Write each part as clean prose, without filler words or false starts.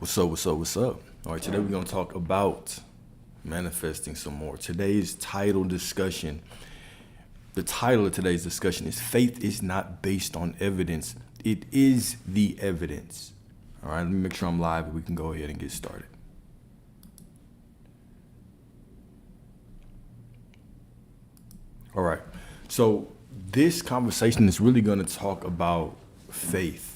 What's up? What's up? What's up? All right, today we're going to talk about manifesting some more. Today's title discussion, the title of today's discussion is Faith is Not Based on Evidence. It is the evidence. All right, let me make sure I'm live and we can go ahead and get started. All right, so this conversation is really going to talk about faith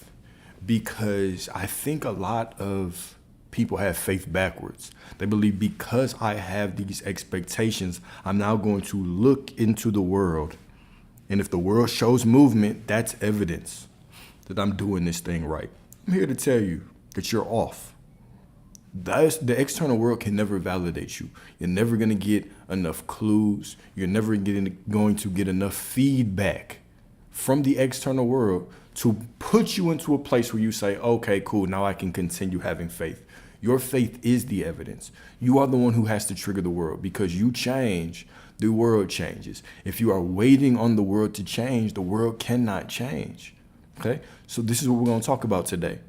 because I think a lot of people have faith backwards. They believe because I have these expectations, I'm now going to look into the world. And if the world shows movement, that's evidence that I'm doing this thing right. I'm here to tell you that you're off. The external world can never validate you. You're never going to get enough clues. You're never going to get enough feedback from the external world to put you into a place where you say, okay, cool, now I can continue having faith. Your faith is the evidence. You are the one who has to trigger the world because you change, the world changes. If you are waiting on the world to change, the world cannot change. Okay, so this is what we're going to talk about today.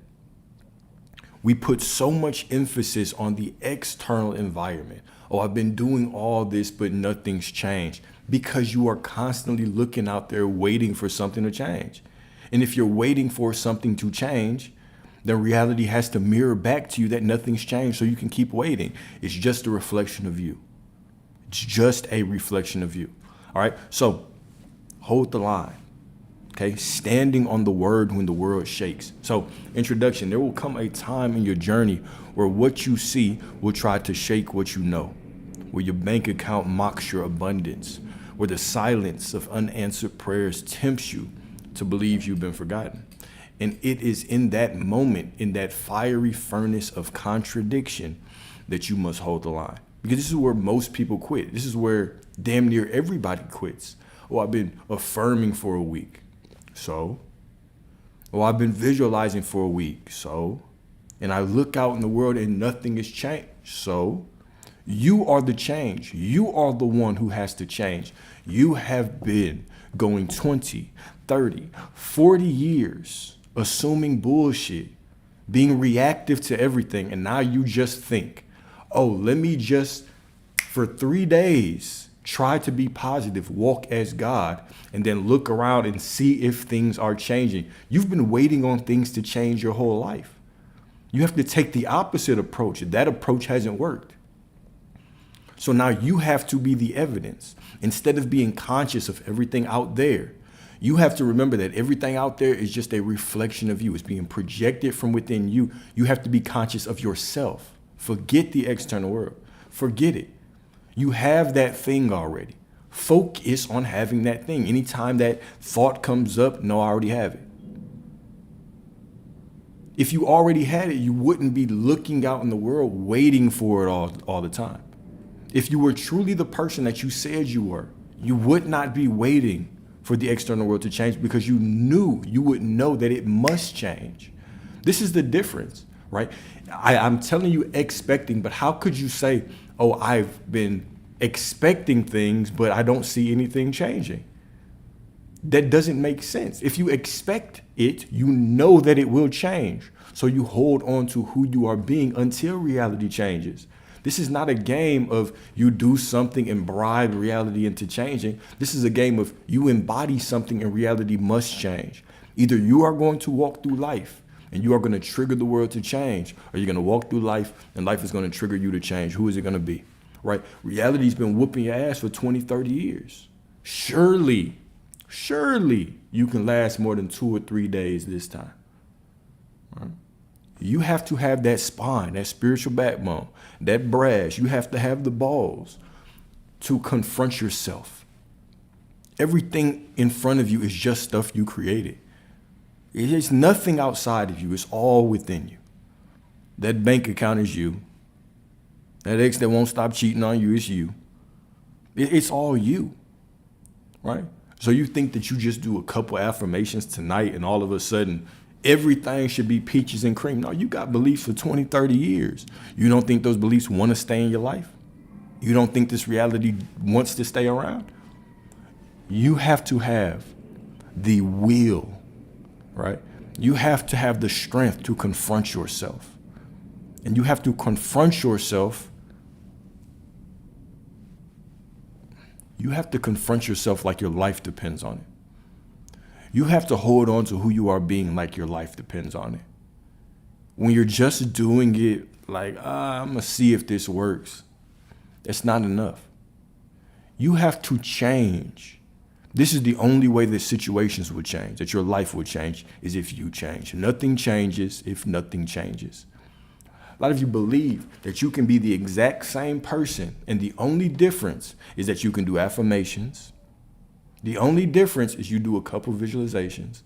We put so much emphasis on the external environment. Oh, I've been doing all this, but nothing's changed because you are constantly looking out there waiting for something to change. And if you're waiting for something to change, then reality has to mirror back to you that nothing's changed so you can keep waiting. It's just a reflection of you. It's just a reflection of you. All right, so hold the line. Okay, standing on the word when the world shakes. So, introduction, there will come a time in your journey where what you see will try to shake what you know, where your bank account mocks your abundance, where the silence of unanswered prayers tempts you to believe you've been forgotten. And it is in that moment, in that fiery furnace of contradiction, that you must hold the line. Because this is where most people quit. This is where damn near everybody quits. Oh, I've been affirming for a week. So, I've been visualizing for a week. So, and I look out in the world and nothing has changed. So, you are the change. You are the one who has to change. You have been going 20, 30, 40 years assuming bullshit, being reactive to everything. And now you just think, oh, let me just, for 3 days, try to be positive, walk as God, and then look around and see if things are changing. You've been waiting on things to change your whole life. You have to take the opposite approach. That approach hasn't worked. So now you have to be the evidence. Instead of being conscious of everything out there, you have to remember that everything out there is just a reflection of you. It's being projected from within you. You have to be conscious of yourself. Forget the external world. Forget it. You have that thing already. Focus on having that thing. Anytime that thought comes up, no, I already have it. If you already had it, you wouldn't be looking out in the world waiting for it all the time. If you were truly the person that you said you were, you would not be waiting for the external world to change because you would know that it must change. This is the difference, right? I'm telling you expecting, but how could you say, oh, I've been expecting things, but I don't see anything changing? That doesn't make sense. If you expect it, you know that it will change. So you hold on to who you are being until reality changes. This is not a game of you do something and bribe reality into changing. This is a game of you embody something and reality must change. Either you are going to walk through life and you are going to trigger the world to change, or you're going to walk through life and life is going to trigger you to change. Who is it going to be? Right? Reality's been whooping your ass for 20, 30 years. Surely you can last more than 2 or 3 days this time. Right? You have to have that spine, that spiritual backbone, that brass. You have to have the balls to confront yourself. Everything in front of you is just stuff you created. It's nothing outside of you. It's all within you. That bank account is you. That ex that won't stop cheating on you is you. It's all you, right? So you think that you just do a couple affirmations tonight and all of a sudden everything should be peaches and cream. No, you got beliefs for 20, 30 years. You don't think those beliefs want to stay in your life? You don't think this reality wants to stay around? You have to have the will, right? You have to have the strength to confront yourself. And you have to confront yourself. You have to confront yourself like your life depends on it. You have to hold on to who you are being like your life depends on it. When you're just doing it like, I'm going to see if this works, that's not enough. You have to change. This is the only way that situations would change, that your life would change, is if you change. Nothing changes if nothing changes. A lot of you believe that you can be the exact same person, and the only difference is that you can do affirmations. The only difference is you do a couple visualizations,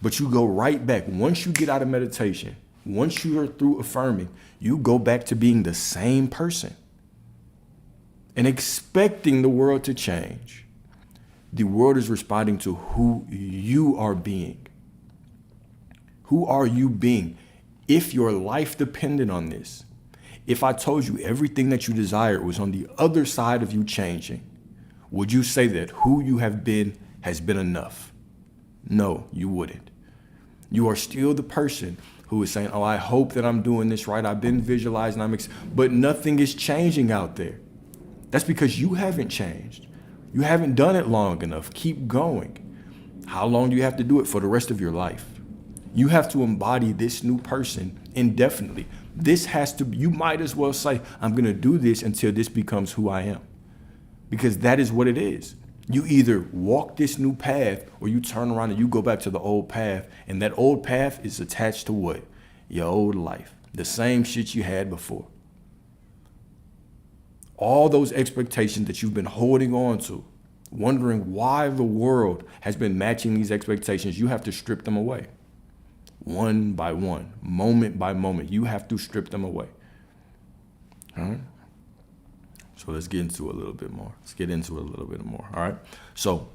but you go right back. Once you get out of meditation, once you are through affirming, you go back to being the same person and expecting the world to change. The world is responding to who you are being. Who are you being? If your life depended on this, if I told you everything that you desired was on the other side of you changing, would you say that who you have been has been enough? No, you wouldn't. You are still the person who is saying, oh, I hope that I'm doing this right. I've been visualizing, but nothing is changing out there. That's because you haven't changed. You haven't done it long enough. Keep going. How long do you have to do it? For the rest of your life. You have to embody this new person indefinitely. This has to, you might as well say, I'm going to do this until this becomes who I am. Because that is what it is. You either walk this new path or you turn around and you go back to the old path. And that old path is attached to what? Your old life. The same shit you had before. All those expectations that you've been holding on to, wondering why the world has been matching these expectations, you have to strip them away. One by one, moment by moment, you have to strip them away. All right? So let's get into it a little bit more. All right? So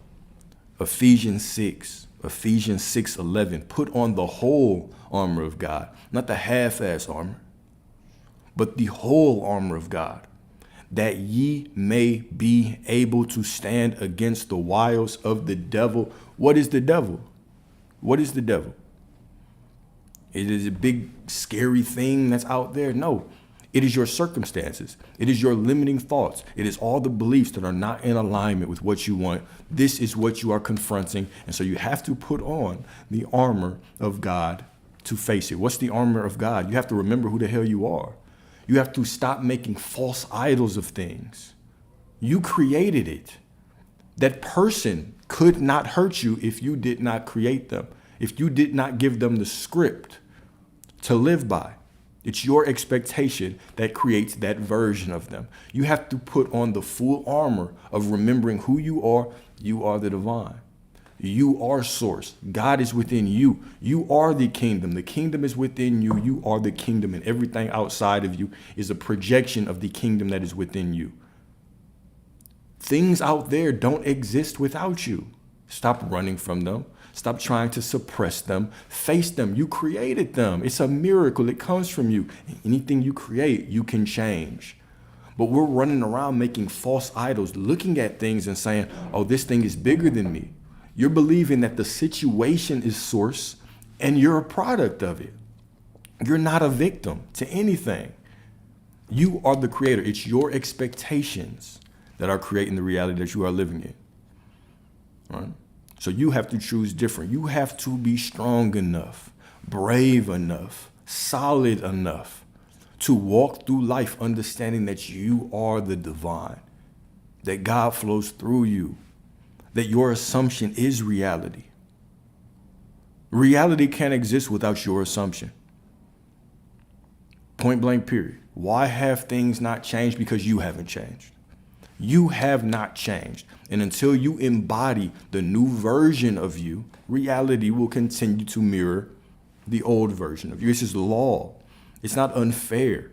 Ephesians 6:11, put on the whole armor of God, not the half-ass armor, but the whole armor of God, that ye may be able to stand against the wiles of the devil. What is the devil? What is the devil? It is a big, scary thing that's out there? No, it is your circumstances. It is your limiting thoughts. It is all the beliefs that are not in alignment with what you want. This is what you are confronting. And so you have to put on the armor of God to face it. What's the armor of God? You have to remember who the hell you are. You have to stop making false idols of things. You created it. That person could not hurt you if you did not create them, if you did not give them the script to live by. It's your expectation that creates that version of them. You have to put on the full armor of remembering who you are. You are the divine. You are source. God is within you. You are the kingdom. The kingdom is within you. You are the kingdom, and everything outside of you is a projection of the kingdom that is within you. Things out there don't exist without you. Stop running from them. Stop trying to suppress them. Face them. You created them. It's a miracle. It comes from you. Anything you create, you can change. But we're running around making false idols, looking at things and saying, oh, this thing is bigger than me. You're believing that the situation is source and you're a product of it. You're not a victim to anything. You are the creator. It's your expectations that are creating the reality that you are living in. All right? So you have to choose different. You have to be strong enough, brave enough, solid enough to walk through life understanding that you are the divine, that God flows through you, that your assumption is reality. Reality can't exist without your assumption. Point blank, period. Why have things not changed? Because you haven't changed. You have not changed. And until you embody the new version of you, reality will continue to mirror the old version of you. This is law. It's not unfair.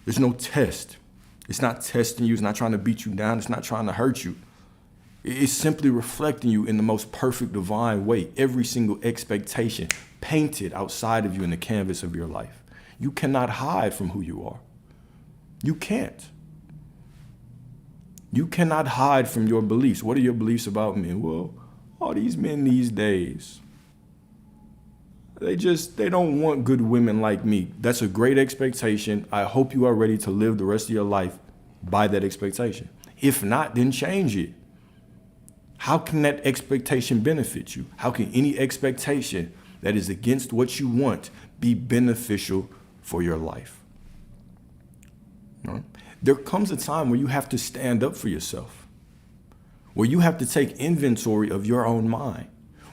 There's no test. It's not testing you. It's not trying to beat you down. It's not trying to hurt you. It's simply reflecting you in the most perfect divine way. Every single expectation painted outside of you in the canvas of your life. You cannot hide from who you are. You can't. You cannot hide from your beliefs. What are your beliefs about men? Well, all these men these days. They don't want good women like me. That's a great expectation. I hope you are ready to live the rest of your life by that expectation. If not, then change it. How can that expectation benefit you? How can any expectation that is against what you want be beneficial for your life? Right? There comes a time where you have to stand up for yourself, where you have to take inventory of your own mind,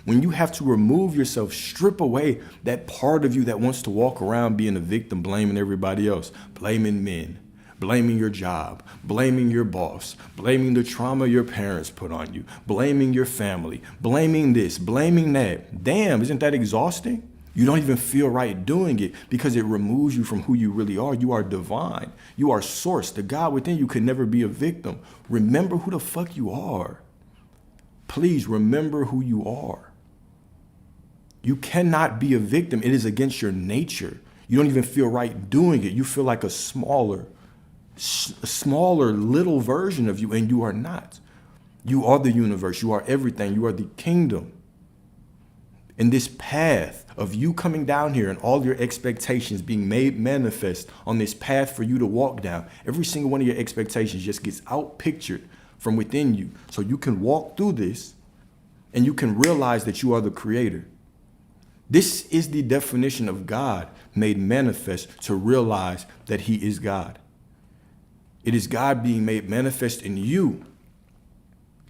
when you have to remove yourself, strip away that part of you that wants to walk around being a victim, blaming everybody else, blaming men, blaming your job, blaming your boss, blaming the trauma your parents put on you, blaming your family, blaming this, blaming that. Damn, isn't that exhausting? You don't even feel right doing it because it removes you from who you really are. You are divine. You are source. The God within you could never be a victim. Remember who the fuck you are. Please remember who you are. You cannot be a victim. It is against your nature. You don't even feel right doing it. You feel like a smaller little version of you, and you are not. You are the universe. You are everything. You are the kingdom. And this path of you coming down here and all your expectations being made manifest on this path for you to walk down, every single one of your expectations just gets out pictured from within you. So you can walk through this and you can realize that you are the creator. This is the definition of God made manifest, to realize that he is God. It is God being made manifest in you,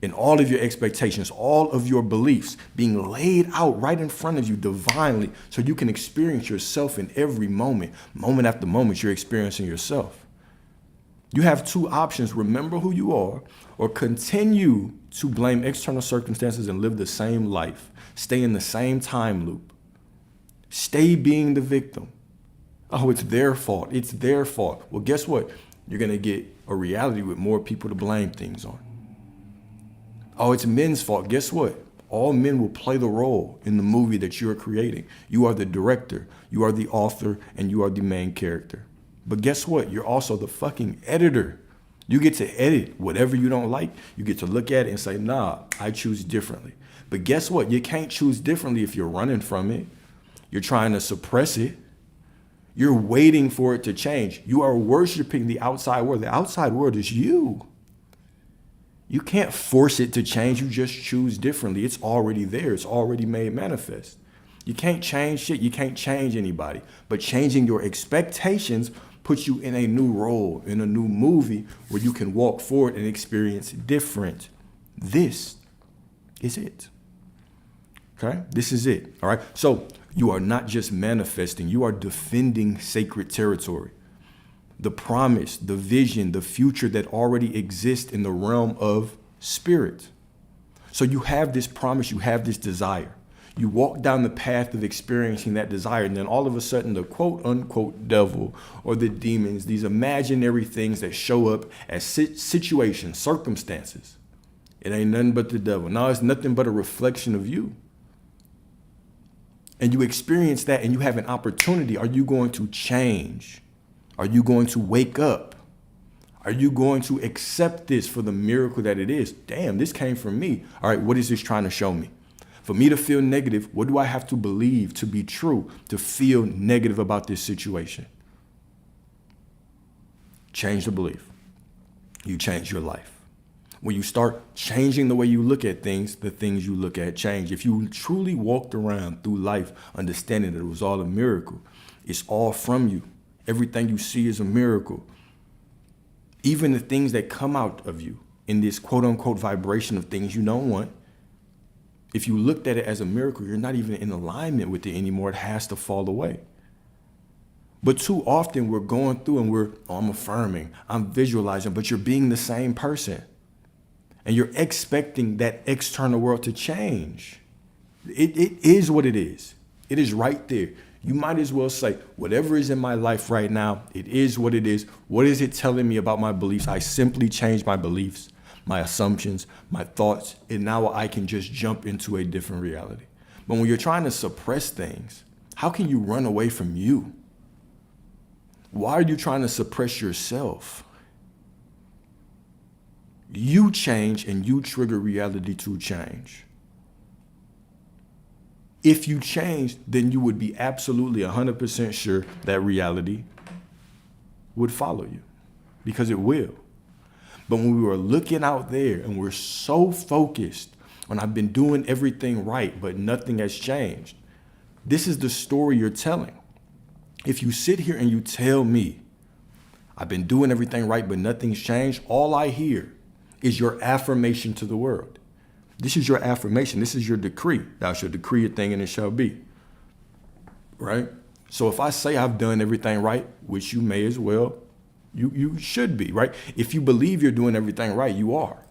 in all of your expectations, all of your beliefs being laid out right in front of you divinely, so you can experience yourself in every moment. Moment after moment, you're experiencing yourself. You have two options: remember who you are, or continue to blame external circumstances and live the same life. Stay in the same time loop. Stay being the victim. Oh, it's their fault. It's their fault. Well, guess what? You're going to get a reality with more people to blame things on. Oh, it's men's fault. Guess what? All men will play the role in the movie that you're creating. You are the director, you are the author, and you are the main character. But guess what? You're also the fucking editor. You get to edit whatever you don't like. You get to look at it and say, nah, I choose differently. But guess what? You can't choose differently if you're running from it. You're trying to suppress it. You're waiting for it to change. You are worshiping the outside world. The outside world is you. You can't force it to change. You just choose differently. It's already there. It's already made manifest. You can't change shit. You can't change anybody. But changing your expectations puts you in a new role, in a new movie where you can walk forward and experience different. This is it. Okay? This is it. All right? So you are not just manifesting. You are defending sacred territory. The promise, the vision, the future that already exists in the realm of spirit. So you have this promise, you have this desire. You walk down the path of experiencing that desire, and then all of a sudden the quote unquote devil or the demons, these imaginary things that show up as situations, circumstances. It ain't nothing but the devil. No, it's nothing but a reflection of you. And you experience that and you have an opportunity. Are you going to change? Are you going to wake up? Are you going to accept this for the miracle that it is? Damn, this came from me. All right, what is this trying to show me? For me to feel negative, what do I have to believe to be true to feel negative about this situation? Change the belief. You change your life. When you start changing the way you look at things, the things you look at change. If you truly walked around through life understanding that it was all a miracle, it's all from you. Everything you see is a miracle. Even the things that come out of you in this quote unquote vibration of things you don't want, if you looked at it as a miracle, you're not even in alignment with it anymore. It has to fall away. But too often we're going through and I'm affirming, I'm visualizing, but you're being the same person. And you're expecting that external world to change. It is what it is. It is right there. You might as well say, whatever is in my life right now, it is what it is. What is it telling me about my beliefs? I simply change my beliefs, my assumptions, my thoughts, and now I can just jump into a different reality. But when you're trying to suppress things, how can you run away from you? Why are you trying to suppress yourself? You change and you trigger reality to change. If you changed, then you would be absolutely 100% sure that reality would follow you, because it will. But when we were looking out there and we're so focused on I've been doing everything right, but nothing has changed, this is the story you're telling. If you sit here and you tell me I've been doing everything right, but nothing's changed, all I hear is your affirmation to the world. This is your affirmation. This is your decree. Thou shalt decree a thing and it shall be. Right? So if I say I've done everything right, which you may as well, you should be, right? If you believe you're doing everything right, you are.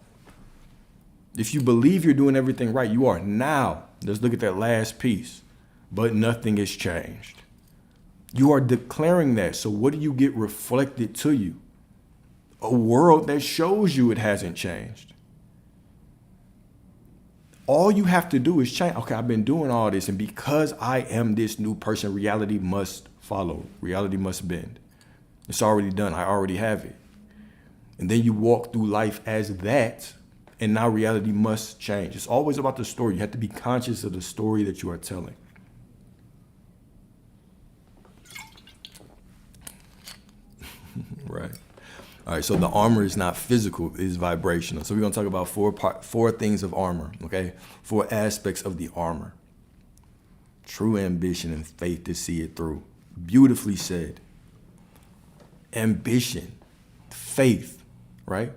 If you believe you're doing everything right, you are. Now, let's look at that last piece. But nothing has changed. You are declaring that. So what do you get reflected to you? A world that shows you it hasn't changed. All you have to do is change. Okay, I've been doing all this, and because I am this new person, reality must follow. Reality must bend. It's already done. I already have it. And then you walk through life as that, and now reality must change. It's always about the story. You have to be conscious of the story that you are telling. Right. All right, so the armor is not physical, it is vibrational. So we're going to talk about four things of armor, okay? 4 aspects of the armor. True ambition and faith to see it through. Beautifully said. Ambition, faith, right?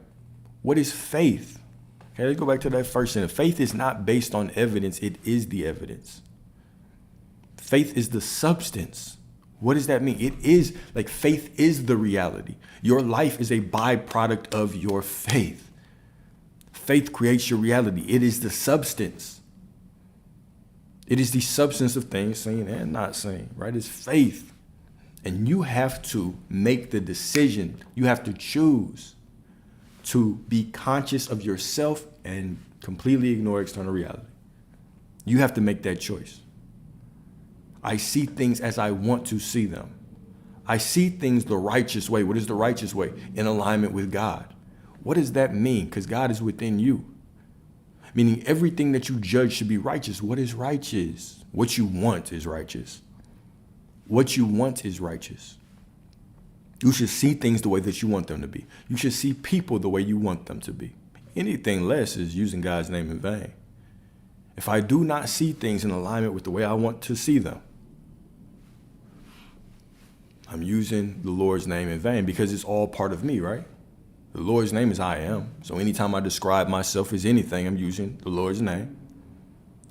What is faith? Okay, let's go back to that first sentence. Faith is not based on evidence, it is the evidence. Faith is the substance. What does that mean? It is like faith is the reality. Your life is a byproduct of your faith. Faith creates your reality. It is the substance. It is the substance of things seen and not seen, right? It's faith. And you have to make the decision. You have to choose to be conscious of yourself and completely ignore external reality. You have to make that choice. I see things as I want to see them. I see things the righteous way. What is the righteous way? In alignment with God. What does that mean? Because God is within you. Meaning everything that you judge should be righteous. What is righteous? What you want is righteous. What you want is righteous. You should see things the way that you want them to be. You should see people the way you want them to be. Anything less is using God's name in vain. If I do not see things in alignment with the way I want to see them, I'm using the Lord's name in vain because it's all part of me, right? The Lord's name is I am. So anytime I describe myself as anything, I'm using the Lord's name.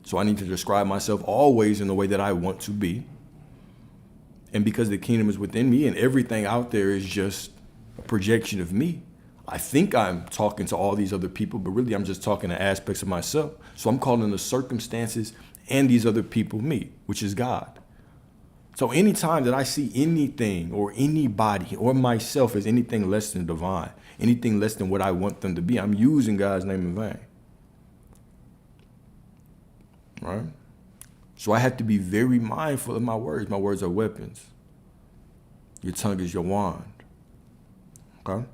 So I need to describe myself always in the way that I want to be. And because the kingdom is within me and everything out there is just a projection of me, I think I'm talking to all these other people, but really I'm just talking to aspects of myself. So I'm calling the circumstances and these other people me, which is God. So anytime that I see anything or anybody or myself as anything less than divine, anything less than what I want them to be, I'm using God's name in vain. Right? So I have to be very mindful of my words. My words are weapons. Your tongue is your wand. Okay?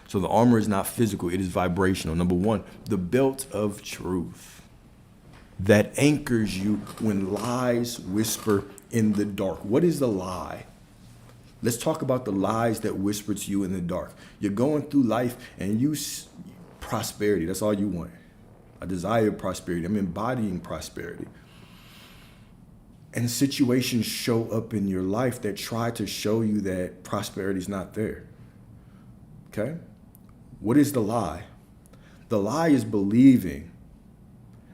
So the armor is not physical, it is vibrational. Number 1, the belt of truth that anchors you when lies whisper in the dark. What is the lie? Let's talk about the lies that whisper to you in the dark. You're going through life and prosperity, that's all you want. I desire prosperity. I'm embodying prosperity. And situations show up in your life that try to show you that prosperity is not there. Okay? What is the lie? The lie is believing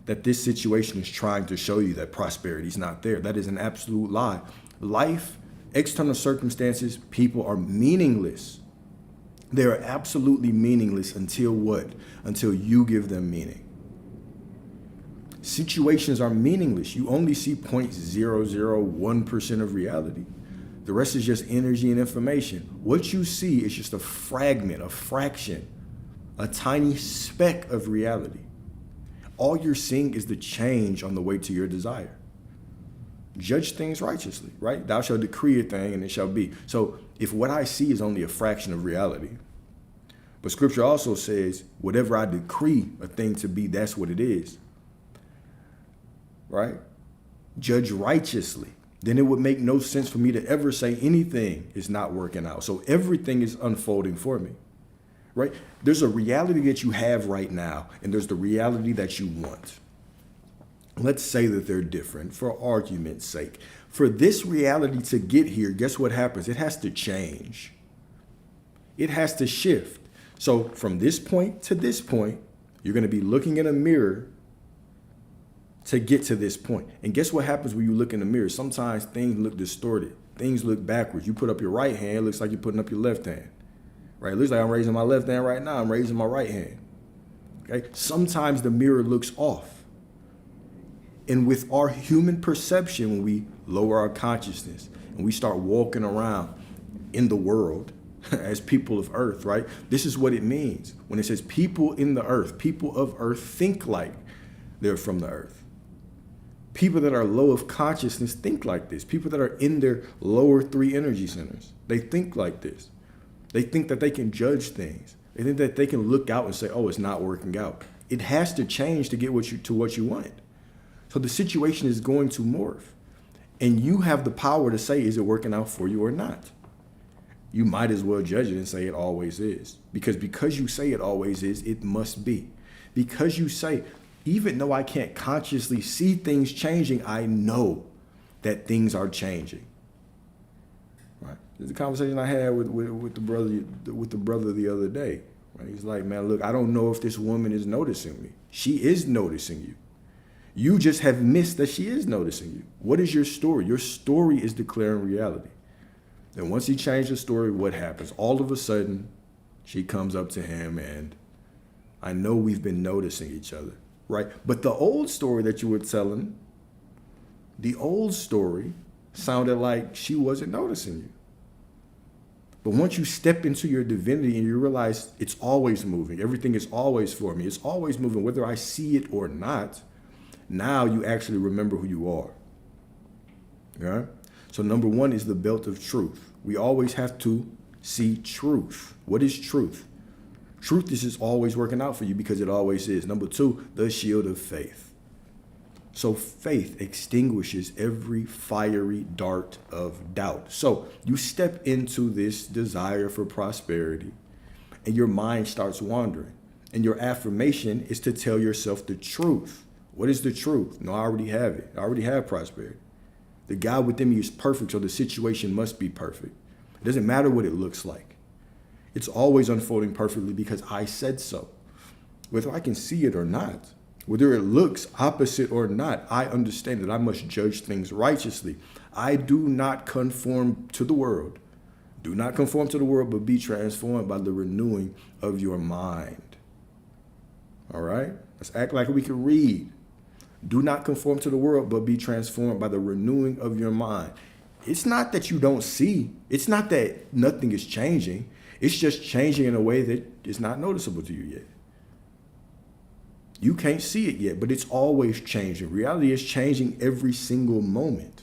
that this situation is trying to show you that prosperity is not there. That is an absolute lie. Life, external circumstances, people are meaningless. They are absolutely meaningless until what? Until you give them meaning. Situations are meaningless. You only see 0.001% of reality. The rest is just energy and information. What you see is just a fragment, a fraction, a tiny speck of reality. All you're seeing is the change on the way to your desire. Judge things righteously, right? Thou shalt decree a thing and it shall be. So if what I see is only a fraction of reality, but scripture also says, whatever I decree a thing to be, that's what it is, right? judge righteously, then it would make no sense for me to ever say anything is not working out. So everything is unfolding for me, right? There's a reality that you have right now, and there's the reality that you want. Let's say that they're different for argument's sake. For this reality to get here, guess what happens? It has to change. It has to shift. So from this point to this point, you're going to be looking in a mirror to get to this point. And guess what happens when you look in the mirror? Sometimes things look distorted. Things look backwards. You put up your right hand, it looks like you're putting up your left hand. Right? It looks like I'm raising my left hand right now. I'm raising my right hand. Okay? Sometimes the mirror looks off. And with our human perception, when we lower our consciousness and we start walking around in the world as people of earth, right? This is what it means. When it says people in the earth, people of earth think like they're from the earth. People that are low of consciousness think like this. People that are in their lower 3 energy centers, they think like this. They think that they can judge things. They think that they can look out and say, oh, it's not working out. It has to change to get to what you want. So the situation is going to morph. And you have the power to say, is it working out for you or not? You might as well judge it and say it always is. Because you say it always is, it must be. Because you say, even though I can't consciously see things changing, I know that things are changing. Right? There's a conversation I had with the brother the other day. Right? He's like, man, look, I don't know if this woman is noticing me. She is noticing you. You just have missed that she is noticing you. What is your story? Your story is declaring reality. And once he changed the story, what happens? All of a sudden, she comes up to him and I know we've been noticing each other, right? But the old story that you were telling, the old story sounded like she wasn't noticing you. But once you step into your divinity and you realize it's always moving, everything is always for me, it's always moving, whether I see it or not, now you actually remember who you are. Yeah? So number 1 is the belt of truth. We always have to see truth. What is truth? Truth is just always working out for you because it always is. Number 2, the shield of faith. So faith extinguishes every fiery dart of doubt. So you step into this desire for prosperity and your mind starts wandering. And your affirmation is to tell yourself the truth. What is the truth? No, I already have it. I already have prosperity. The God within me is perfect, so the situation must be perfect. It doesn't matter what it looks like. It's always unfolding perfectly because I said so. Whether I can see it or not, whether it looks opposite or not, I understand that I must judge things righteously. I do not conform to the world. Do not conform to the world, but be transformed by the renewing of your mind. All right? Let's act like we can read. Do not conform to the world, but be transformed by the renewing of your mind. It's not that you don't see. It's not that nothing is changing. It's just changing in a way that is not noticeable to you yet. You can't see it yet, but it's always changing. Reality is changing every single moment.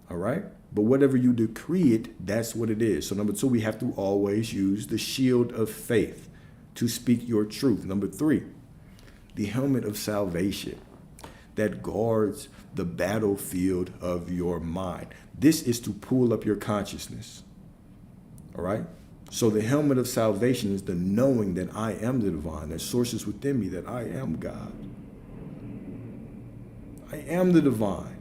All right? But whatever you decree it, that's what it is. So number 2, we have to always use the shield of faith to speak your truth. Number 3, the helmet of salvation that guards the battlefield of your mind. This is to pull up your consciousness. All right? So the helmet of salvation is the knowing that I am the divine, that sources within me, that I am God. I am the divine.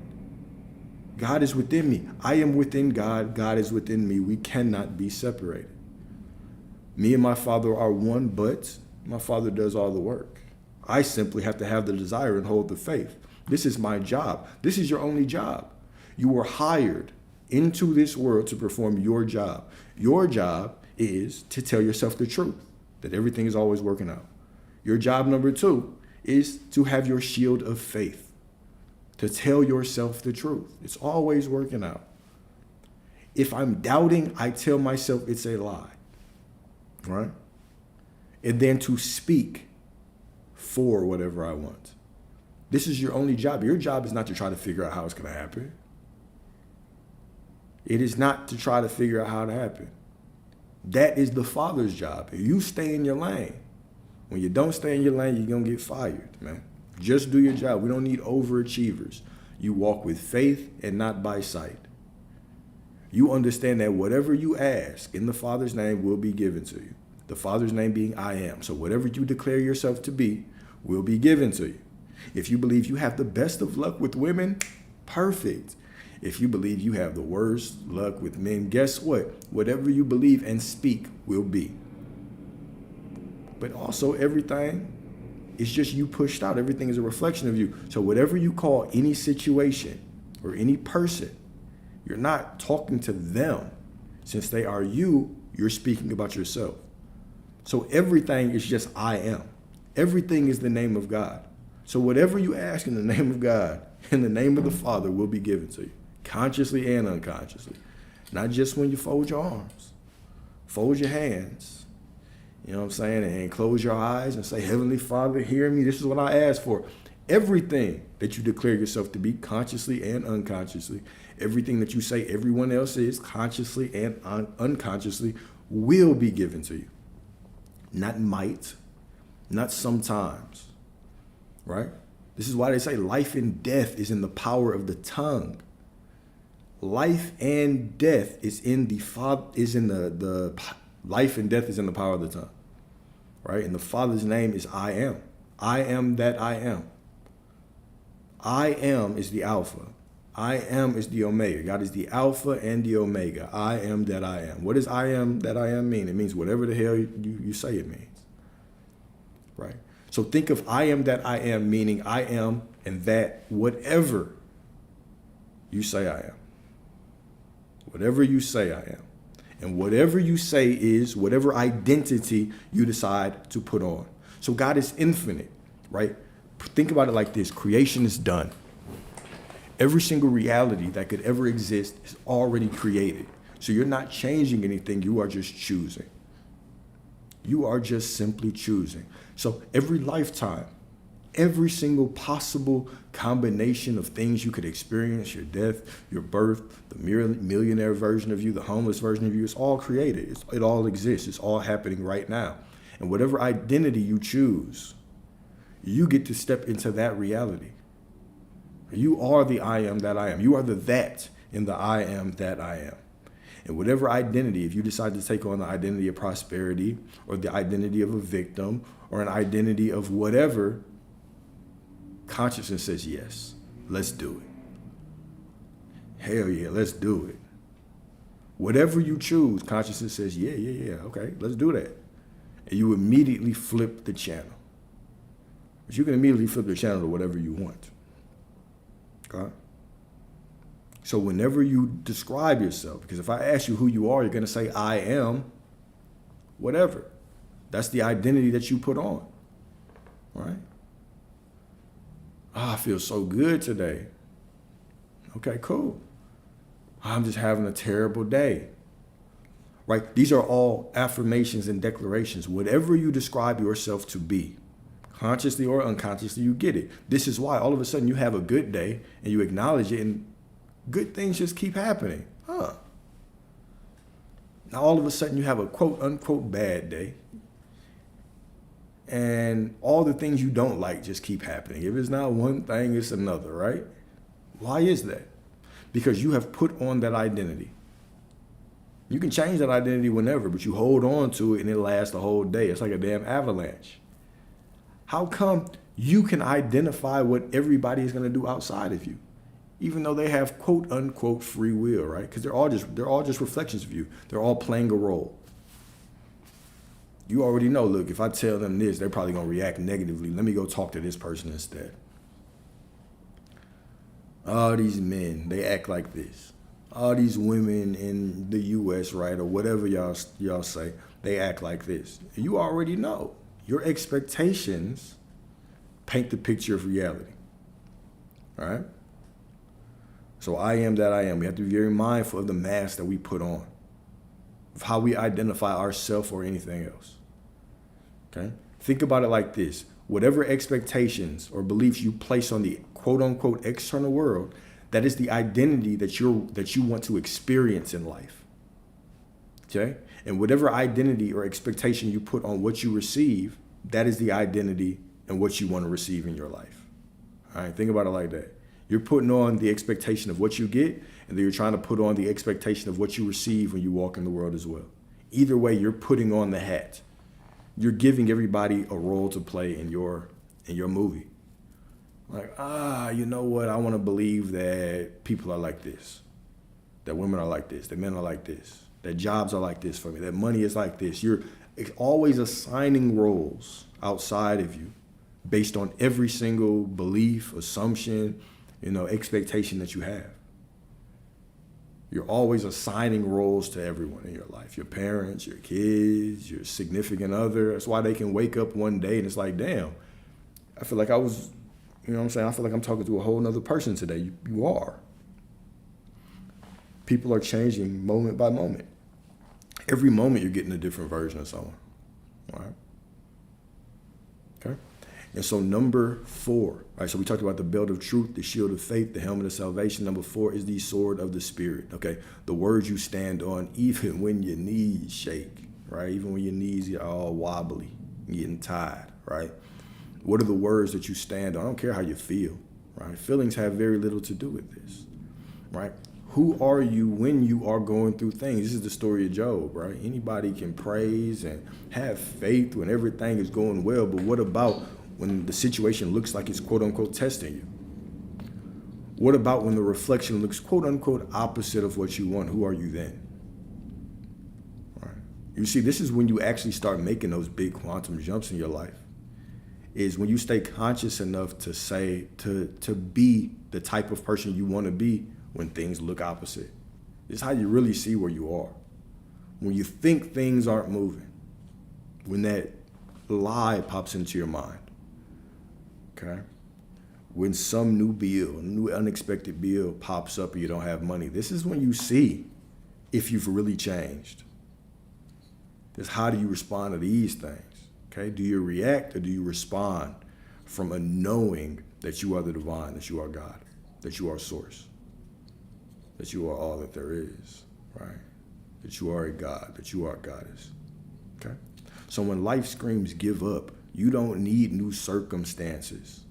God is within me. I am within God. God is within me. We cannot be separated. Me and my Father are one, but my Father does all the work. I simply have to have the desire and hold the faith. This is my job. This is your only job. You were hired into this world to perform your job. Your job is to tell yourself the truth, that everything is always working out. Your job number 2 is to have your shield of faith, to tell yourself the truth. It's always working out. If I'm doubting, I tell myself it's a lie, right? And then to speak for whatever I want. This is your only job. Your job is not to try to figure out how it's going to happen. It is not to try to figure out how to happen. That is the Father's job. You stay in your lane. When you don't stay in your lane, you're going to get fired, man. Just do your job. We don't need overachievers. You walk with faith and not by sight. You understand that whatever you ask in the Father's name will be given to you. The Father's name being I am. So whatever you declare yourself to be will be given to you. If you believe you have the best of luck with women, perfect. If you believe you have the worst luck with men, guess what? Whatever you believe and speak will be. But also everything is just you pushed out. Everything is a reflection of you. So whatever you call any situation or any person, you're not talking to them. Since they are you, you're speaking about yourself. So everything is just I am. Everything is the name of God. So whatever you ask in the name of God, in the name of the Father, will be given to you, consciously and unconsciously. Not just when you fold your arms. Fold your hands. You know what I'm saying? And close your eyes and say, Heavenly Father, hear me. This is what I ask for. Everything that you declare yourself to be, consciously and unconsciously, everything that you say everyone else is, consciously and unconsciously, will be given to you. Not might, not sometimes, right? This is why they say life and death is in the power of the tongue. Life and death is in the life and death is in the power of the tongue, right? And the Father's name is I am. I am that I am. I am is the Alpha. I am is the Omega. God is the Alpha and the Omega. I am that I am. What does I am that I am mean? It means whatever the hell you say it means, right? So think of I am that I am, meaning I am and that whatever you say I am. Whatever you say I am. And whatever you say is whatever identity you decide to put on. So God is infinite, right? Think about it like this. Creation is done. Every single reality that could ever exist is already created. So you're not changing anything. You are just choosing. You are just simply choosing. So every lifetime, every single possible combination of things you could experience, your death, your birth, the millionaire version of you, the homeless version of you, it's all created. It all exists. It's all happening right now. And whatever identity you choose, you get to step into that reality. You are the I am that I am. You are the that in the I am that I am. And whatever identity, if you decide to take on the identity of prosperity or the identity of a victim or an identity of whatever, consciousness says, yes, let's do it. Hell yeah, let's do it. Whatever you choose, consciousness says, yeah, okay, let's do that. And you immediately flip the channel. But you can immediately flip the channel to whatever you want. Okay? So whenever you describe yourself, because if I ask you who you are, you're going to say, I am whatever. That's the identity that you put on. Right? I feel so good today. Okay, cool. I'm just having a terrible day. Right? These are all affirmations and declarations. Whatever you describe yourself to be, consciously or unconsciously, you get it. This is why all of a sudden you have a good day and you acknowledge it and good things just keep happening. Now all of a sudden you have a quote unquote bad day and all the things you don't like just keep happening. If it's not one thing, it's another, right? Why is that? Because you have put on that identity. You can change that identity whenever, but you hold on to it and it lasts the whole day. It's like a damn avalanche. How come you can identify what everybody is going to do outside of you, even though they have quote unquote free will, right? Because they're all just reflections of you. They're all playing a role. You already know, look, if I tell them this, they're probably going to react negatively. Let me go talk to this person instead. All these men, they act like this. All these women in the U.S., right, or whatever y'all say, they act like this. You already know. Your expectations paint the picture of reality. All right? So I am that I am. We have to be very mindful of the mask that we put on, of how we identify ourselves or anything else. Okay? Think about it like this. Whatever expectations or beliefs you place on the quote-unquote external world, that is the identity that you want to experience in life. Okay? And whatever identity or expectation you put on what you receive, that is the identity and what you want to receive in your life. All right? Think about it like that. You're putting on the expectation of what you get, and then you're trying to put on the expectation of what you receive when you walk in the world as well. Either way, you're putting on the hat. You're giving everybody a role to play in your movie. Like, you know what? I want to believe that people are like this, that women are like this, that men are like this, that jobs are like this for me, that money is like this. You're always assigning roles outside of you based on every single belief, assumption, expectation that you have. You're always assigning roles to everyone in your life, your parents, your kids, your significant other. That's why they can wake up one day and it's like, damn, I feel like I was, you know what I'm saying? I feel like I'm talking to a whole nother person today. You are. People are changing moment by moment. Every moment you're getting a different version of someone, all right? Okay? And so number 4, right? So we talked about the belt of truth, the shield of faith, the helmet of salvation. Number 4 is the sword of the spirit, okay? The words you stand on even when your knees shake, right? Even when your knees get all wobbly, getting tired, right? What are the words that you stand on? I don't care how you feel, right? Feelings have very little to do with this, right? Who are you when you are going through things? This is the story of Job, right? Anybody can praise and have faith when everything is going well, but what about when the situation looks like it's quote unquote testing you? What about when the reflection looks quote unquote opposite of what you want? Who are you then? All right. You see, this is when you actually start making those big quantum jumps in your life, is when you stay conscious enough to say, to be the type of person you want to be when things look opposite. This is how you really see where you are. When you think things aren't moving, when that lie pops into your mind, okay? When some new unexpected bill pops up and you don't have money, this is when you see if you've really changed. This, how do you respond to these things? Okay, do you react or do you respond from a knowing that you are the divine, that you are God, that you are source, that you are all that there is, right? That you are a God, that you are a goddess, okay? So when life screams give up, you don't need new circumstances.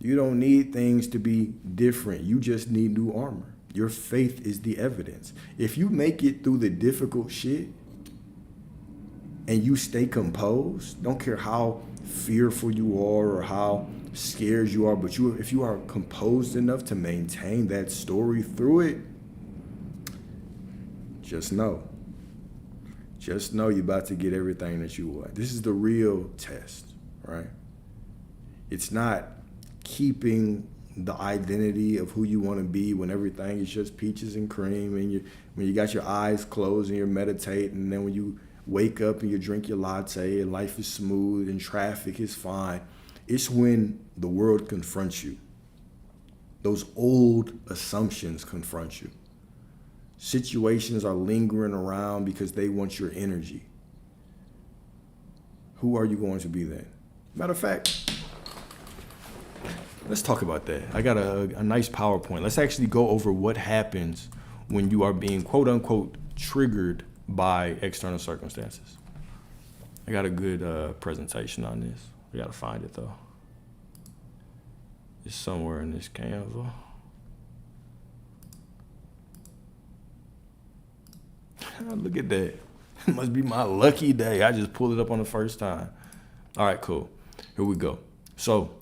You don't need things to be different. You just need new armor. Your faith is the evidence. If you make it through the difficult shit and you stay composed, don't care how fearful you are or how scared you are, but if you are composed enough to maintain that story through it, just know you're about to get everything that you want. This is the real test, right? It's not keeping the identity of who you want to be when everything is just peaches and cream and when you got your eyes closed and you're meditating, and then when you wake up and you drink your latte and life is smooth and traffic is fine. It's when the world confronts you. Those old assumptions confront you. Situations are lingering around because they want your energy. Who are you going to be then? Matter of fact, let's talk about that. I got a nice PowerPoint. Let's actually go over what happens when you are being quote unquote triggered by external circumstances. I got a good presentation on this. We gotta find it though. It's somewhere in this Canva. Look at that. It must be my lucky day. I just pulled it up on the first time. All right, cool. Here we go. So,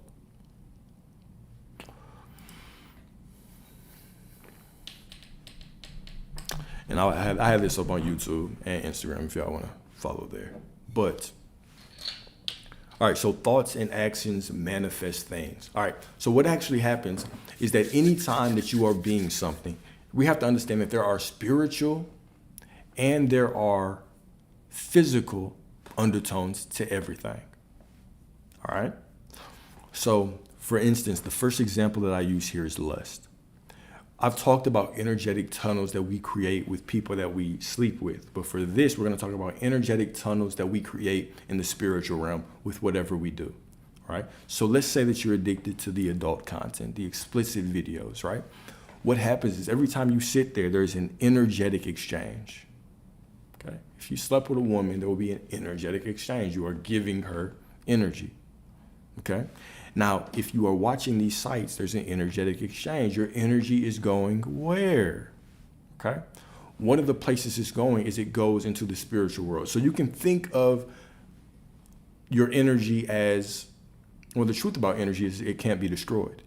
and I have this up on YouTube and Instagram if y'all want to follow there. But, all right, so thoughts and actions manifest things. All right, so what actually happens is that anytime that you are being something, we have to understand that there are spiritual and there are physical undertones to everything. All right? So, for instance, the first example that I use here is lust. I've talked about energetic tunnels that we create with people that we sleep with. But for this, we're going to talk about energetic tunnels that we create in the spiritual realm with whatever we do. Right? So let's say that you're addicted to the adult content, the explicit videos, right? What happens is every time you sit there, there's an energetic exchange. Okay? If you slept with a woman, there will be an energetic exchange. You are giving her energy. Okay? Now, if you are watching these sites, there's an energetic exchange. Your energy is going where? Okay. One of the places it's going is it goes into the spiritual world. So you can think of your energy as, well, the truth about energy is it can't be destroyed.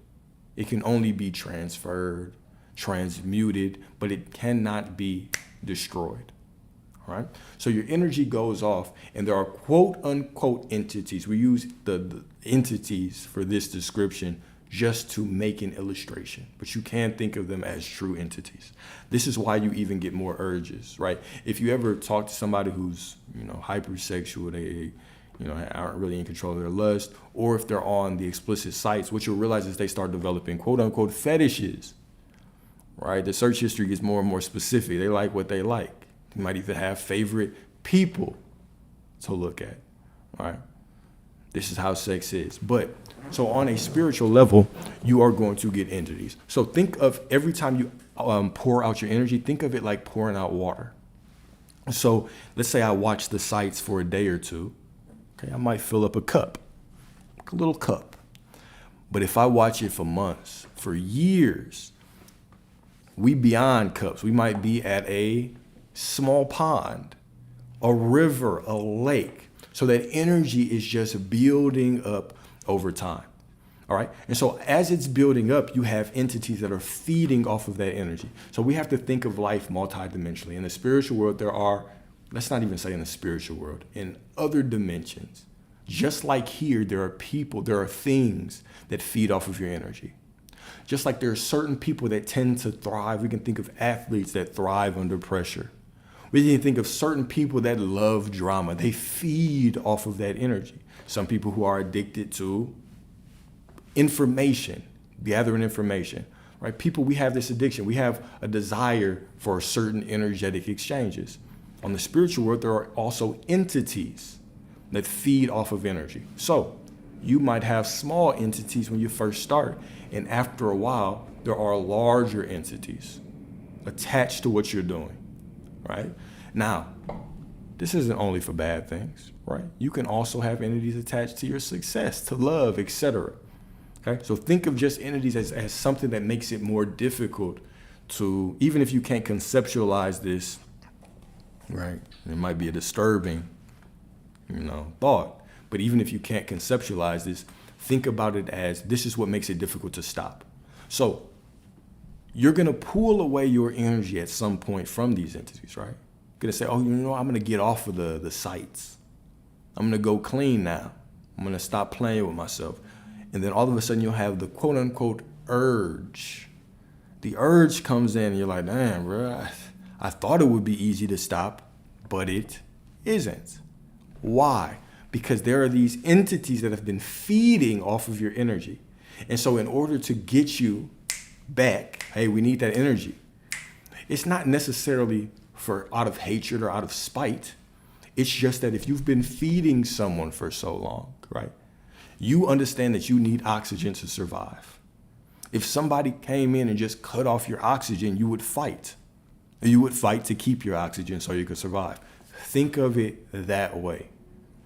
It can only be transferred, transmuted, but it cannot be destroyed. All right. So your energy goes off, and there are quote unquote entities. We use the entities for this description just to make an illustration, but you can think of them as true entities. This is why you even get more urges, right? If you ever talk to somebody who's, hypersexual, they, aren't really in control of their lust, or if they're on the explicit sites, what you'll realize is they start developing quote unquote fetishes, right? The search history gets more and more specific. They like what they like. You might even have favorite people to look at, right? This is how sex is. But so on a spiritual level, you are going to get entities. So think of every time you pour out your energy, think of it like pouring out water. So let's say I watch the sites for a day or two. Okay, I might fill up a cup, a little cup. But if I watch it for months, for years, we beyond cups. We might be at a small pond, a river, a lake. So that energy is just building up over time. All right. And so as it's building up, you have entities that are feeding off of that energy. So we have to think of life multidimensionally. In the spiritual world, there are, let's not even say in the spiritual world, in other dimensions, just like here, there are people, there are things that feed off of your energy. Just like there are certain people that tend to thrive. We can think of athletes that thrive under pressure. We can think of certain people that love drama. They feed off of that energy. Some people who are addicted to information, gathering information, right? People, we have this addiction. We have a desire for certain energetic exchanges. On the spiritual world, there are also entities that feed off of energy. So you might have small entities when you first start, and after a while, there are larger entities attached to what you're doing. Right? Now, this isn't only for bad things, right? You can also have entities attached to your success, to love, etc. Okay? So think of just entities as something that makes it more difficult to, even if you can't conceptualize this, right? It might be a disturbing, thought. But even if you can't conceptualize this, think about it as this is what makes it difficult to stop. So you're going to pull away your energy at some point from these entities, right? You're going to say, I'm going to get off of the sites. I'm going to go clean now. I'm going to stop playing with myself. And then all of a sudden you'll have the quote unquote urge. The urge comes in and you're like, damn, bro, I thought it would be easy to stop, but it isn't. Why? Because there are these entities that have been feeding off of your energy. And so in order to get you back, hey, we need that energy. It's not necessarily for out of hatred or out of spite. It's just that if you've been feeding someone for so long, right, you understand that you need oxygen to survive. If somebody came in and just cut off your oxygen, you would fight. You would fight to keep your oxygen so you could survive. Think of it that way.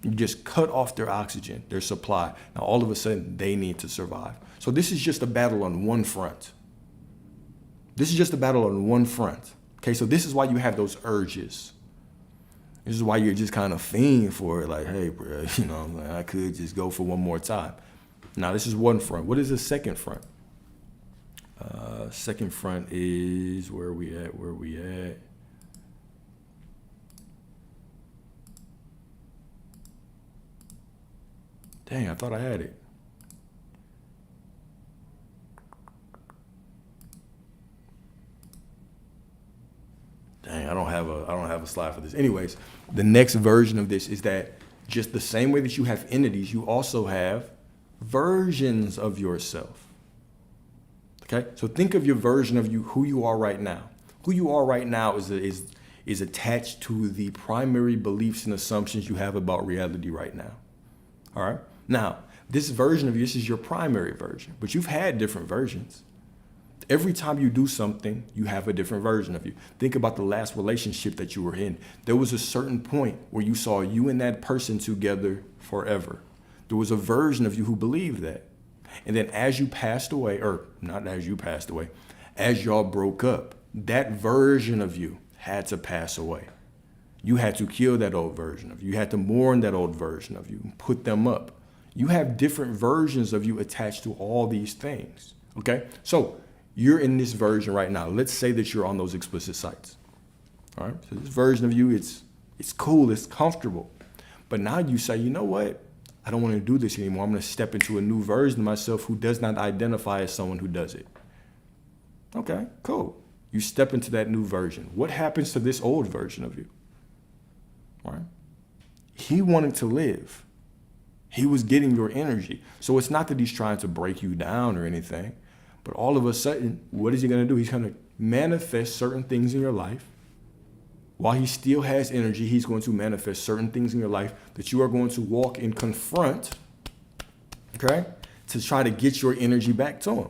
You just cut off their oxygen, their supply. Now all of a sudden they need to survive. So this is just a battle on one front. This is just a battle on one front. Okay, so this is why you have those urges. This is why you're just kind of fiending for it, like, hey, bro, I could just go for one more time. Now, this is one front. What is the second front? Second front is where we at? Dang, I thought I had it. Dang, I don't have a slide for this. Anyways, the next version of this is that just the same way that you have entities, you also have versions of yourself. Okay? So think of your version of you, who you are right now. Who you are right now is attached to the primary beliefs and assumptions you have about reality right now. All right? Now, this version of you, this is your primary version, but you've had different versions. Every time you do something, you have a different version of you. Think about the last relationship that you were in. There was a certain point where you saw you and that person together forever. There was a version of you who believed that. And then as you passed away, or not as you passed away, as y'all broke up, that version of you had to pass away. You had to kill that old version of you. You had to mourn that old version of you and put them up. You have different versions of you attached to all these things. Okay? So you're in this version right now. Let's say that you're on those explicit sites. All right? So this version of you, it's cool, it's comfortable. But now you say, you know what? I don't want to do this anymore. I'm going to step into a new version of myself who does not identify as someone who does it. Okay, cool. You step into that new version. What happens to this old version of you? All right? He wanted to live. He was getting your energy. So it's not that he's trying to break you down or anything, but all of a sudden, what is he going to do? He's going to manifest certain things in your life. While he still has energy, he's going to manifest certain things in your life that you are going to walk and confront, okay, to try to get your energy back to him.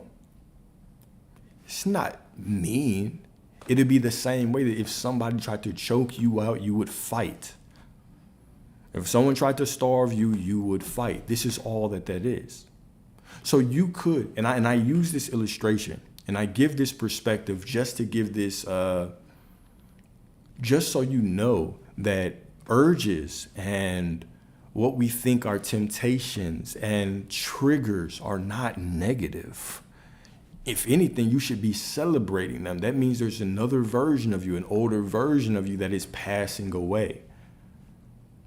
It's not mean. It'd be the same way that if somebody tried to choke you out, you would fight. If someone tried to starve you, you would fight. This is all that is. So you could, and I use this illustration, and I give this perspective just to give this, just so you know that urges and what we think are temptations and triggers are not negative. If anything, you should be celebrating them. That means there's another version of you, an older version of you that is passing away.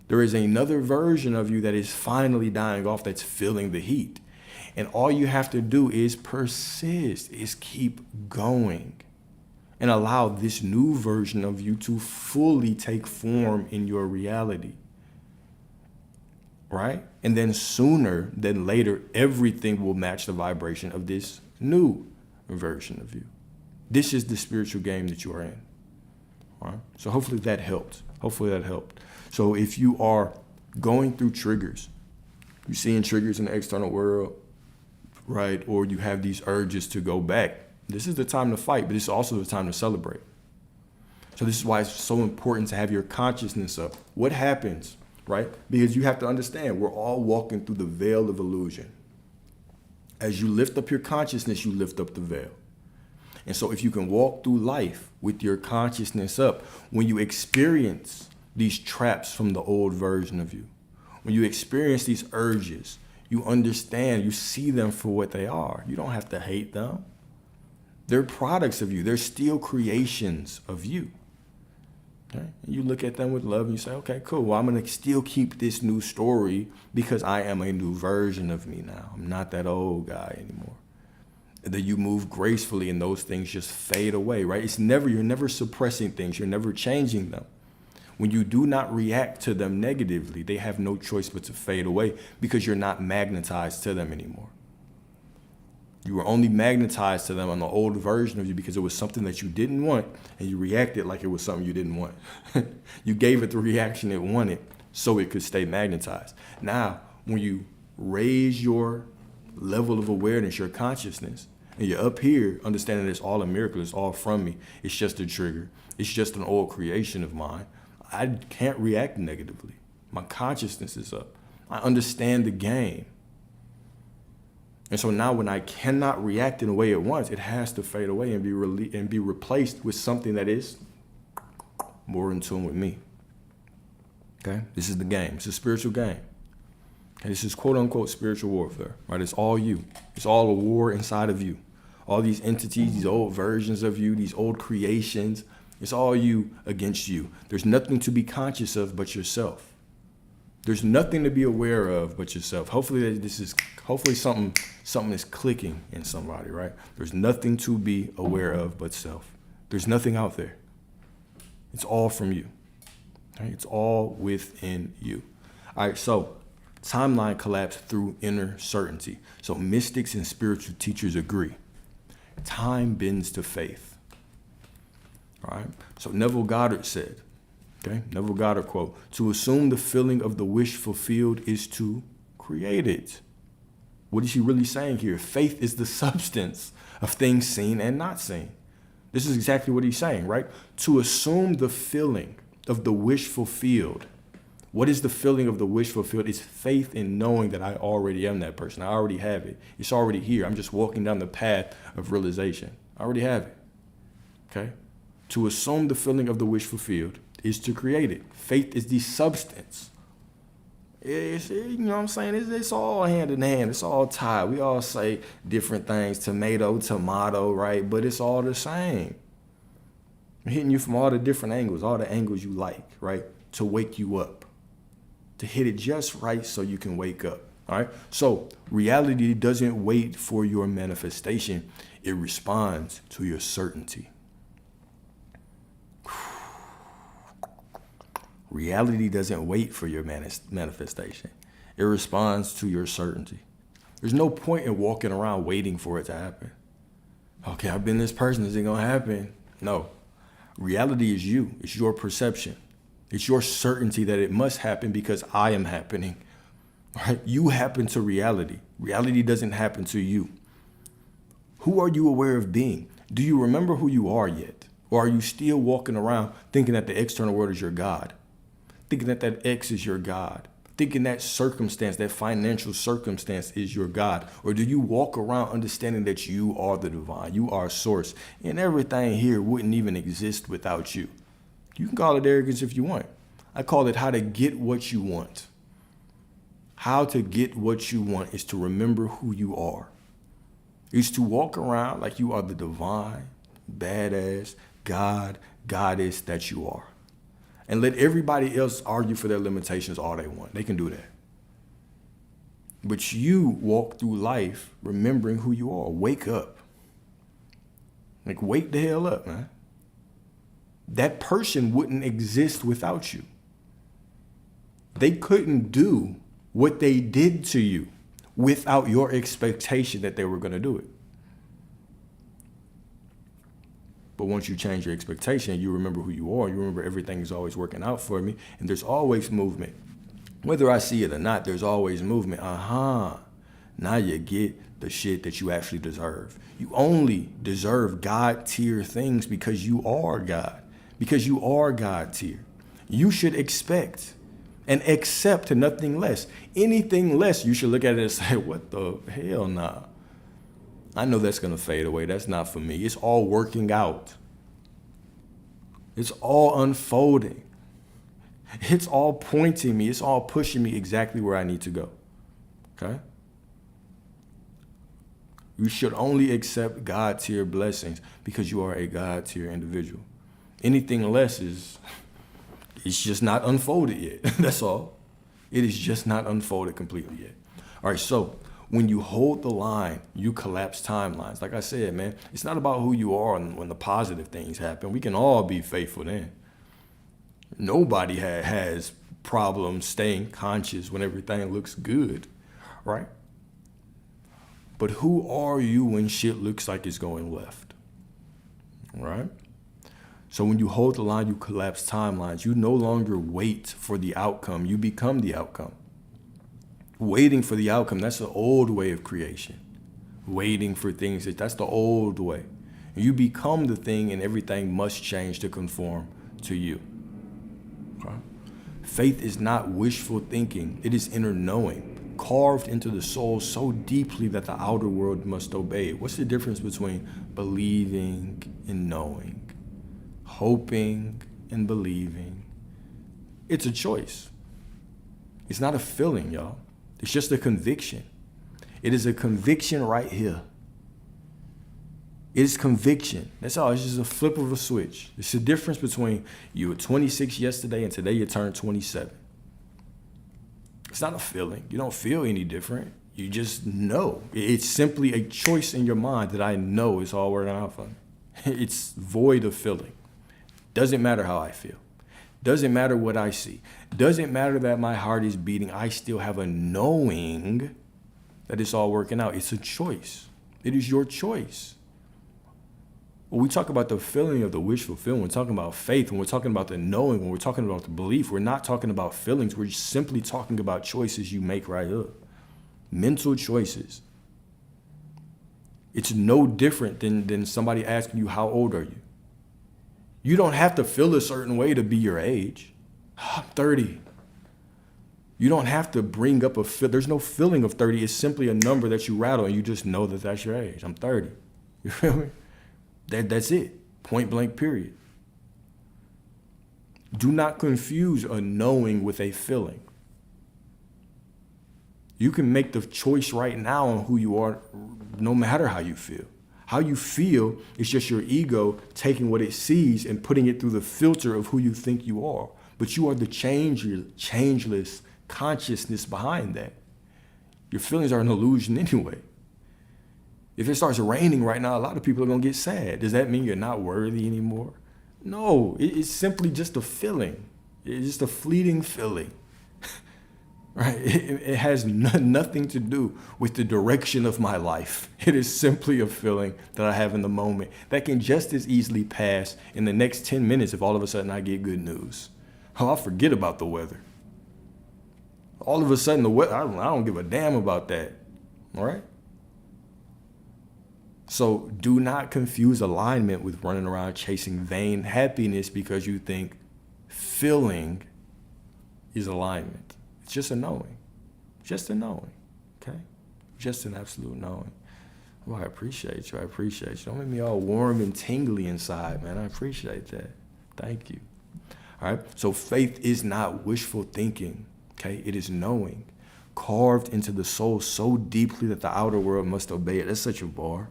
There is another version of you that is finally dying off, that's feeling the heat. And all you have to do is persist, is keep going, and allow this new version of you to fully take form in your reality. Right? And then sooner than later, everything will match the vibration of this new version of you. This is the spiritual game that you are in. All right? So hopefully that helped. So if you are going through triggers, you're seeing triggers in the external world, right? Or you have these urges to go back. This is the time to fight, but it's also the time to celebrate. So this is why it's so important to have your consciousness up. What happens, right? Because you have to understand, we're all walking through the veil of illusion. As you lift up your consciousness, you lift up the veil. And so if you can walk through life with your consciousness up, when you experience these traps from the old version of you, when you experience these urges, you understand, you see them for what they are. You don't have to hate them. They're products of you. They're still creations of you. Okay? And you look at them with love and you say, okay, cool. Well, I'm going to still keep this new story because I am a new version of me now. I'm not that old guy anymore. That you move gracefully and those things just fade away, right? You're never suppressing things. You're never changing them. When you do not react to them negatively, they have no choice but to fade away because you're not magnetized to them anymore. You were only magnetized to them on the old version of you because it was something that you didn't want, and you reacted like it was something you didn't want. You gave it the reaction it wanted so it could stay magnetized. Now, when you raise your level of awareness, your consciousness, and you're up here understanding it's all a miracle, it's all from me, it's just a trigger, it's just an old creation of mine, I can't react negatively. My consciousness is up. I understand the game. And so now when I cannot react in a way it wants, it has to fade away and be replaced with something that is more in tune with me. Okay? This is the game. It's a spiritual game. Okay? This is quote unquote spiritual warfare, right? It's all you. It's all a war inside of you. All these entities, these old versions of you, these old creations, it's all you against you. There's nothing to be conscious of but yourself. There's nothing to be aware of but yourself. Hopefully something is clicking in somebody, right? There's nothing to be aware of but self. There's nothing out there. It's all from you. Right? It's all within you. All right, so timeline collapse through inner certainty. So mystics and spiritual teachers agree. Time bends to faith. All right. So Neville Goddard said, okay, Neville Goddard quote, to assume the feeling of the wish fulfilled is to create it. What is he really saying here? Faith is the substance of things seen and not seen. This is exactly what he's saying, right? To assume the feeling of the wish fulfilled, What is the feeling of the wish fulfilled? It's faith in knowing that I already am that person. I already have it. It's already here. I'm just walking down the path of realization. I already have it. Okay? To assume the feeling of the wish fulfilled is to create it. Faith is the substance. You know what I'm saying? It's all hand in hand. It's all tied. We all say different things, tomato, right? But it's all the same. I'm hitting you from all the different angles, all the angles you like, right? To wake you up. To hit it just right so you can wake up. All right. So reality doesn't wait for your manifestation. It responds to your certainty. Reality doesn't wait for your manifestation. It responds to your certainty. There's no point in walking around waiting for it to happen. Okay, I've been this person. Is it going to happen? No. Reality is you. It's your perception. It's your certainty that it must happen because I am happening. Right? You happen to reality. Reality doesn't happen to you. Who are you aware of being? Do you remember who you are yet? Or are you still walking around thinking that the external world is your God? Thinking that that ex is your God? Thinking that circumstance, that financial circumstance is your God? Or do you walk around understanding that you are the divine? You are source. And everything here wouldn't even exist without you. You can call it arrogance if you want. I call it how to get what you want. How to get what you want is to remember who you are. It's to walk around like you are the divine, badass, God, goddess that you are. And let everybody else argue for their limitations all they want. They can do that. But you walk through life remembering who you are. Wake up. Like, wake the hell up, man. That person wouldn't exist without you. They couldn't do what they did to you without your expectation that they were going to do it. But once you change your expectation, you remember who you are. You remember everything is always working out for me. And there's always movement. Whether I see it or not, there's always movement. Now you get the shit that you actually deserve. You only deserve God tier things because you are God. Because you are God tier. You should expect and accept nothing less. Anything less, you should look at it and say, what the hell, nah. I know that's going to fade away. That's not for me. It's all working out. It's all unfolding. It's all pointing me. It's all pushing me exactly where I need to go. Okay? You should only accept God tier blessings because you are a God tier individual. Anything less it's just not unfolded yet. That's all. It is just not unfolded completely yet. All right, so when you hold the line, you collapse timelines. Like I said, man, it's not about who you are and when the positive things happen. We can all be faithful then. Nobody has problems staying conscious when everything looks good, right? But who are you when shit looks like it's going left, right? So when you hold the line, you collapse timelines. You no longer wait for the outcome. You become the outcome. Waiting for the outcome, that's the old way of creation. Waiting for things, that's the old way. You become the thing and everything must change to conform to you. Okay? Faith is not wishful thinking. It is inner knowing, carved into the soul so deeply that the outer world must obey it. What's the difference between believing and knowing? Hoping and believing. It's a choice. It's not a feeling, y'all. It's just a conviction. It is a conviction right here. It is conviction. That's all. It's just a flip of a switch. It's the difference between you were 26 yesterday and today you turned 27. It's not a feeling. You don't feel any different. You just know. It's simply a choice in your mind that I know is all working out for me. It's void of feeling. Doesn't matter how I feel. Doesn't matter what I see. Doesn't matter that my heart is beating. I still have a knowing that it's all working out. It's a choice. It is your choice. When we talk about the feeling of the wish fulfillment, we're talking about faith, when we're talking about the knowing, when we're talking about the belief, we're not talking about feelings. We're just simply talking about choices you make right up. Mental choices. It's no different than somebody asking you, how old are you? You don't have to feel a certain way to be your age. I'm 30. You don't have to bring up there's no feeling of 30. It's simply a number that you rattle and you just know that that's your age. I'm 30. You feel me? That's it. Point blank, period. Do not confuse a knowing with a feeling. You can make the choice right now on who you are, no matter how you feel. How you feel is just your ego taking what it sees and putting it through the filter of who you think you are. But you are the changeless consciousness behind that. Your feelings are an illusion anyway. If it starts raining right now, a lot of people are going to get sad. Does that mean you're not worthy anymore? No, it's simply just a feeling. It's just a fleeting feeling. Right? It has nothing to do with the direction of my life. It is simply a feeling that I have in the moment that can just as easily pass in the next 10 minutes if all of a sudden I get good news. Oh, I'll forget about the weather. All of a sudden, the weather, I don't give a damn about that. All right? So do not confuse alignment with running around chasing vain happiness because you think feeling is alignment. It's just a knowing. Just a knowing. Okay? Just an absolute knowing. Well, I appreciate you. I appreciate you. Don't make me all warm and tingly inside, man. I appreciate that. Thank you. All right? So faith is not wishful thinking. Okay? It is knowing. Carved into the soul so deeply that the outer world must obey it. That's such a bar.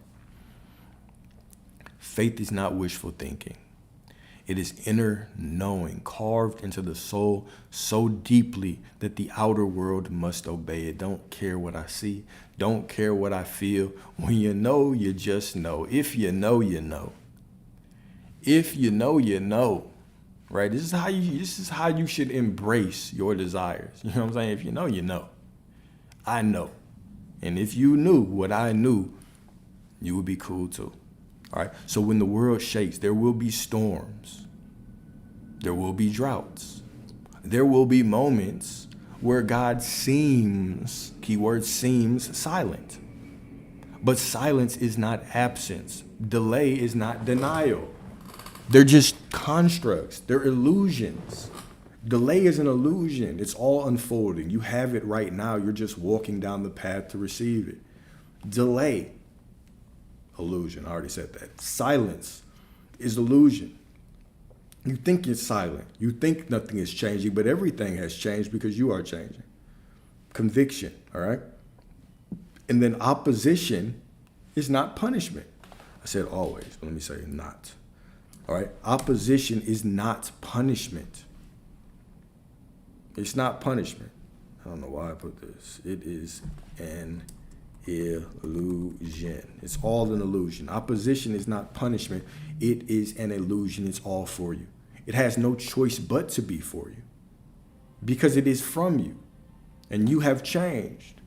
Faith is not wishful thinking. It is inner knowing, carved into the soul so deeply that the outer world must obey it. Don't care what I see. Don't care what I feel. When you know, you just know. If you know, you know. If you know, you know. Right? This is how you should embrace your desires. You know what I'm saying? If you know, you know. I know. And if you knew what I knew, you would be cool too. All right. So when the world shakes, there will be storms. There will be droughts. There will be moments where God seems, keyword seems, silent. But silence is not absence. Delay is not denial. They're just constructs. They're illusions. Delay is an illusion. It's all unfolding. You have it right now. You're just walking down the path to receive it. Delay. Illusion. I already said that. Silence is illusion. You think it's silent. You think nothing is changing, but everything has changed because you are changing. Conviction, all right? And then opposition is not punishment. I said always, but let me say not. All right? Opposition is not punishment. It's not punishment. I don't know why I put this. It is an illusion. It's all an illusion. Opposition is not punishment. It is an illusion. It's all for you. It has no choice but to be for you because it is from you and you have changed.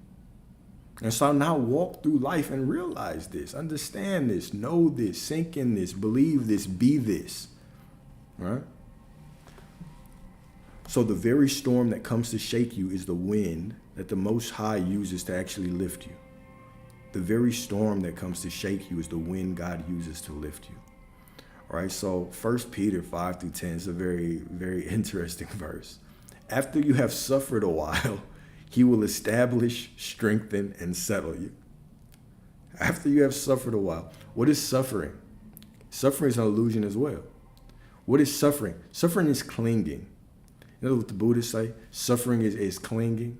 And so now walk through life and realize this, understand this, know this, sink in this, believe this, be this, right? So the very storm that comes to shake you is the wind that the Most High uses to actually lift you. The very storm that comes to shake you is the wind God uses to lift you. All right, so 1 Peter 5-10 is a very, very interesting verse. After you have suffered a while, he will establish, strengthen, and settle you. After you have suffered a while. What is suffering? Suffering is an illusion as well. What is suffering? Suffering is clinging. You know what the Buddhists say? Suffering is clinging.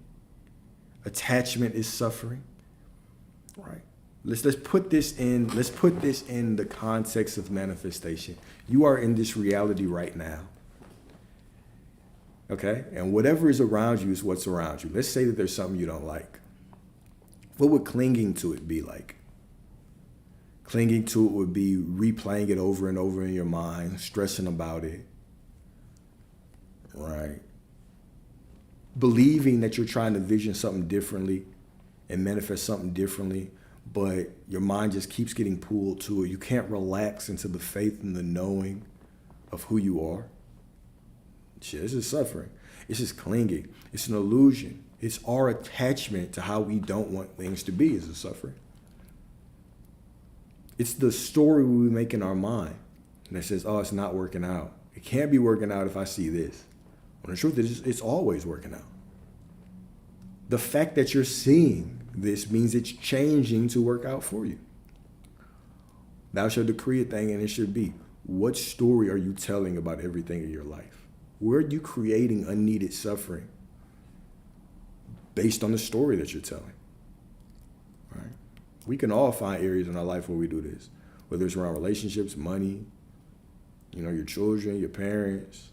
Attachment is suffering. Right. Let's put this in the context of manifestation. You are in this reality right now. Okay? And whatever is around you is what's around you. Let's say that there's something you don't like. What would clinging to it be like? Clinging to it would be replaying it over and over in your mind, stressing about it. Right? Believing that you're trying to vision something differently and manifest something differently, but your mind just keeps getting pulled to it. You can't relax into the faith and the knowing of who you are. Shit, this is suffering. It's just clinging. It's an illusion. It's our attachment to how we don't want things to be is a suffering. It's the story we make in our mind that says, oh, it's not working out. It can't be working out if I see this. When the truth is, it's always working out. The fact that you're seeing this means it's changing to work out for you. Thou shalt decree a thing and it should be. What story are you telling about everything in your life? Where are you creating unneeded suffering based on the story that you're telling? Right? We can all find areas in our life where we do this, whether it's around relationships, money, your children, your parents,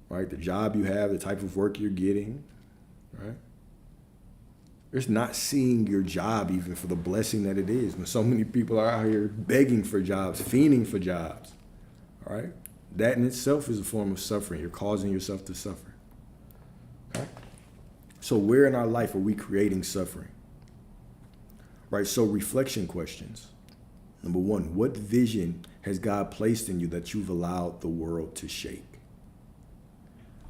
right? The job you have, the type of work you're getting, right? It's not seeing your job even for the blessing that it is. When so many people are out here begging for jobs, fiending for jobs, all right? That in itself is a form of suffering. You're causing yourself to suffer. Okay? So where in our life are we creating suffering? Right, so reflection questions. Number one, what vision has God placed in you that you've allowed the world to shake?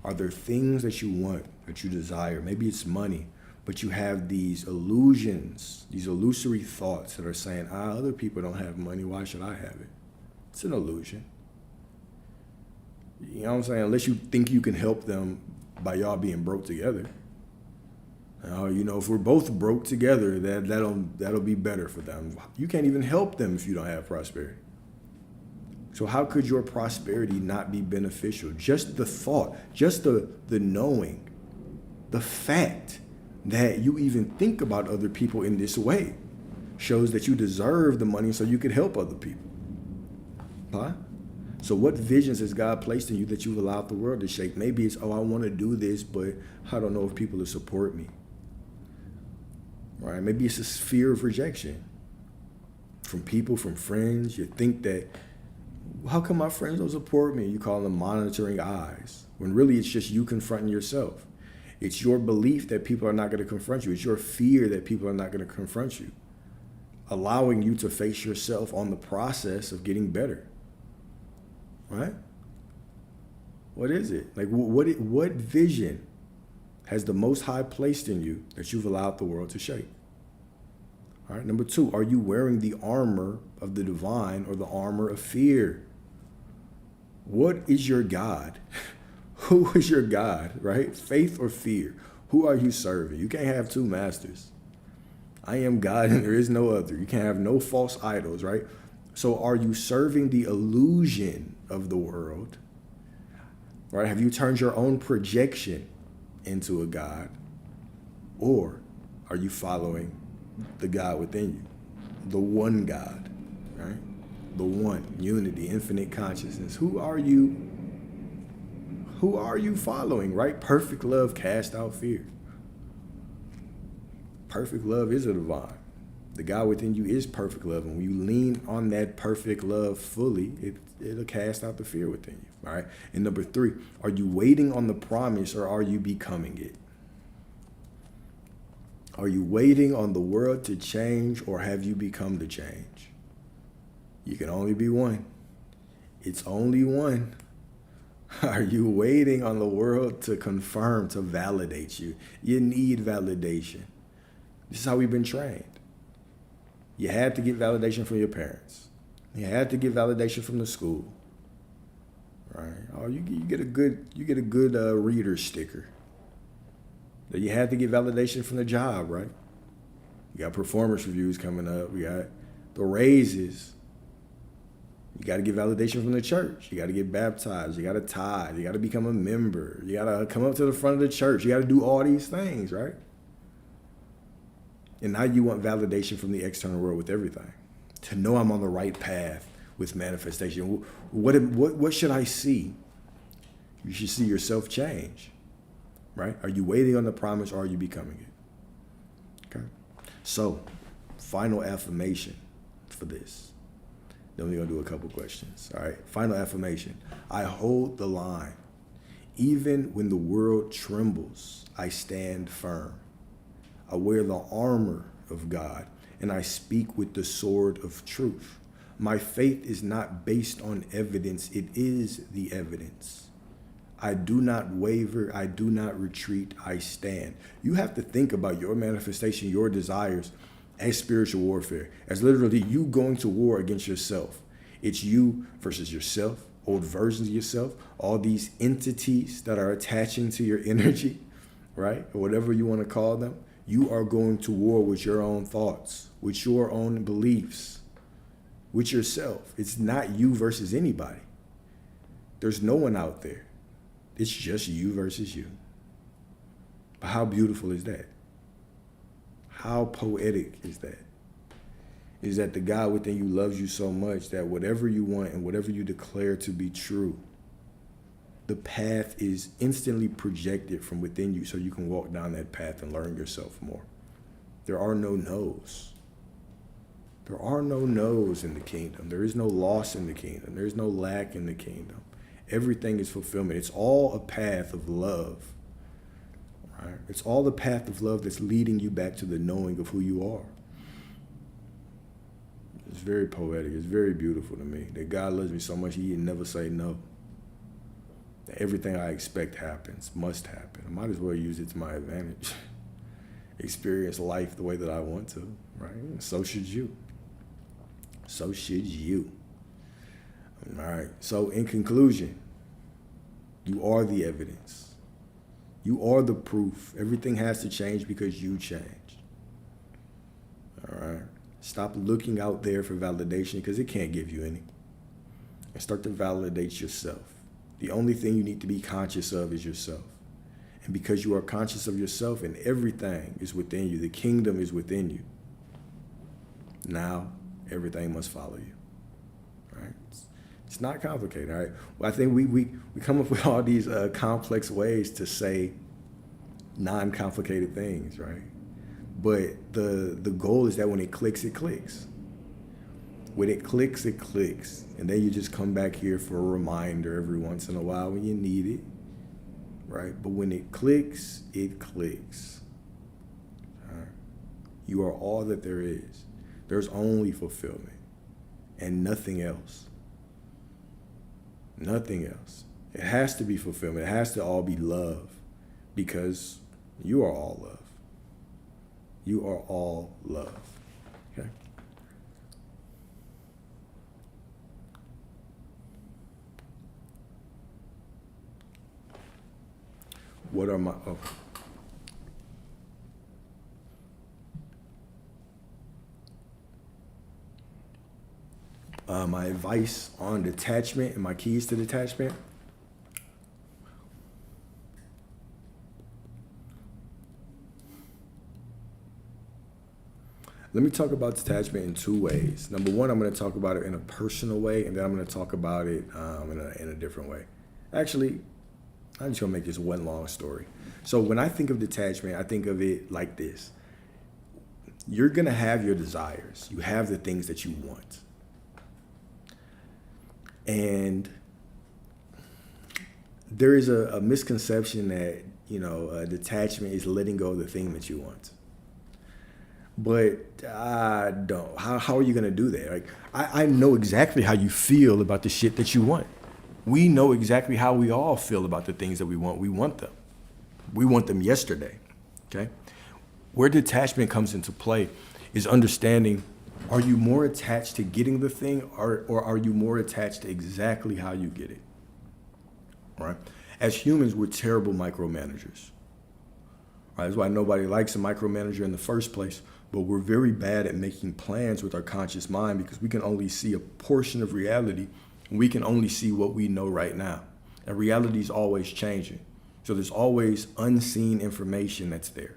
Are there things that you want, that you desire? Maybe it's money, but you have these illusions, these illusory thoughts that are saying, other people don't have money, why should I have it? It's an illusion. You know what I'm saying? Unless you think you can help them by y'all being broke together. If we're both broke together, that'll be better for them. You can't even help them if you don't have prosperity. So how could your prosperity not be beneficial? Just the thought, just the knowing, the fact that you even think about other people in this way shows that you deserve the money so you can help other people. Huh? So what visions has God placed in you that you've allowed the world to shake? Maybe it's, I want to do this, but I don't know if people will support me. Right? Maybe it's a fear of rejection from people, from friends. You think that, how come my friends don't support me? You call them monitoring eyes, when really it's just you confronting yourself. It's your belief that people are not going to confront you. It's your fear that people are not going to confront you, allowing you to face yourself on the process of getting better. Right? What is it? Like, what vision has the Most High placed in you that you've allowed the world to shake? All right. Number two, are you wearing the armor of the divine or the armor of fear? What is your God? Who is your God, right? Faith or fear? Who are you serving? You can't have two masters. I am God and there is no other. You can't have no false idols, right? So are you serving the illusion of the world? Right? Have you turned your own projection into a God? Or are you following the God within you? The one God, right? The one, unity, infinite consciousness. Who are you following, right? Perfect love cast out fear. Perfect love is a divine. The God within you is perfect love. And when you lean on that perfect love fully, it'll cast out the fear within you. All right. And number three, are you waiting on the promise or are you becoming it? Are you waiting on the world to change or have you become the change? You can only be one. It's only one. Are you waiting on the world to confirm, to validate you? You need validation. This is how we've been trained. You had to get validation from your parents. You had to get validation from the school. Right? Oh, you get a good reader sticker. That you had to get validation from the job, right? You got performance reviews coming up. We got the raises. You got to get validation from the church. You got to get baptized. You got to tithe. You got to become a member. You got to come up to the front of the church. You got to do all these things, right? And now you want validation from the external world with everything. To know I'm on the right path with manifestation. What should I see? You should see yourself change, right? Are you waiting on the promise or are you becoming it? Okay. So, final affirmation for this. Then we're going to do a couple questions. All right. Final affirmation. I hold the line. Even when the world trembles, I stand firm. I wear the armor of God, and I speak with the sword of truth. My faith is not based on evidence. It is the evidence. I do not waver. I do not retreat. I stand. You have to think about your manifestation, your desires as spiritual warfare, as literally you going to war against yourself. It's you versus yourself, old versions of yourself, all these entities that are attaching to your energy. right? Or whatever you want to call them. You are going to war with your own thoughts, with your own beliefs, with yourself. It's not you versus anybody. There's no one out there. It's just you versus you. But how beautiful is that? How poetic is that? Is that the God within you loves you so much that whatever you want and whatever you declare to be true, the path is instantly projected from within you so you can walk down that path and learn yourself more. There are no no's. There are no no's in the kingdom. There is no loss in the kingdom. There is no lack in the kingdom. Everything is fulfillment. It's all a path of love. Right? It's all the path of love that's leading you back to the knowing of who you are. It's very poetic. It's very beautiful to me that God loves me so much he never say no. That everything I expect happens, must happen. I might as well use it to my advantage. Experience life the way that I want to, right? And so should you. So should you. All right. So in conclusion, you are the evidence. You are the proof. Everything has to change because you changed. All right. Stop looking out there for validation because it can't give you any. And start to validate yourself. The only thing you need to be conscious of is yourself. And because you are conscious of yourself and everything is within you, the kingdom is within you, now everything must follow you. Right? It's not complicated. All right. Well, I think we come up with all these complex ways to say non-complicated things, right? But the goal is that when it clicks, it clicks. When it clicks, it clicks. And then you just come back here for a reminder every once in a while when you need it, right? But when it clicks, it clicks. All right? You are all that there is. There's only fulfillment and nothing else. Nothing else. It has to be fulfillment. It has to all be love because you are all love. You are all love. Okay? What are my... my advice on detachment and my keys to detachment. Let me talk about detachment in two ways. Number one, I'm going to talk about it in a personal way, and then I'm going to talk about it in a different way. Actually, I'm just going to make this one long story. So when I think of detachment, I think of it like this. You're going to have your desires. You have the things that you want. And there is a misconception that, detachment is letting go of the thing that you want. But I don't. How are you going to do that? Like, I know exactly how you feel about the shit that you want. We know exactly how we all feel about the things that we want. We want them. We want them yesterday, okay? Where detachment comes into play is understanding, are you more attached to getting the thing or are you more attached to exactly how you get it, right? As humans, we're terrible micromanagers, right? That's why nobody likes a micromanager in the first place, but we're very bad at making plans with our conscious mind because we can only see a portion of reality and we can only see what we know right now. And reality is always changing. So there's always unseen information that's there.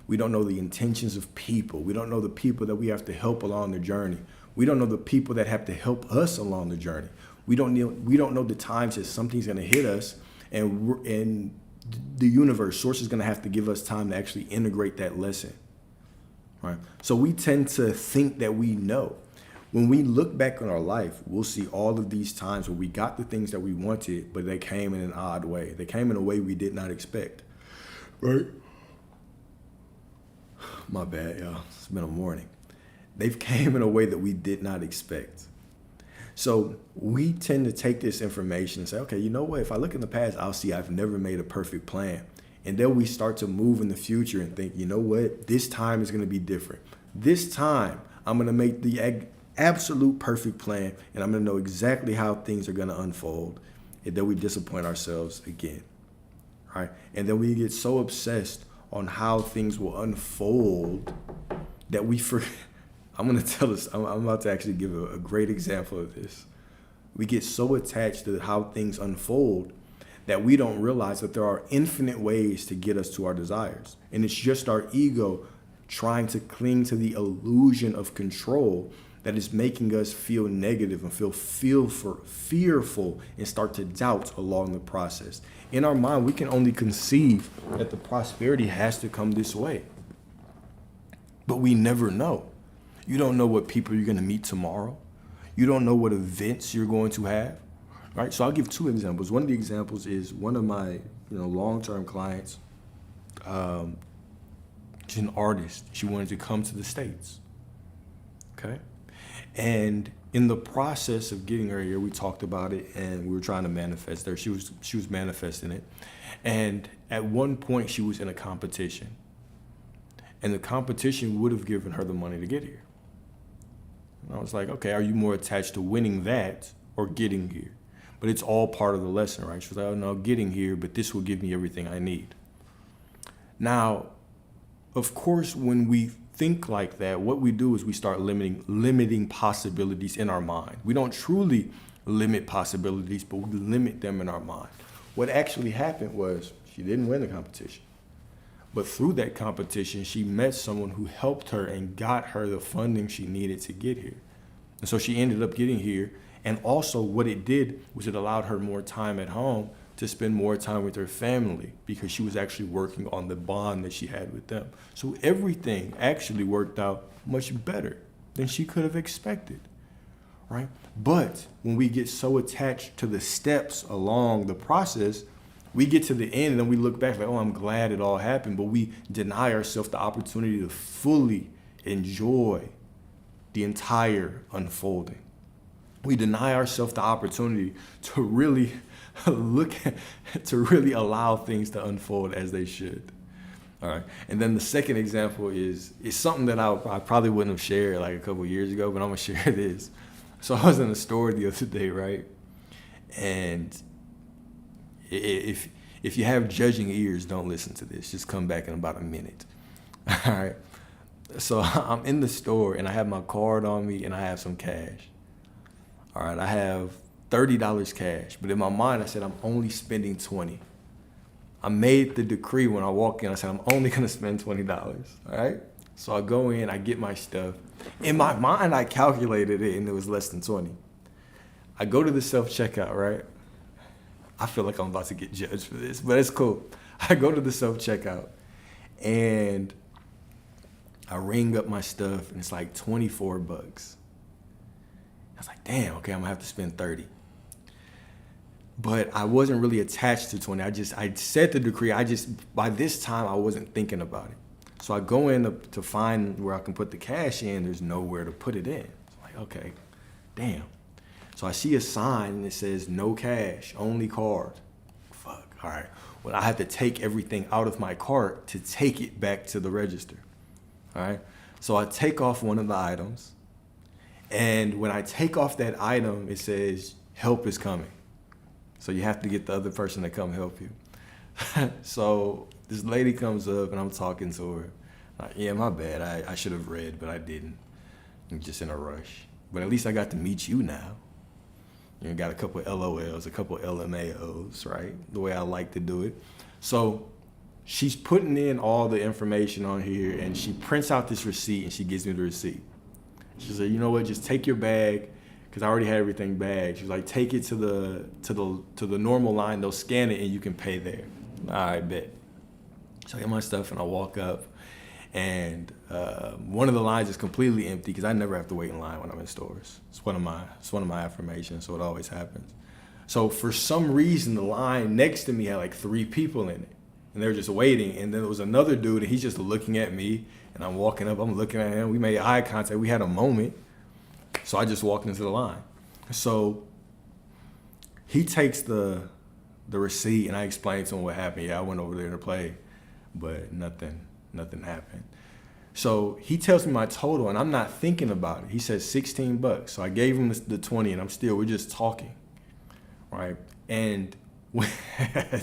We don't know the intentions of people. We don't know the people that we have to help along the journey. We don't know the people that have to help us along the journey. We don't know the times that something's going to hit us, and the universe, source is going to have to give us time to actually integrate that lesson. Right? So we tend to think that we know. When we look back on our life, we'll see all of these times where we got the things that we wanted, but they came in an odd way. They came in a way we did not expect. Right? My bad, y'all. It's been a morning. They've came in a way that we did not expect. So we tend to take this information and say, okay, you know what? If I look in the past, I'll see I've never made a perfect plan. And then we start to move in the future and think, you know what? This time is going to be different. This time, I'm going to make the absolute perfect plan, and I'm going to know exactly how things are going to unfold. And then we disappoint ourselves again. right? And then we get so obsessed on how things will unfold that we forget. I'm going to tell us, I'm about to actually give a great example of this. We get so attached to how things unfold that we don't realize that there are infinite ways to get us to our desires. And it's just our ego trying to cling to the illusion of control that is making us feel negative and feel fearful and start to doubt along the process. In our mind, we can only conceive that the prosperity has to come this way. But we never know. You don't know what people you're going to meet tomorrow. You don't know what events you're going to have. Right? So I'll give two examples. One of the examples is one of my long-term clients. She's an artist. She wanted to come to the States. Okay? And in the process of getting her here, we talked about it and we were trying to manifest her. She was manifesting it. And at one point she was in a competition. And the competition would have given her the money to get here. And I was like, okay, are you more attached to winning that or getting here? But it's all part of the lesson, right? She was like, oh no, getting here, but this will give me everything I need. Now, of course, when we think like that, what we do is we start limiting possibilities in our mind. We don't truly limit possibilities, but we limit them in our mind. What actually happened was she didn't win the competition. But through that competition, she met someone who helped her and got her the funding she needed to get here. And so she ended up getting here. And also what it did was it allowed her more time at home to spend more time with her family because she was actually working on the bond that she had with them. So everything actually worked out much better than she could have expected, right? But when we get so attached to the steps along the process, we get to the end and then we look back like, oh, I'm glad it all happened, but we deny ourselves the opportunity to fully enjoy the entire unfolding. We deny ourselves the opportunity to really to really allow things to unfold as they should. All right. And then the second example is something that I probably wouldn't have shared like a couple of years ago, but I'm gonna share this. So I was in a store the other day, right? And if you have judging ears, don't listen to this. Just come back in about a minute. All right. So I'm in the store and I have my card on me and I have some cash. All right, I have $30 cash, but in my mind I said I'm only spending $20. I made the decree when I walk in. I said I'm only gonna spend $20. All right, so I go in, I get my stuff. In my mind, I calculated it, and it was less than 20. I go to the self-checkout, right? I feel like I'm about to get judged for this, but it's cool. I go to the self-checkout, and I ring up my stuff, and it's like $24. I was like, damn, okay, I'm gonna have to spend 30. But I wasn't really attached to 20. I said the decree. By this time, I wasn't thinking about it. So I go in to find where I can put the cash in. There's nowhere to put it in. It's like, okay, damn. So I see a sign and it says no cash, only card. Fuck, all right. Well, I had to take everything out of my cart to take it back to the register. All right. So I take off one of the items. And when I take off that item, it says help is coming. So you have to get the other person to come help you. So this lady comes up and I'm talking to her. Like, yeah, my bad. I should have read, but I didn't. I'm just in a rush. But at least I got to meet you now. You got a couple of LOLs, a couple of LMAOs, right? The way I like to do it. So she's putting in all the information on here and she prints out this receipt and she gives me the receipt. She said, you know what, just take your bag, because I already had everything bagged. She was like, take it to the normal line, they'll scan it and you can pay there. All right, bet. So I get my stuff and I walk up and one of the lines is completely empty because I never have to wait in line when I'm in stores. It's one of my affirmations, so it always happens. So for some reason, the line next to me had like 3 people in it and they were just waiting. And then there was another dude and he's just looking at me. And I'm walking up, I'm looking at him. We made eye contact. We had a moment. So I just walked into the line. So he takes the receipt and I explained to him what happened. Yeah, I went over there to play, but nothing happened. So he tells me my total and I'm not thinking about it. He says $16. So I gave him the 20 and we're just talking, right? And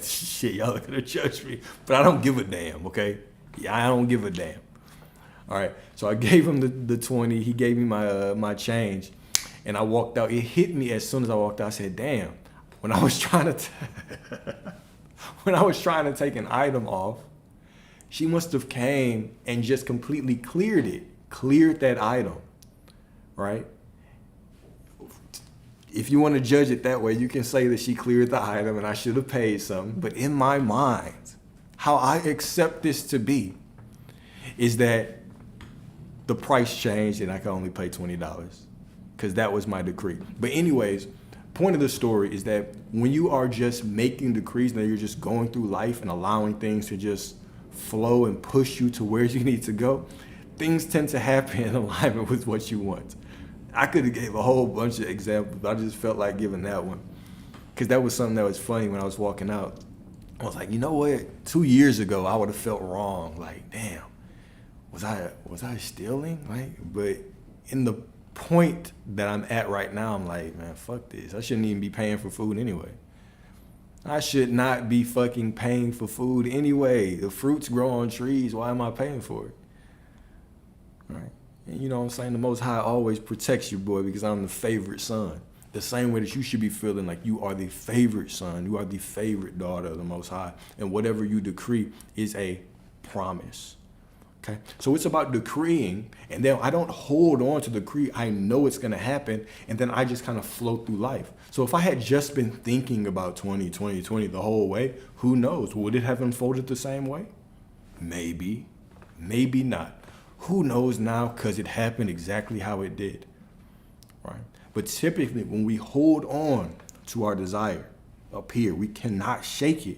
Shit, y'all are gonna judge me, but I don't give a damn. Okay, yeah, I don't give a damn. All right, so I gave him the 20. He gave me my change, and I walked out. It hit me as soon as I walked out. I said, "Damn!" When I was trying to when I was trying to take an item off, she must have came and just completely cleared that item, right? If you want to judge it that way, you can say that she cleared the item and I should have paid something. But in my mind, how I accept this to be is that the price changed and I can only pay $20 because that was my decree. But anyways, point of the story is that when you are just making decrees and you're just going through life and allowing things to just flow and push you to where you need to go, things tend to happen in alignment with what you want. I could have gave a whole bunch of examples, but I just felt like giving that one because that was something that was funny when I was walking out. I was like, you know what? 2 years ago, I would have felt wrong. Like, damn, was I stealing? Like, but in the point that I'm at right now, I'm like, man, fuck this. I shouldn't even be paying for food anyway. I should not be fucking paying for food anyway. The fruits grow on trees. Why am I paying for it? Right? And you know what I'm saying? The Most High always protects you, boy, because I'm the favorite son. The same way that you should be feeling like you are the favorite son. You are the favorite daughter of the Most High. And whatever you decree is a promise. Okay? So it's about decreeing, and then I don't hold on to the decree. I know it's going to happen, and then I just kind of float through life. So if I had just been thinking about 2020 the whole way, who knows? Would it have unfolded the same way? Maybe. Maybe not. Who knows now, because it happened exactly how it did. Right? But typically, when we hold on to our desire up here, we cannot shake it.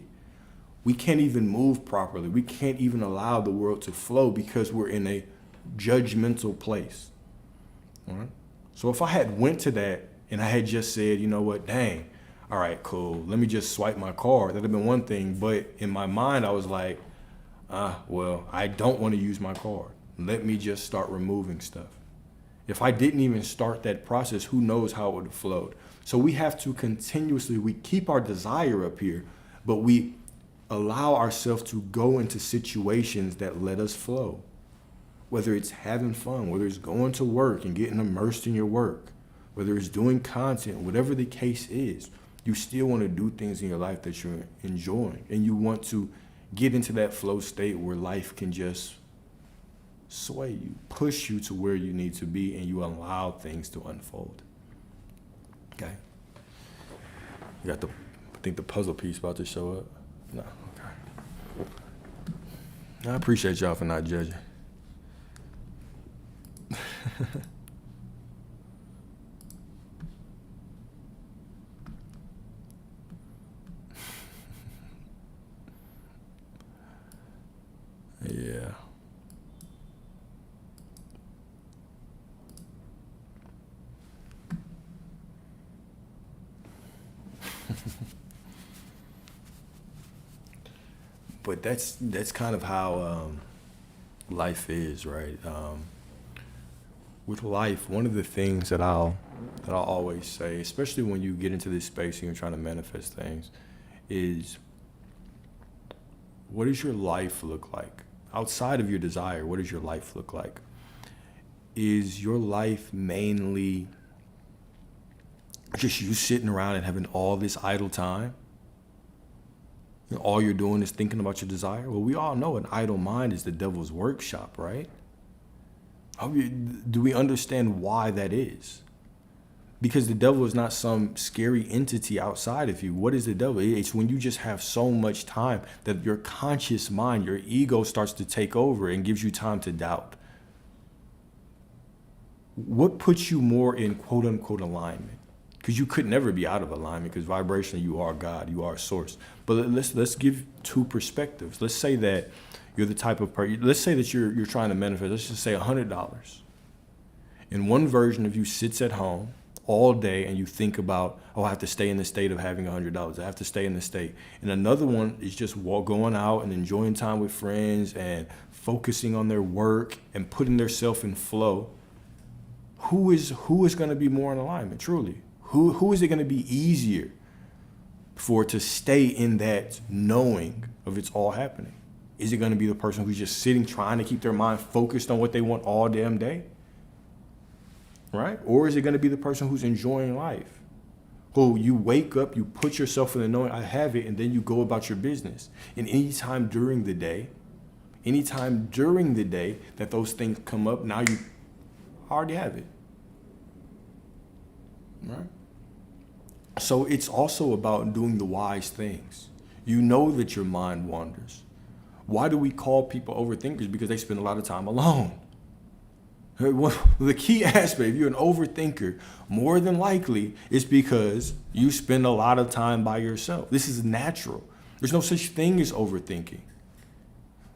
We can't even move properly. We can't even allow the world to flow because we're in a judgmental place. All right? So if I had went to that and I had just said, you know what, dang, all right, cool, let me just swipe my card, that'd have been one thing. But in my mind, I was like, well, I don't want to use my card. Let me just start removing stuff. If I didn't even start that process, who knows how it would have flowed. So we have to continuously, we keep our desire up here, but we allow ourselves to go into situations that let us flow. Whether it's having fun, whether it's going to work and getting immersed in your work, whether it's doing content, whatever the case is, you still want to do things in your life that you're enjoying. And you want to get into that flow state where life can just sway you, push you to where you need to be, and you allow things to unfold. Okay? You got I think the puzzle piece about to show up. No, okay. I appreciate y'all for not judging. Yeah. But that's kind of how life is, right? With life, one of the things that I'll always say, especially when you get into this space and you're trying to manifest things, is what does your life look like? Outside of your desire, what does your life look like? Is your life mainly just you sitting around and having all this idle time? And all you're doing is thinking about your desire? Well, we all know an idle mind is the devil's workshop, right? Do we understand why that is? Because the devil is not some scary entity outside of you. What is the devil? It's when you just have so much time that your conscious mind, your ego starts to take over and gives you time to doubt. What puts you more in quote unquote alignment? Because you could never be out of alignment because vibrationally you are God, you are source. But let's give two perspectives. Let's say that you're the type of person, let's say that you're trying to manifest, let's just say $100. And one version of you sits at home all day and you think about, oh, I have to stay in the state of having $100. I have to stay in the state. And another one is just going out and enjoying time with friends and focusing on their work and putting themselves in flow. Who is going to be more in alignment, truly? Who is it going to be easier for it to stay in that knowing of it's all happening? Is it going to be the person who's just sitting trying to keep their mind focused on what they want all damn day? Right? Or is it going to be the person who's enjoying life? Who you wake up, you put yourself in the knowing, I have it, and then you go about your business. And anytime during the day that those things come up, now you already have it. Right? So it's also about doing the wise things. You know that your mind wanders. Why do we call people overthinkers? Because they spend a lot of time alone. The key aspect, if you're an overthinker, more than likely it's because you spend a lot of time by yourself. This is natural. There's no such thing as overthinking.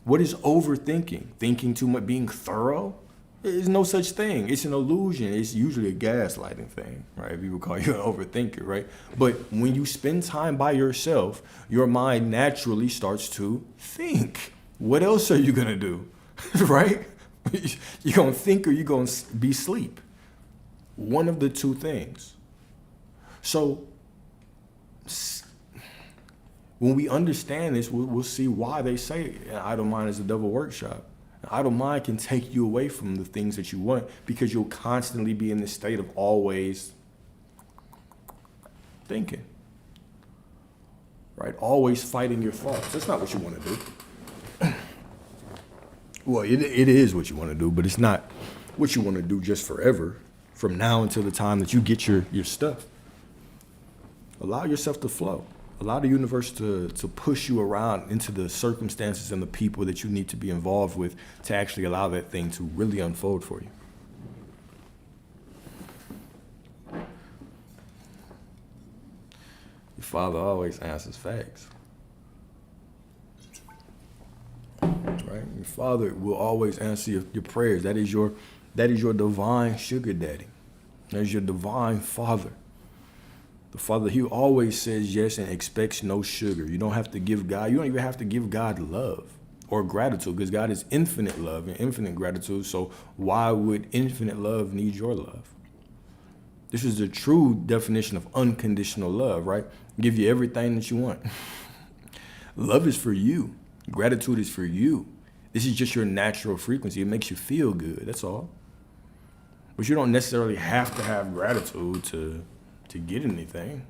What is overthinking? Thinking too much, being thorough? There's no such thing. It's an illusion. It's usually a gaslighting thing, right? People call you an overthinker, right? But when you spend time by yourself, your mind naturally starts to think. What else are you going to do, right? You're going to think or you're going to be asleep. One of the two things. So when we understand this, we'll see why they say an idle mind is a devil workshop. An idle mind can take you away from the things that you want because you'll constantly be in this state of always thinking, right? Always fighting your thoughts. That's not what you want to do. Well, it is what you want to do, but it's not what you want to do just forever, from now until the time that you get your stuff. Allow yourself to flow. Allow the universe to push you around into the circumstances and the people that you need to be involved with to actually allow that thing to really unfold for you. Your Father always answers facts. Right? Your Father will always answer your prayers. That is your divine sugar daddy. That is your divine Father. The Father, he always says yes and expects no sugar. You don't even have to give God love or gratitude, because God is infinite love and infinite gratitude. So why would infinite love need your love? This is the true definition of unconditional love, right? Give you everything that you want. Love is for you. Gratitude is for you. This is just your natural frequency. It makes you feel good. That's all. But you don't necessarily have to have gratitude to get anything.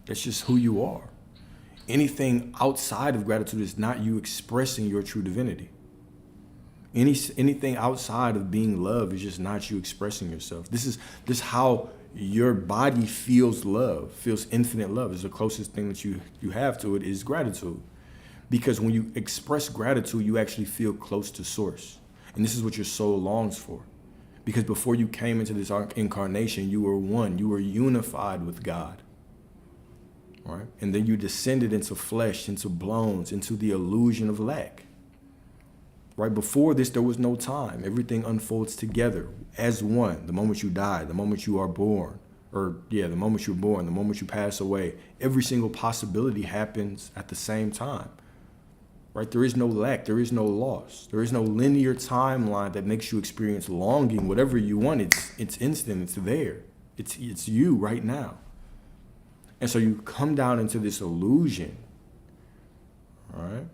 That's just who you are. Anything outside of gratitude is not you expressing your true divinity. Anything outside of being love is just not you expressing yourself. This is how your body feels love, feels infinite love. Is the closest thing that you have to it is gratitude. Because when you express gratitude, you actually feel close to source. And this is what your soul longs for. Because before you came into this incarnation, you were one. You were unified with God. Right? And then you descended into flesh, into bones, into the illusion of lack. Right? Before this, there was no time. Everything unfolds together as one. The moment you die, the moment you are born, the moment you're born, the moment you pass away, every single possibility happens at the same time. Right? There is no lack. There is no loss. There is no linear timeline that makes you experience longing. Whatever you want, it's instant. It's there. It's you right now. And so you come down into this illusion, all right?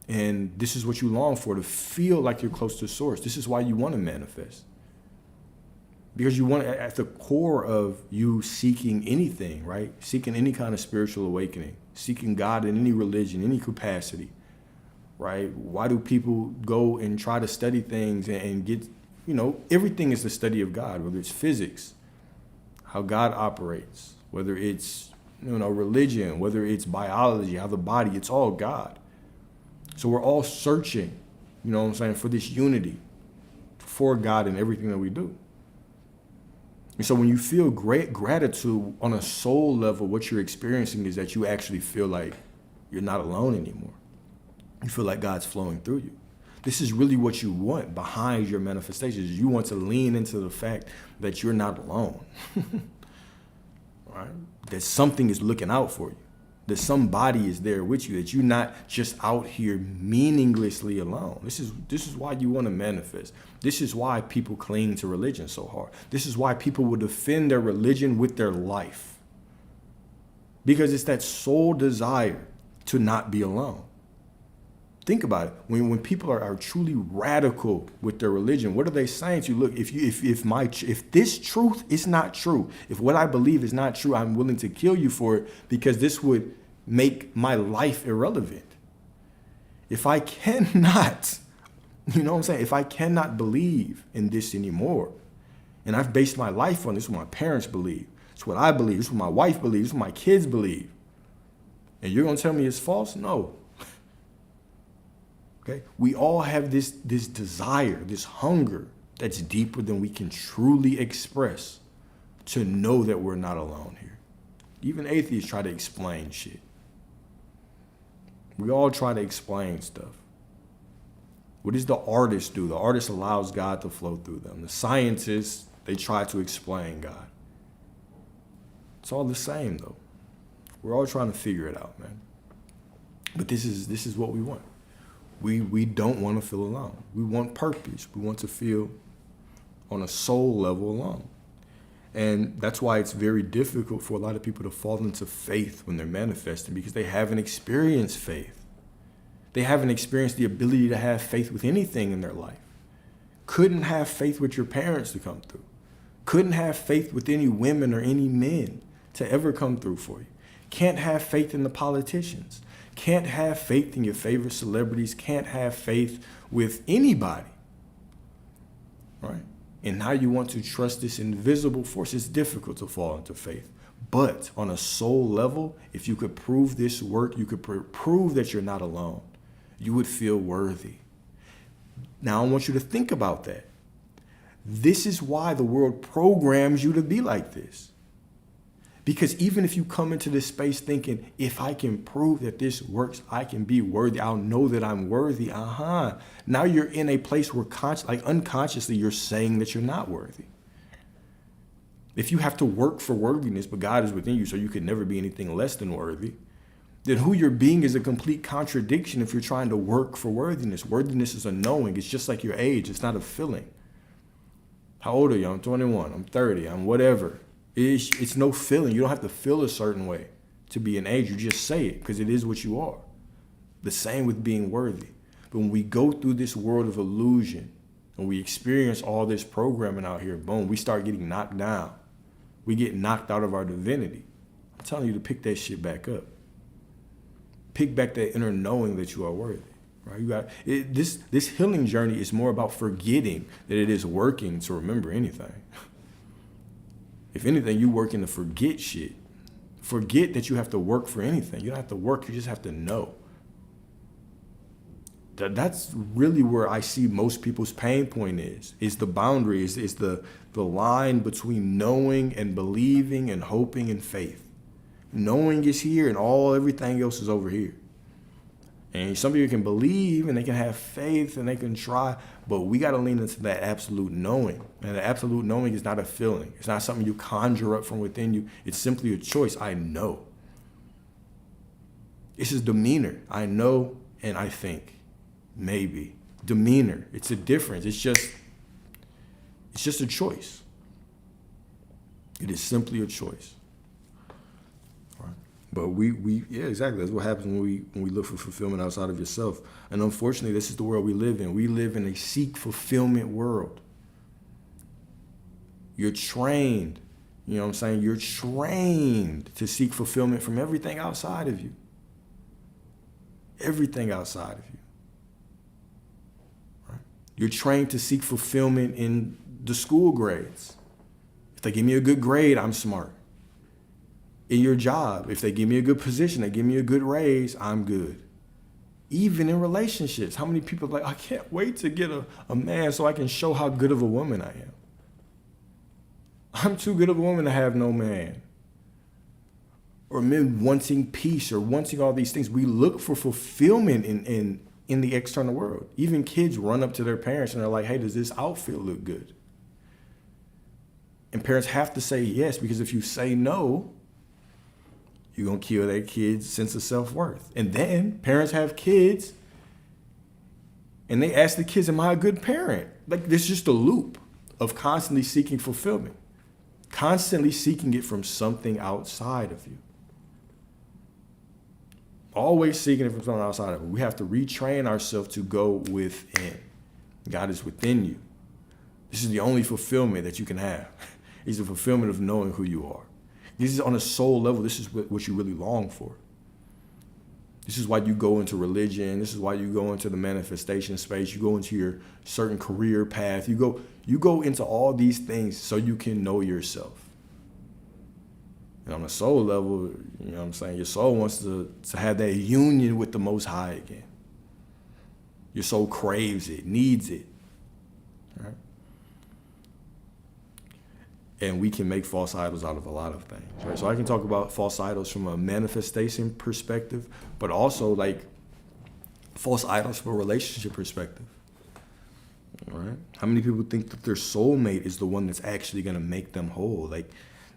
And this is what you long for, to feel like you're close to source. This is why you want to manifest. Because you want, at the core of you seeking anything, right? Seeking any kind of spiritual awakening, seeking God in any religion, any capacity, right? Why do people go and try to study things and get, everything is the study of God, whether it's physics, how God operates, whether it's, religion, whether it's biology, how the body, it's all God. So we're all searching, for this unity, for God in everything that we do. And so when you feel great gratitude on a soul level, what you're experiencing is that you actually feel like you're not alone anymore. You feel like God's flowing through you. This is really what you want behind your manifestations. You want to lean into the fact that you're not alone. Right? That something is looking out for you. That somebody is there with you. That you're not just out here meaninglessly alone. This is why you want to manifest. This is why people cling to religion so hard. This is why people will defend their religion with their life. because it's that soul desire to not be alone. Think about it. When people are truly radical with their religion, what are they saying to you? Look, if this truth is not true, if what I believe is not true, I'm willing to kill you for it because this would make my life irrelevant. If I cannot, you know what I'm saying? If I cannot believe in this anymore, and I've based my life on this, what my parents believe, it's what I believe, it's what my wife believes, it's what my kids believe, and you're gonna tell me it's false? No. Okay, we all have this desire, this hunger that's deeper than we can truly express to know that we're not alone here. Even atheists try to explain shit. We all try to explain stuff. What does the artist do? The artist allows God to flow through them. The scientists, they try to explain God. It's all the same though. We're all trying to figure it out, man. But this is what we want. We don't want to feel alone. We want purpose. We want to feel on a soul level alone. And that's why it's very difficult for a lot of people to fall into faith when they're manifesting, because they haven't experienced faith. They haven't experienced the ability to have faith with anything in their life. Couldn't have faith with your parents to come through. Couldn't have faith with any women or any men to ever come through for you. Can't have faith in the politicians. Can't have faith in your favorite celebrities. Can't have faith with anybody. Right? And now you want to trust this invisible force. It's difficult to fall into faith. But on a soul level, if you could prove this work, you could prove that you're not alone, you would feel worthy. Now I want you to think about that. This is why the world programs you to be like this. Because even if you come into this space thinking, if I can prove that this works, I can be worthy, I'll know that I'm worthy. Now you're in a place where unconsciously you're saying that you're not worthy. If you have to work for worthiness, but God is within you, so you could never be anything less than worthy, then who you're being is a complete contradiction if you're trying to work for worthiness. Worthiness is a knowing. It's just like your age. It's not a feeling. How old are you? I'm 21. I'm 30. I'm whatever. It's no feeling. You don't have to feel a certain way to be an age. You just say it because it is what you are. The same with being worthy. But when we go through this world of illusion and we experience all this programming out here, boom, we start getting knocked down. We get knocked out of our divinity. I'm telling you to pick that shit back up. Pick back that inner knowing that you are worthy. Right? You got this healing journey is more about forgetting that it is working to remember anything. If anything, you working to forget shit. Forget that you have to work for anything. You don't have to work, you just have to know. That's really where I see most people's pain point is the boundary, is the line between knowing and believing and hoping and faith. Knowing is here and everything else is over here. And some people can believe and they can have faith and they can try, but we got to lean into that absolute knowing. And the absolute knowing is not a feeling. It's not something you conjure up from within you. It's simply a choice. I know. This is demeanor. I know and I think. Maybe. Demeanor. It's a difference. It's just a choice. It is simply a choice. But yeah, exactly. That's what happens when we look for fulfillment outside of yourself. And unfortunately, this is the world we live in. We live in a seek fulfillment world. You're trained, you know what I'm saying? You're trained to seek fulfillment from everything outside of you. Everything outside of you. Right? You're trained to seek fulfillment in the school grades. If they give me a good grade, I'm smart. In your job, if they give me a good position, they give me a good raise, I'm good. Even in relationships, how many people are like, I can't wait to get a man so I can show how good of a woman I am. I'm too good of a woman to have no man. Or men wanting peace or wanting all these things. We look for fulfillment in the external world. Even kids run up to their parents and they're like, hey, does this outfit look good? And parents have to say yes, because if you say no, you're going to kill that kid's sense of self-worth. And then parents have kids and they ask the kids, am I a good parent? Like, there's just a loop of constantly seeking fulfillment, constantly seeking it from something outside of you. Always seeking it from something outside of it. We have to retrain ourselves to go within. God is within you. This is the only fulfillment that you can have. It's the fulfillment of knowing who you are. This is on a soul level. This is what you really long for. This is why you go into religion. This is why you go into the manifestation space. You go into your certain career path. You go into all these things so you can know yourself. And on a soul level, you know what I'm saying? Your soul wants to have that union with the Most High again. Your soul craves it, needs it. Right? And we can make false idols out of a lot of things. Right? So I can talk about false idols from a manifestation perspective, but also like false idols from a relationship perspective. All right? How many people think that their soulmate is the one that's actually going to make them whole? Like,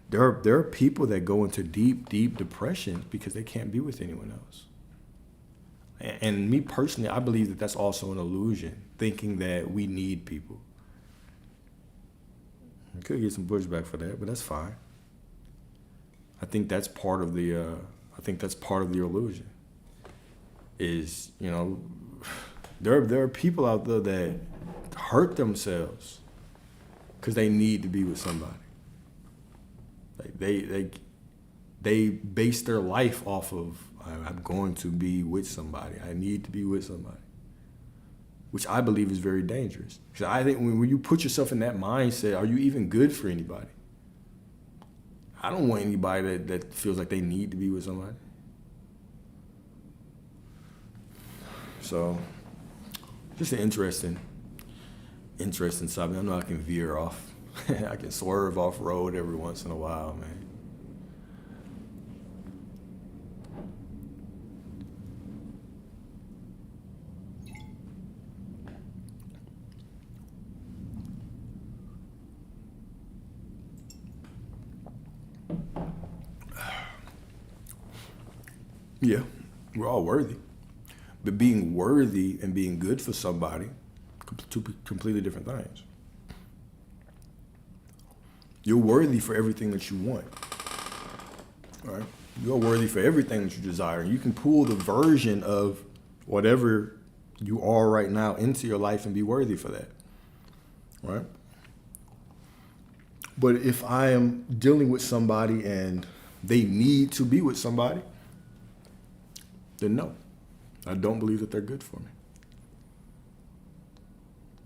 there are people that go into deep, deep depression because they can't be with anyone else. And me personally, I believe that that's also an illusion, thinking that we need people. I could get some pushback for that, but that's fine. I think that's part of the illusion. Is, you know, there are people out there that hurt themselves because they need to be with somebody. Like they base their life off of, I'm going to be with somebody. I need to be with somebody, which I believe is very dangerous. Because I think when you put yourself in that mindset, are you even good for anybody? I don't want anybody that feels like they need to be with somebody. So, just an interesting subject. I know I can veer off. I can swerve off road every once in a while, man. Yeah, we're all worthy. But being worthy and being good for somebody, two completely different things. You're worthy for everything that you want. All right? You're worthy for everything that you desire. You can pull the version of whatever you are right now into your life and be worthy for that. Right? But if I am dealing with somebody and they need to be with somebody, then no. I don't believe that they're good for me.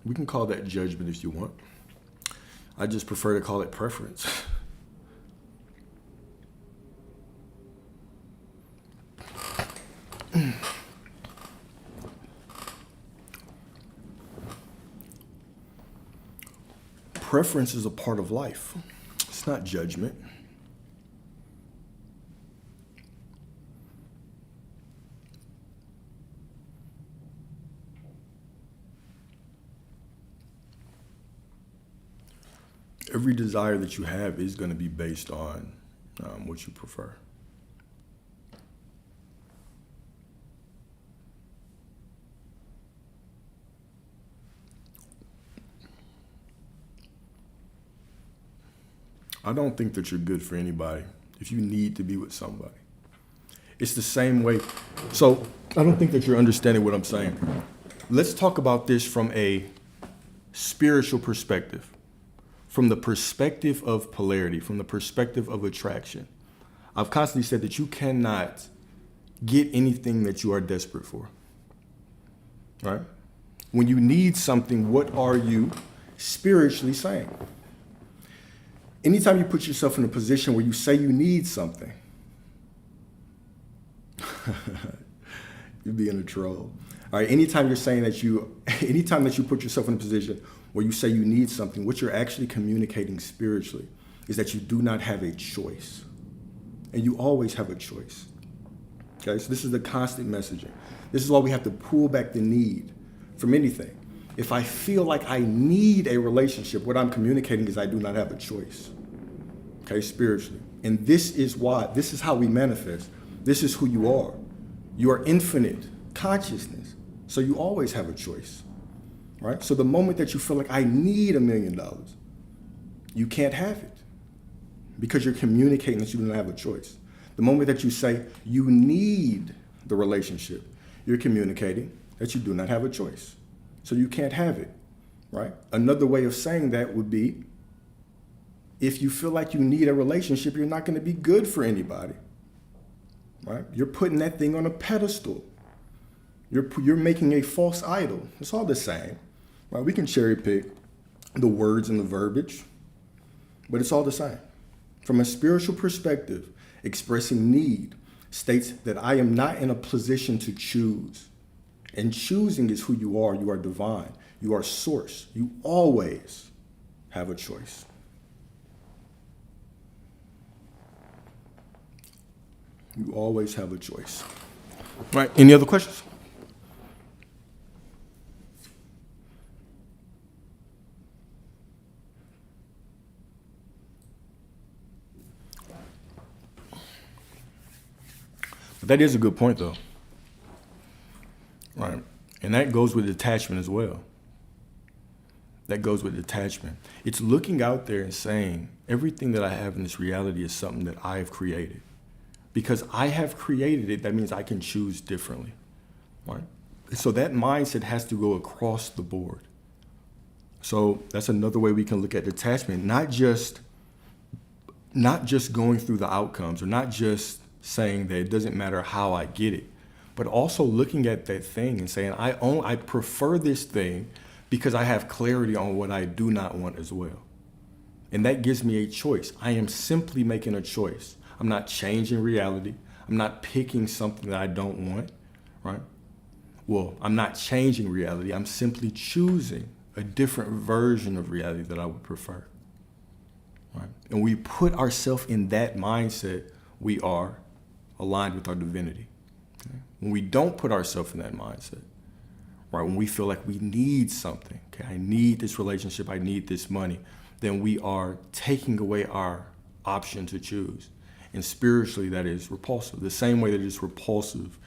We can call that judgment if you want. I just prefer to call it preference. Preference is a part of life. It's not judgment. Every desire that you have is going to be based on what you prefer. I don't think that you're good for anybody if you need to be with somebody. It's the same way. So I don't think that you're understanding what I'm saying. Let's talk about this from a spiritual perspective. From the perspective of polarity, from the perspective of attraction. I've constantly said that you cannot get anything that you are desperate for. Right? When you need something, what are you spiritually saying? Anytime you put yourself in a position where you say you need something, you're being a troll. All right, anytime you're saying that anytime that you put yourself in a position where you say you need something, what you're actually communicating spiritually is that you do not have a choice. And you always have a choice. Okay, so this is the constant messaging. This is why we have to pull back the need from anything. If I feel like I need a relationship, what I'm communicating is I do not have a choice. Okay, spiritually. And this is how we manifest. This is who you are. You are infinite consciousness. So you always have a choice. Right? So the moment that you feel like I need $1 million, you can't have it because you're communicating that you don't have a choice. The moment that you say you need the relationship. You're communicating that you do not have a choice. So you can't have it, right? Another way of saying that would be, if you feel like you need a relationship, you're not going to be good for anybody, right? You're putting that thing on a pedestal. You're making a false idol. It's all the same, right? We can cherry pick the words and the verbiage, but it's all the same. From a spiritual perspective, expressing need states that I am not in a position to choose. And choosing is who you are. You are divine. You are source. You always have a choice. You always have a choice. Right? Any other questions? But that is a good point, though. Right. And that goes with detachment as well. That goes with detachment. It's looking out there and saying, everything that I have in this reality is something that I have created. Because I have created it, that means I can choose differently. Right? So that mindset has to go across the board. So that's another way we can look at detachment, not just going through the outcomes, or not just saying that it doesn't matter how I get it, but also looking at that thing and saying, I prefer this thing because I have clarity on what I do not want as well. And that gives me a choice. I am simply making a choice. I'm not changing reality. I'm not picking something that I don't want, right? Well, I'm not changing reality. I'm simply choosing a different version of reality that I would prefer, right? And we put ourselves in that mindset, we are aligned with our divinity. Okay? When we don't put ourselves in that mindset, right, when we feel like we need something, okay, I need this relationship, I need this money, then we are taking away our option to choose. And spiritually, that is repulsive, the same way that it's repulsive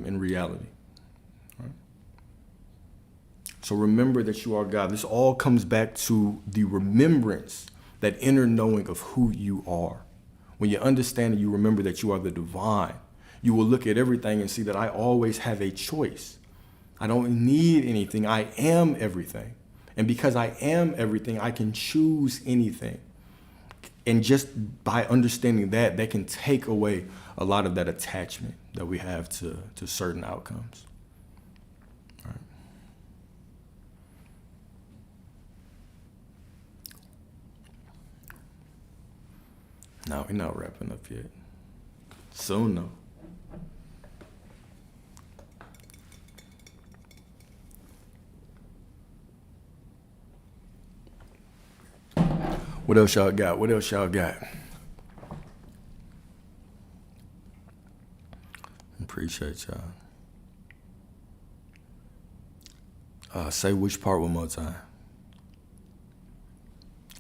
in reality. Right? So remember that you are God. This all comes back to the remembrance, that inner knowing of who you are. When you understand and you remember that you are the divine, you will look at everything and see that I always have a choice. I don't need anything. I am everything. And because I am everything, I can choose anything. And just by understanding that, that can take away a lot of that attachment that we have to certain outcomes. All right. No, we're not wrapping up yet. Soon, though. What else y'all got? What else y'all got? Appreciate y'all. Say which part one more time.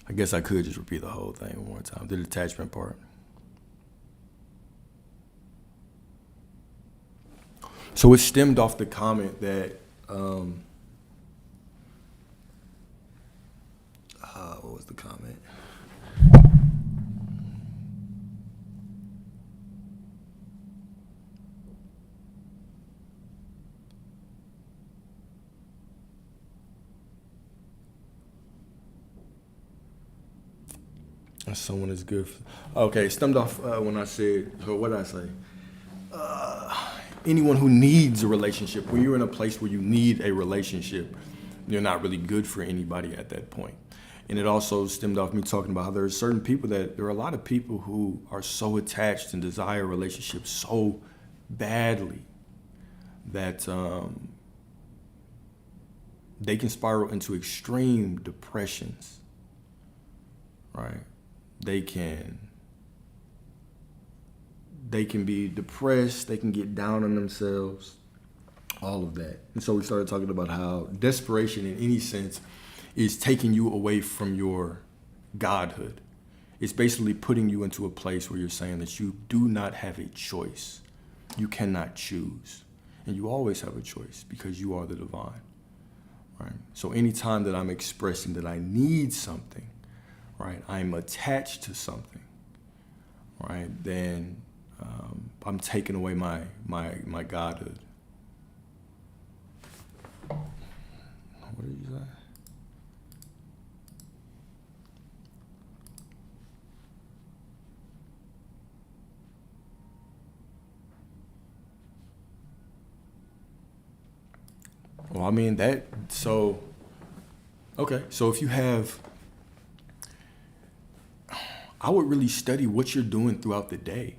I guess I could just repeat the whole thing one more time. The detachment part. So it stemmed off the comment that, what was the comment? Someone is good. Okay, stemmed off when I said, what did I say? Anyone who needs a relationship, when you're in a place where you need a relationship, you're not really good for anybody at that point. And it also stemmed off me talking about how there are a lot of people who are so attached and desire relationships so badly that they can spiral into extreme depressions, right? They can be depressed, they can get down on themselves, all of that. And so we started talking about how desperation in any sense is taking you away from your godhood. It's basically putting you into a place where you're saying that you do not have a choice. You cannot choose. And you always have a choice because you are the divine, right? So anytime that I'm expressing that I need something, right, I'm attached to something, right, then I'm taking away my godhood. What did you say? Well, I mean that. So okay. So if you have, I would really study what you're doing throughout the day.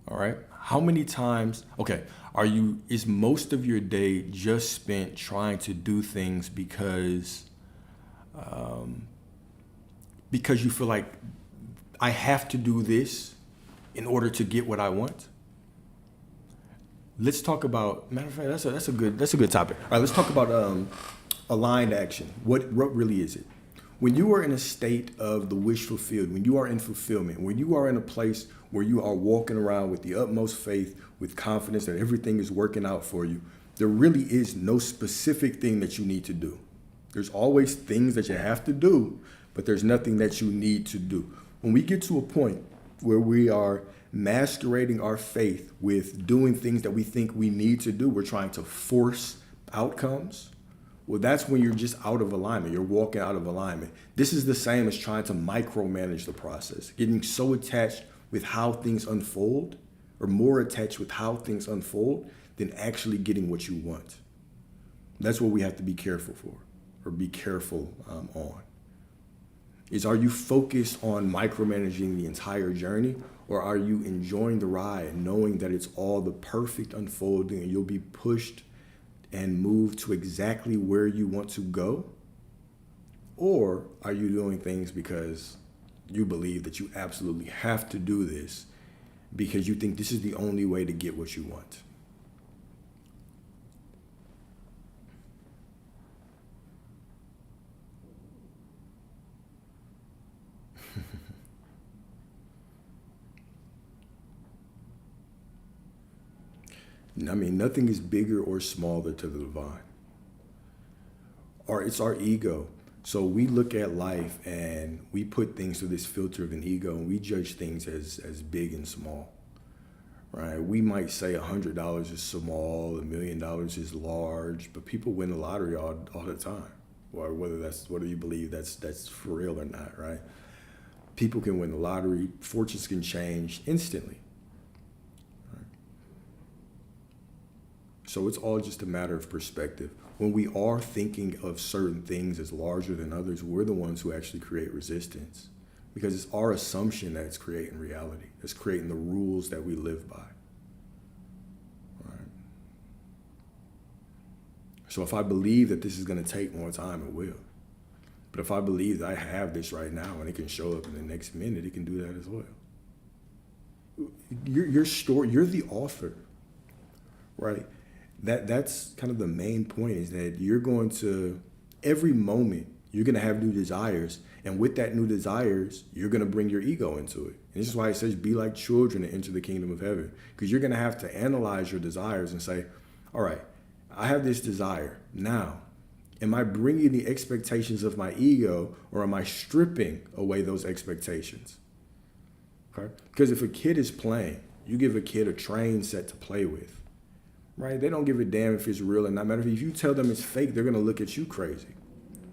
All right. How many times? Okay. Is most of your day just spent trying to do things because you feel like I have to do this in order to get what I want? Let's talk about. Matter of fact, that's a good topic. All right. Let's talk about aligned action. What really is it? When you are in a state of the wish fulfilled, when you are in fulfillment, when you are in a place where you are walking around with the utmost faith, with confidence that everything is working out for you, there really is no specific thing that you need to do. There's always things that you have to do, but there's nothing that you need to do. When we get to a point where we are masquerading our faith with doing things that we think we need to do, we're trying to force outcomes. Well, that's when you're just out of alignment. You're walking out of alignment. This is the same as trying to micromanage the process, getting so attached with how things unfold, or more attached with how things unfold than actually getting what you want. That's what we have to be careful for, or be careful on. Are you focused on micromanaging the entire journey, or are you enjoying the ride, knowing that it's all the perfect unfolding and you'll be pushed and move to exactly where you want to go? Or are you doing things because you believe that you absolutely have to do this because you think this is the only way to get what you want? I mean, nothing is bigger or smaller to the divine. Or it's our ego. So we look at life and we put things through this filter of an ego, and we judge things as big and small, right? We might say $100 is small, $1,000,000 is large, but people win the lottery all the time. Or whether you believe that's for real or not, right? People can win the lottery, fortunes can change instantly. So it's all just a matter of perspective. When we are thinking of certain things as larger than others, we're the ones who actually create resistance, because it's our assumption that it's creating reality. It's creating the rules that we live by. Right? So if I believe that this is going to take more time, it will. But if I believe that I have this right now and it can show up in the next minute, it can do that as well. Your story, you're the author, right? That's kind of the main point, is that you're going to, every moment, you're going to have new desires. And with that new desires, you're going to bring your ego into it. And this is why it says, be like children and enter the kingdom of heaven. Because you're going to have to analyze your desires and say, all right, I have this desire. Now, am I bringing the expectations of my ego, or am I stripping away those expectations? Okay? Because if a kid is playing, you give a kid a train set to play with. Right? They don't give a damn if it's real or not. Matter of fact, if you tell them it's fake, they're gonna look at you crazy.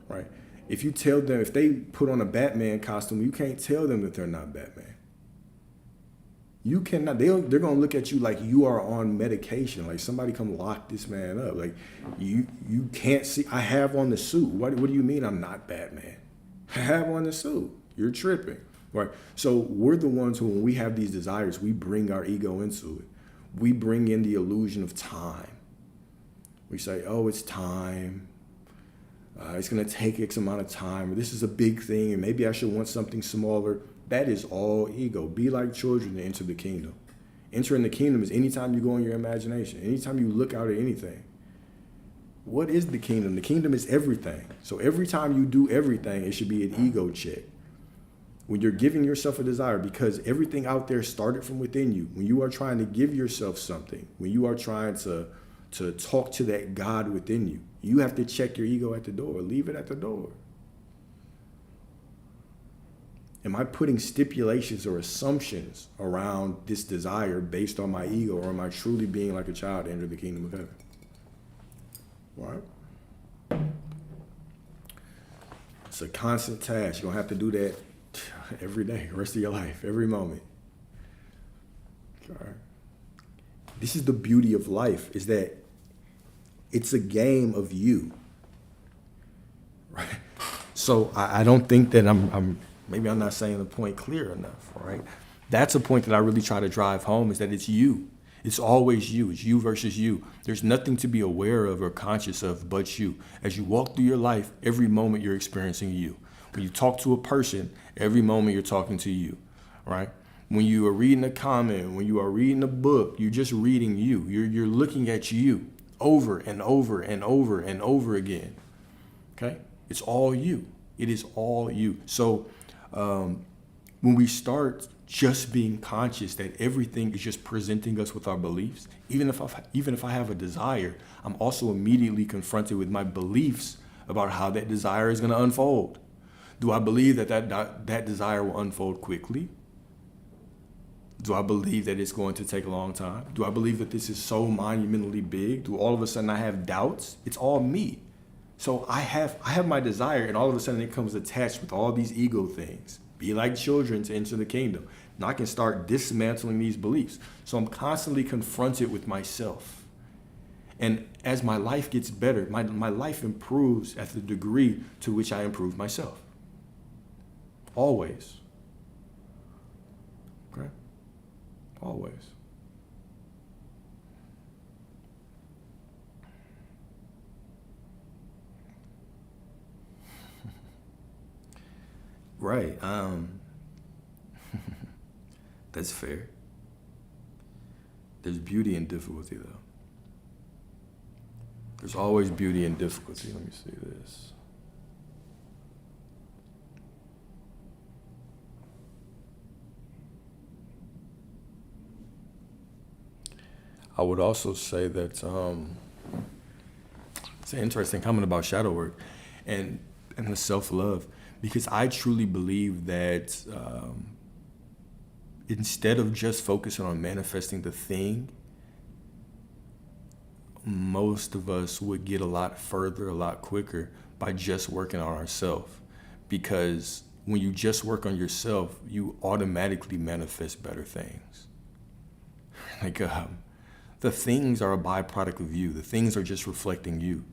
Right? If you tell them, if they put on a Batman costume, you can't tell them that they're not Batman. You cannot. They're gonna look at you like you are on medication. Like somebody come lock this man up. Like you can't see. I have on the suit. What do you mean I'm not Batman? I have on the suit. You're tripping. Right? So we're the ones who, when we have these desires, we bring our ego into it. We bring in the illusion of time. We say, oh, it's time. It's going to take X amount of time. Or this is a big thing, and maybe I should want something smaller. That is all ego. Be like children to enter the kingdom. Entering the kingdom is anytime you go in your imagination, anytime you look out at anything. What is the kingdom? The kingdom is everything. So every time you do everything, it should be an ego check. When you're giving yourself a desire, because everything out there started from within you. When you are trying to give yourself something, when you are trying to talk to that God within you, you have to check your ego at the door. Leave it at the door. Am I putting stipulations or assumptions around this desire based on my ego, or am I truly being like a child to enter the kingdom of heaven? Right? It's a constant task. You're going to have to do that every day, the rest of your life, every moment. All right. This is the beauty of life, is that it's a game of you. Right? So I don't think that maybe I'm not saying the point clear enough, right? That's a point that I really try to drive home, is that it's you. It's always you. It's you versus you. There's nothing to be aware of or conscious of but you. As you walk through your life, every moment you're experiencing you. When you talk to a person, every moment you're talking to you, right? When you are reading a comment, when you are reading a book, you're just reading you. You're looking at you over and over and over and over again, okay? It's all you. It is all you. So when we start just being conscious that everything is just presenting us with our beliefs, even if I have a desire, I'm also immediately confronted with my beliefs about how that desire is going to unfold. Do I believe that desire will unfold quickly? Do I believe that it's going to take a long time? Do I believe that this is so monumentally big? Do all of a sudden I have doubts? It's all me. So I have my desire, and all of a sudden it comes attached with all these ego things. Be like children to enter the kingdom. Now I can start dismantling these beliefs. So I'm constantly confronted with myself. And as my life gets better, my life improves at the degree to which I improve myself. Always. Okay? Always. Right. That's fair. There's beauty in difficulty, though. There's always beauty in difficulty. Let me see this. I would also say that it's an interesting comment about shadow work and the self-love, because I truly believe that instead of just focusing on manifesting the thing, most of us would get a lot further, a lot quicker by just working on ourselves. Because when you just work on yourself, you automatically manifest better things. Like, the things are a byproduct of you. The things are just reflecting you.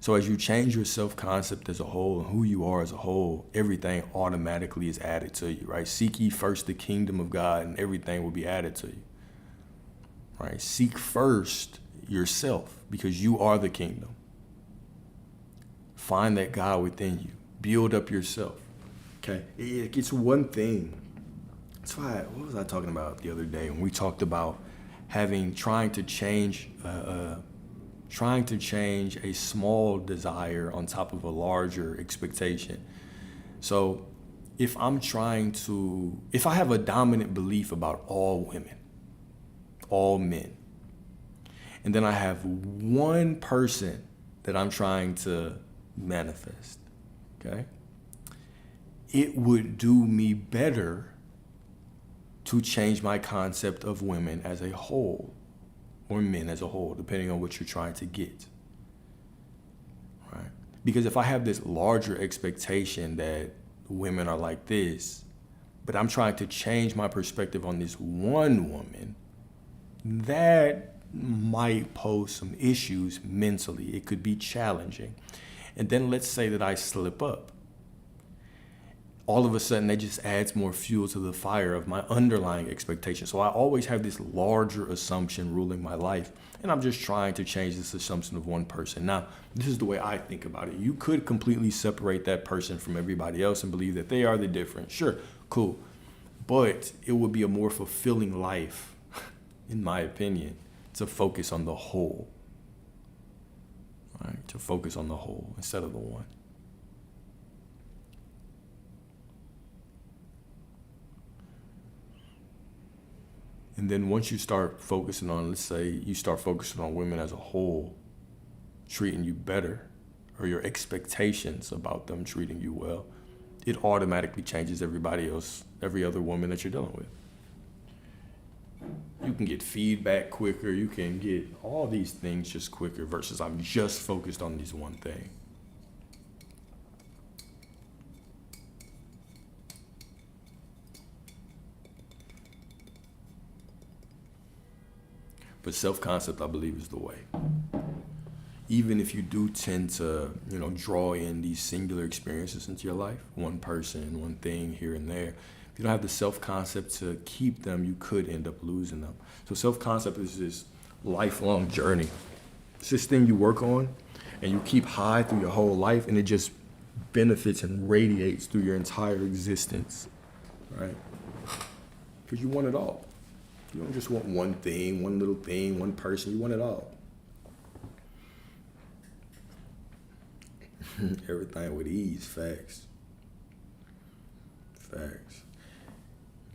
So as you change your self-concept as a whole and who you are as a whole, everything automatically is added to you, right? Seek ye first the kingdom of God and everything will be added to you, right? Seek first yourself because you are the kingdom. Find that God within you. Build up yourself, okay? It's one thing. That's why, what was I talking about the other day when we talked about trying to change a small desire on top of a larger expectation. So if I have a dominant belief about all women, all men, and then I have one person that I'm trying to manifest, okay? It would do me better to change my concept of women as a whole, or men as a whole, depending on what you're trying to get, right? Because if I have this larger expectation that women are like this, but I'm trying to change my perspective on this one woman, that might pose some issues mentally. It could be challenging. And then let's say that I slip up. All of a sudden, that just adds more fuel to the fire of my underlying expectation. So I always have this larger assumption ruling my life, and I'm just trying to change this assumption of one person. Now, this is the way I think about it. You could completely separate that person from everybody else and believe that they are the different. Sure, cool. But it would be a more fulfilling life, in my opinion, to focus on the whole. Right? To focus on the whole instead of the one. And then once you start focusing on, let's say you start focusing on women as a whole treating you better, or your expectations about them treating you well, it automatically changes everybody else, every other woman that you're dealing with. You can get feedback quicker. You can get all these things just quicker versus I'm just focused on this one thing. But self-concept, I believe, is the way. Even if you do tend to, draw in these singular experiences into your life, one person, one thing here and there, if you don't have the self-concept to keep them, you could end up losing them. So self-concept is this lifelong journey. It's this thing you work on and you keep high through your whole life, and it just benefits and radiates through your entire existence, right? Because you want it all. You don't just want one thing, one little thing, one person. You want it all. Everything with ease, facts. Facts.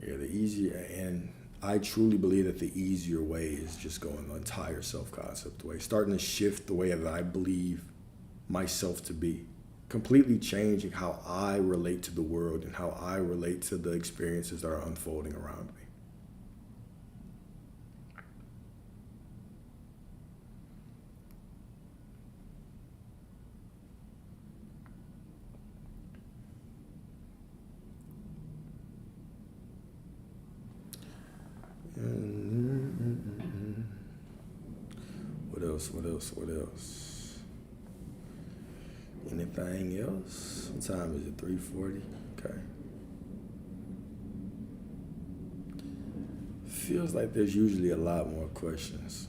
Yeah, the easier, and I truly believe that the easier way is just going the entire self-concept way, starting to shift the way that I believe myself to be, completely changing how I relate to the world and how I relate to the experiences that are unfolding around me. What else? Anything else? What time is it? 3:40? Okay. Feels like there's usually a lot more questions.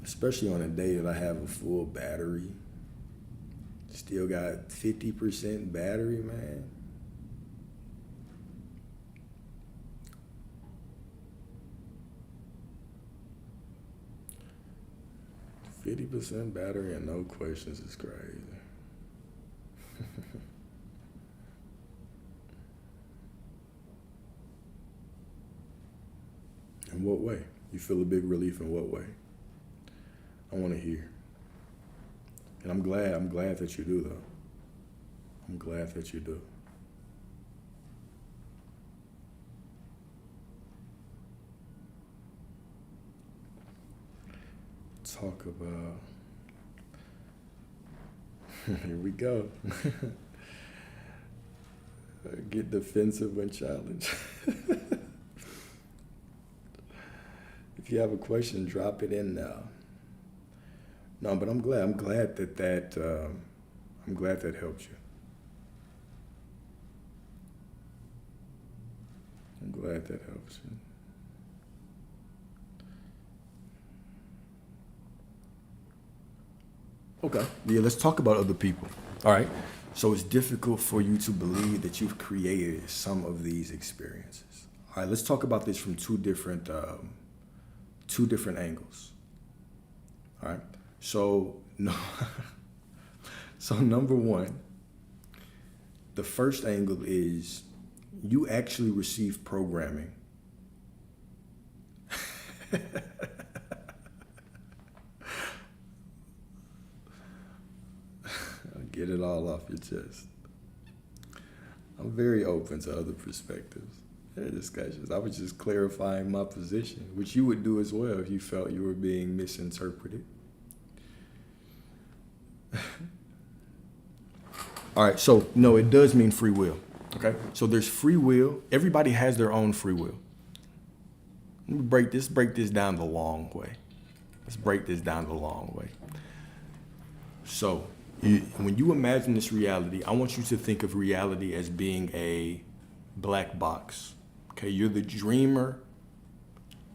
Especially on a day that I have a full battery. Still got 50% battery, man. 50% battery and no questions is crazy. In what way? You feel a big relief in what way? I want to hear. And I'm glad that you do, though. I'm glad that you do. Talk about, here we go. Get defensive when challenged. If you have a question, drop it in now. No, but I'm glad that helped you. I'm glad that helps you. Okay. Yeah, let's talk about other people. All right. So it's difficult for you to believe that you've created some of these experiences. All right. Let's talk about this from two different angles. All right. So no. So number one, the first angle is you actually receive programming. Get it all off your chest. I'm very open to other perspectives and discussions. I was just clarifying my position, which you would do as well if you felt you were being misinterpreted. All right, so no, it does mean free will. Okay, so there's free will. Everybody has their own free will. Let me break this down the long way. Let's break this down the long way. So when you imagine this reality, I want you to think of reality as being a black box. Okay, you're the dreamer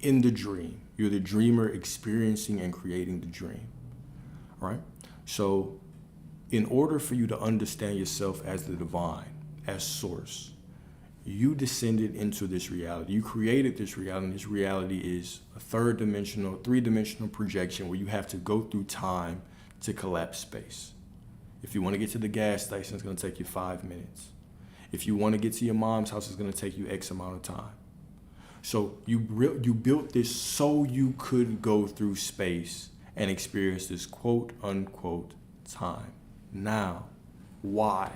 in the dream. You're the dreamer experiencing and creating the dream. All right? So in order for you to understand yourself as the divine, as source, you descended into this reality. You created this reality, and this reality is a three-dimensional projection where you have to go through time to collapse space. If you want to get to the gas station, it's going to take you 5 minutes. If you want to get to your mom's house, it's going to take you X amount of time. So you built this so you could go through space and experience this quote unquote time. Now, why?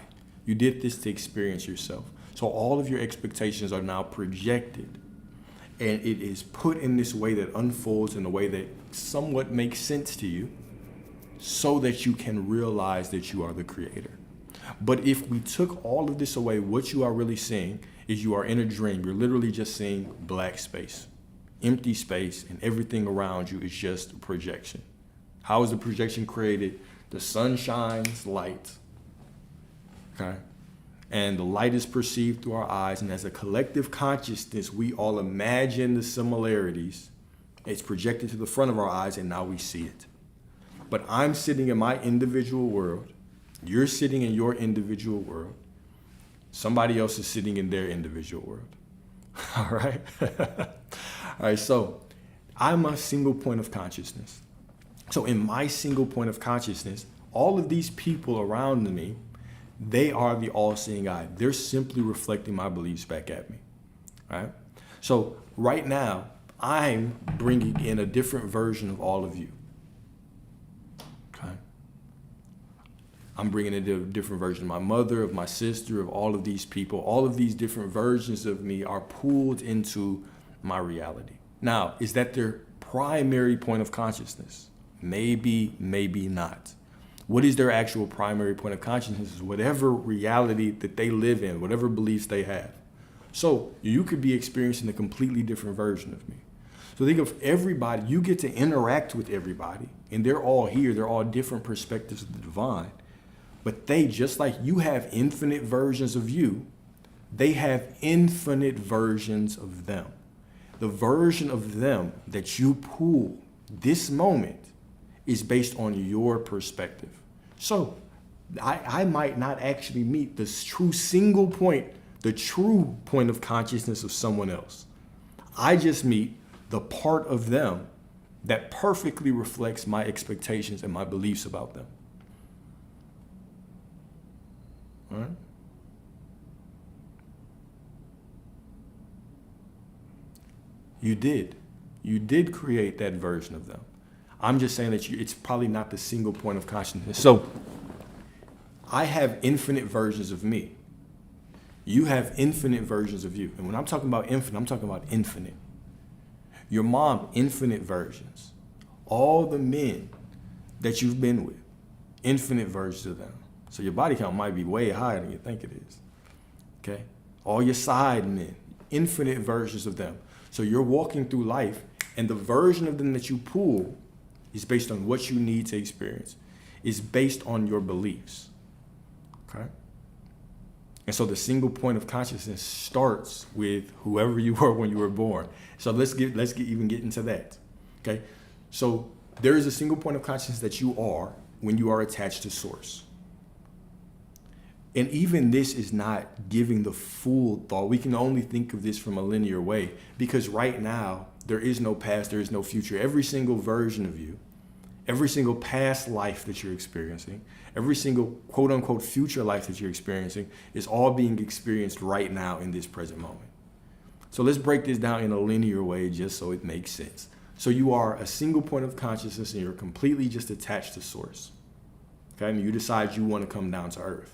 You did this to experience yourself. So all of your expectations are now projected. And it is put in this way that unfolds in a way that somewhat makes sense to you so that you can realize that you are the creator. But if we took all of this away, what you are really seeing is you are in a dream. You're literally just seeing black space, empty space, and everything around you is just a projection. How is the projection created? The sun shines light, okay? And the light is perceived through our eyes, and as a collective consciousness, we all imagine the similarities. It's projected to the front of our eyes, and now we see it. But I'm sitting in my individual world. You're sitting in your individual world. Somebody else is sitting in their individual world. All right? All right, so I'm a single point of consciousness. So in my single point of consciousness, all of these people around me, they are the all-seeing eye. They're simply reflecting my beliefs back at me, right? So right now, I'm bringing in a different version of all of you, okay? I'm bringing in a different version of my mother, of my sister, of all of these people. All of these different versions of me are pulled into my reality. Now, is that their primary point of consciousness? Maybe, maybe not. What is their actual primary point of consciousness? Is whatever reality that they live in, whatever beliefs they have. So you could be experiencing a completely different version of me. So think of everybody, you get to interact with everybody, and they're all here, they're all different perspectives of the divine. But they, just like you have infinite versions of you, they have infinite versions of them. The version of them that you pull this moment is based on your perspective. So I might not actually meet this true single point, the true point of consciousness of someone else. I just meet the part of them that perfectly reflects my expectations and my beliefs about them. All right? You did create that version of them. I'm just saying that it's probably not the single point of consciousness. So I have infinite versions of me. You have infinite versions of you. And when I'm talking about infinite, I'm talking about infinite. Your mom, infinite versions. All the men that you've been with, infinite versions of them. So your body count might be way higher than you think it is. Okay? All your side men, infinite versions of them. So you're walking through life, and the version of them that you pull is based on what you need to experience. It's based on your beliefs. Okay? And so the single point of consciousness starts with whoever you were when you were born. So let's get into that. Okay? So there is a single point of consciousness that you are when you are attached to source. And even this is not giving the full thought. We can only think of this from a linear way, because right now there is no past, there is no future. Every single version of you, every single past life that you're experiencing, every single quote unquote future life that you're experiencing is all being experienced right now in this present moment. So let's break this down in a linear way just so it makes sense. So you are a single point of consciousness and you're completely just attached to source. Okay, and you decide you want to come down to earth.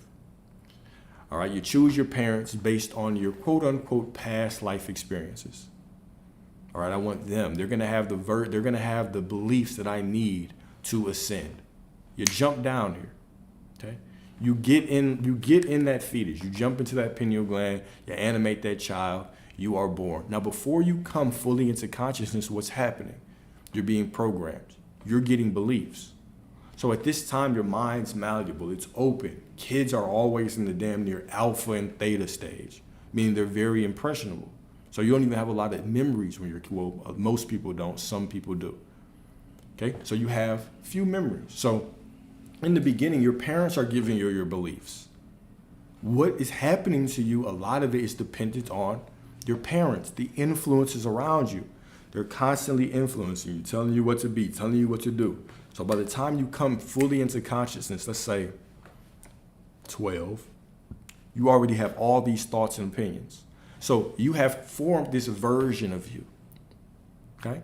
All right, you choose your parents based on your quote unquote past life experiences. All right, I want them. They're gonna have the beliefs that I need to ascend. You jump down here. Okay? You get in that fetus, you jump into that pineal gland, you animate that child, you are born. Now before you come fully into consciousness, what's happening? You're being programmed. You're getting beliefs. So at this time, your mind's malleable, it's open. Kids are always in the damn near alpha and theta stage, meaning they're very impressionable. So you don't even have a lot of memories when most people don't, some people do. Okay, so you have few memories. So in the beginning, your parents are giving you your beliefs. What is happening to you, a lot of it is dependent on your parents, the influences around you. They're constantly influencing you, telling you what to be, telling you what to do. So by the time you come fully into consciousness, let's say 12, you already have all these thoughts and opinions. So you have formed this version of you, okay?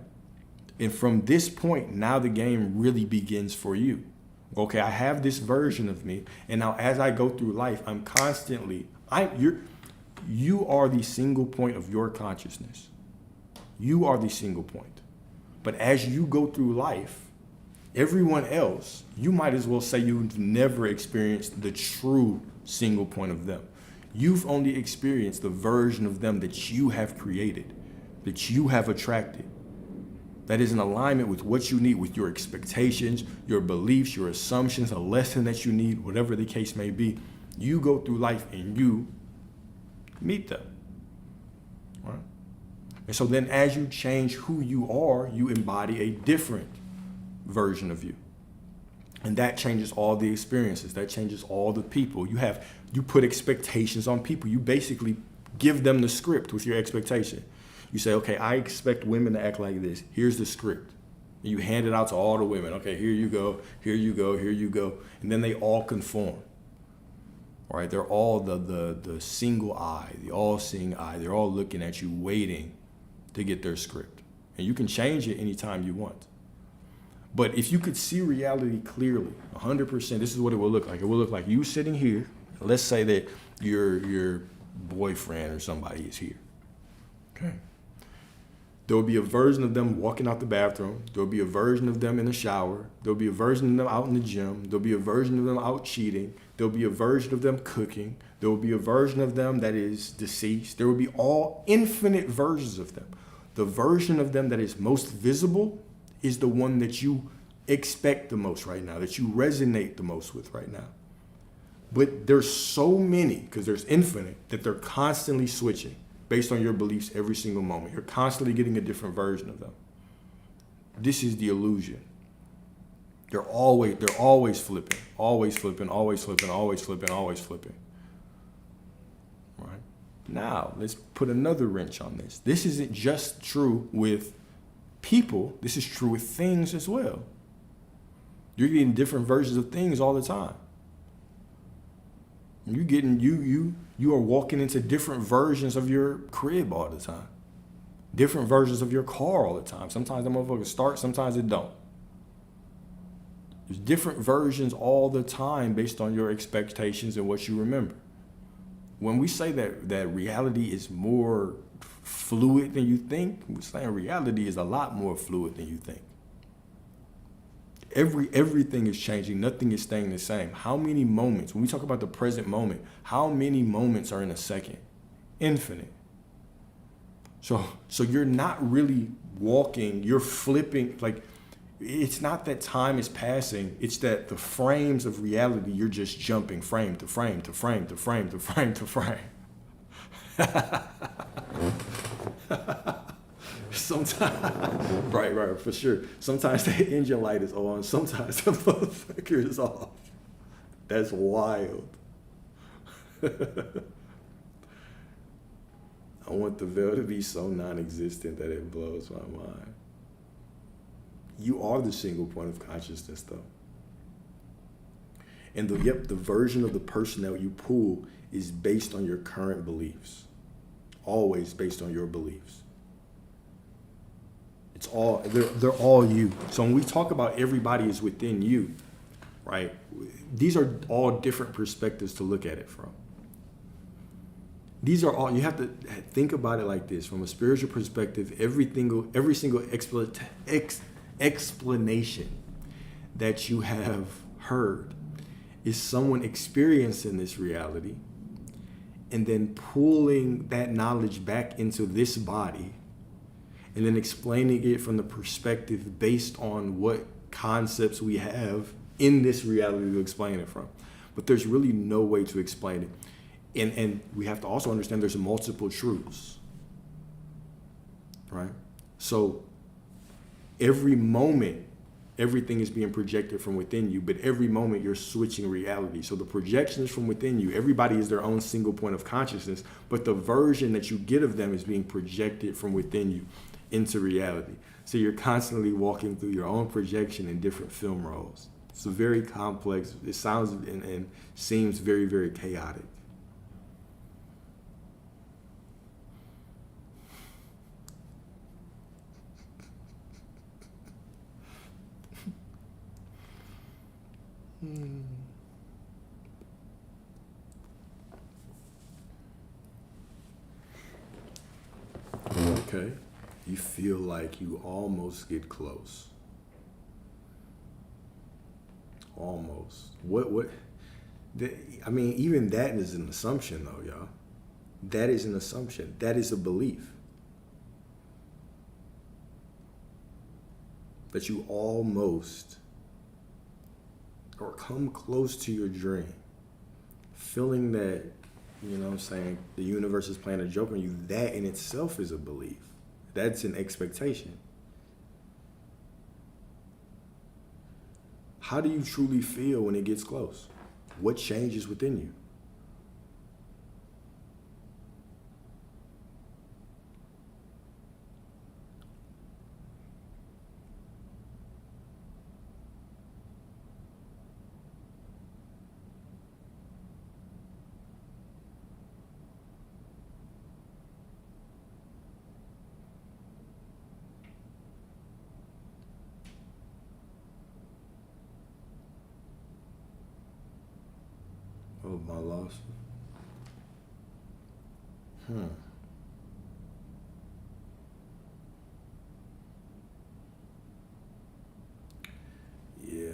And from this point, now the game really begins for you. Okay, I have this version of me, and now as I go through life, I'm constantly, you are the single point of your consciousness. You are the single point. But as you go through life, everyone else, you might as well say you've never experienced the true single point of them. You've only experienced the version of them that you have created, that you have attracted, that is in alignment with what you need, with your expectations, your beliefs, your assumptions, a lesson that you need, whatever the case may be. You go through life and you meet them. Right? And so then as you change who you are, you embody a different version of you. And that changes all the experiences. That changes all the people. You put expectations on people. You basically give them the script with your expectation. You say, okay, I expect women to act like this. Here's the script. And you hand it out to all the women. Okay, here you go, here you go, here you go. And then they all conform. All right, they're all the single eye, the all-seeing eye. They're all looking at you, waiting to get their script. And you can change it anytime you want. But if you could see reality clearly, 100%, this is what it will look like. It will look like you sitting here. Let's say that your boyfriend or somebody is here. Okay. There will be a version of them walking out the bathroom. There will be a version of them in the shower. There will be a version of them out in the gym. There will be a version of them out cheating. There will be a version of them cooking. There will be a version of them that is deceased. There will be all infinite versions of them. The version of them that is most visible is the one that you expect the most right now, that you resonate the most with right now. But there's so many, because there's infinite, that they're constantly switching based on your beliefs every single moment. You're constantly getting a different version of them. This is the illusion. They're always flipping, always flipping, always flipping, always flipping, always flipping. Right? Now, let's put another wrench on this. This isn't just true with people, this is true with things as well. You're getting different versions of things all the time. You are walking into different versions of your crib all the time. Different versions of your car all the time. Sometimes the motherfuckers start, sometimes it don't. There's different versions all the time based on your expectations and what you remember. When we say that reality is more fluid than you think, we're saying reality is a lot more fluid than you think. Everything is changing. Nothing is staying the same. How many moments, when we talk about the present moment, how many moments are in a second? Infinite. So you're not really walking, you're flipping. Like, it's not that time is passing. It's that the frames of reality, you're just jumping frame to frame to frame to frame to frame to frame. Sometimes, right, for sure. Sometimes the engine light is on. Sometimes the motherfucker is off. That's wild. I want the veil to be so non-existent that it blows my mind. You are the single point of consciousness, though. And the version of the person that you pull is based on your current beliefs. Always based on your beliefs. It's all, they're all you. So when we talk about everybody is within you, right? These are all different perspectives to look at it from. These are all, you have to think about it like this. From a spiritual perspective, every single explanation that you have heard is someone experiencing this reality and then pulling that knowledge back into this body and then explaining it from the perspective based on what concepts we have in this reality to explain it from. But there's really no way to explain it. And we have to also understand there's multiple truths, right? So every moment, everything is being projected from within you, but every moment you're switching reality. So the projections from within you, everybody is their own single point of consciousness, but the version that you get of them is being projected from within you into reality. So you're constantly walking through your own projection in different film roles. It's a very complex, it sounds and seems very, very chaotic. Okay. You feel like you almost get close. Almost. The, I mean, even that is an assumption, though, y'all. That is an assumption. That is a belief. That you almost or come close to your dream. Feeling that, you know what I'm saying, the universe is playing a joke on you, that in itself is a belief. That's an expectation. How do you truly feel when it gets close? What changes within you? Oh, my loss. Hmm. Yeah.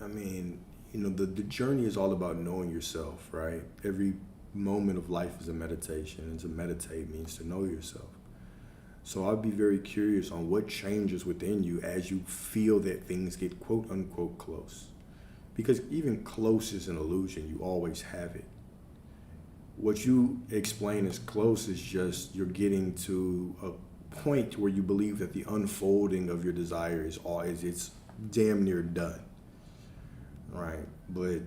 I mean, the journey is all about knowing yourself, right? Every moment of life is a meditation, and to meditate means to know yourself. So I'd be very curious on what changes within you as you feel that things get quote unquote close. Because even close is an illusion, you always have it. What you explain as close is just you're getting to a point where you believe that the unfolding of your desire is all is it's damn near done. Right? But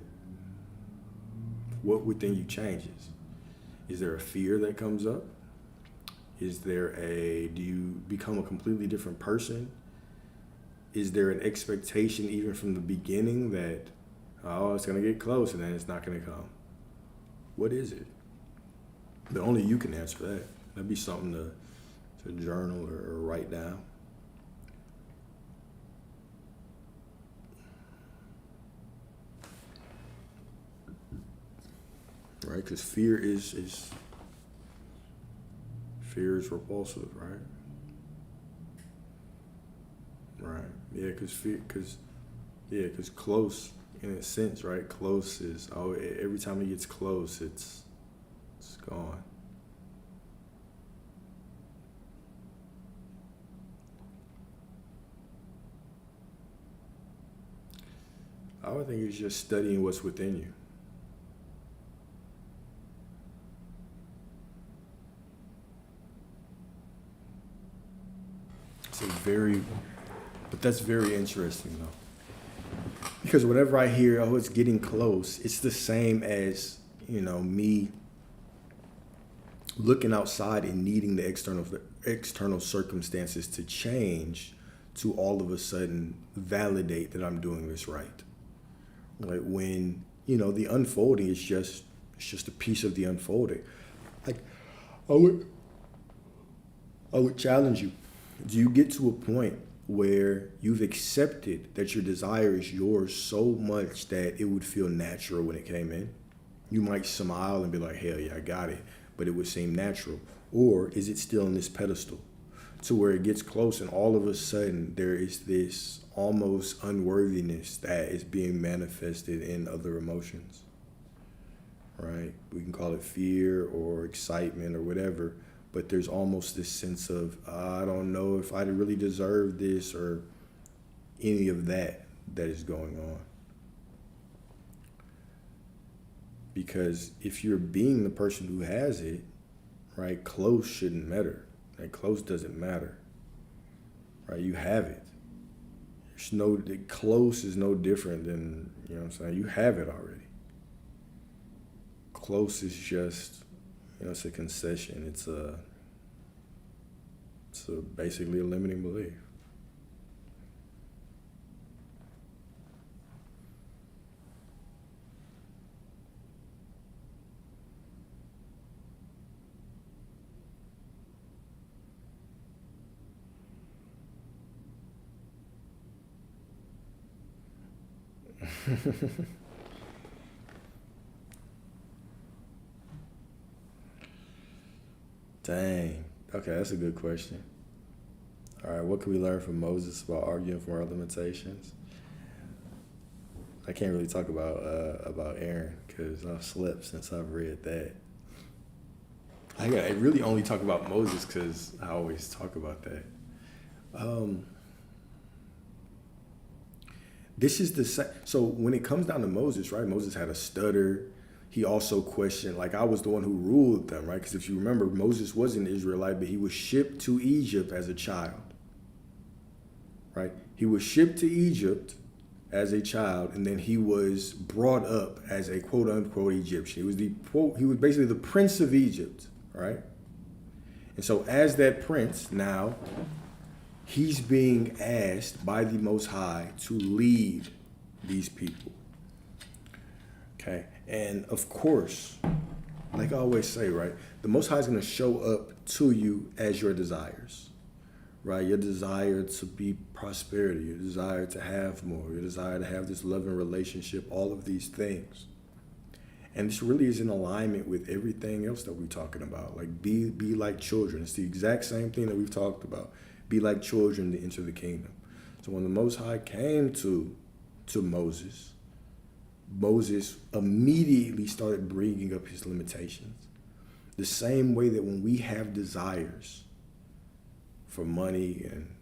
what within you changes? Is there a fear that comes up? Do you become a completely different person? Is there an expectation even from the beginning that, oh, it's going to get close and then it's not going to come? What is it? But only you can answer that. That'd be something to journal or write down. Right? Because fear is repulsive, right? Right. Yeah, because close, in a sense, right? Close is, every time it gets close, it's gone. I would think it's just studying what's within you. It's a very, but that's very interesting though. Because whenever I hear, oh, it's getting close, it's the same as, me looking outside and needing the external circumstances to change to all of a sudden validate that I'm doing this right. Like when, the unfolding is just it's just a piece of the unfolding. Like I would I would challenge you. Do you get to a point where you've accepted that your desire is yours so much that it would feel natural when it came in? You might smile and be like, hell yeah, I got it, but it would seem natural. Or is it still on this pedestal to where it gets close and all of a sudden there is this almost unworthiness that is being manifested in other emotions, right? We can call it fear or excitement or whatever, but there's almost this sense of, I don't know if I really deserve this or any of that is going on. Because if you're being the person who has it, right, close shouldn't matter. Like close doesn't matter, right? You have it. Close is no different than, what I'm saying? You have it already. Close is just, it's a concession. It's basically a limiting belief. Dang. Okay, that's a good question. All right, what can we learn from Moses about arguing for our limitations? I can't really talk about Aaron because I've slept since I've read that. I really only talk about Moses because I always talk about that. Um, this is so when it comes down to Moses, right? Moses had a stutter. He also questioned, like I was the one who ruled them, right? Because if you remember, Moses was an Israelite, but he was shipped to Egypt as a child, right? He was shipped to Egypt as a child, and then he was brought up as a quote unquote Egyptian. He was he was basically the prince of Egypt, right? And so as that prince now, he's being asked by the Most High to lead these people. Okay. And of course, like I always say, right, the Most High is going to show up to you as your desires, right? Your desire to be prosperity, your desire to have more, your desire to have this loving relationship, all of these things. And this really is in alignment with everything else that we're talking about. Like be like children. It's the exact same thing that we've talked about. Be like children to enter the kingdom. So when the Most High came to Moses, Moses immediately started bringing up his limitations. The same way that when we have desires for money and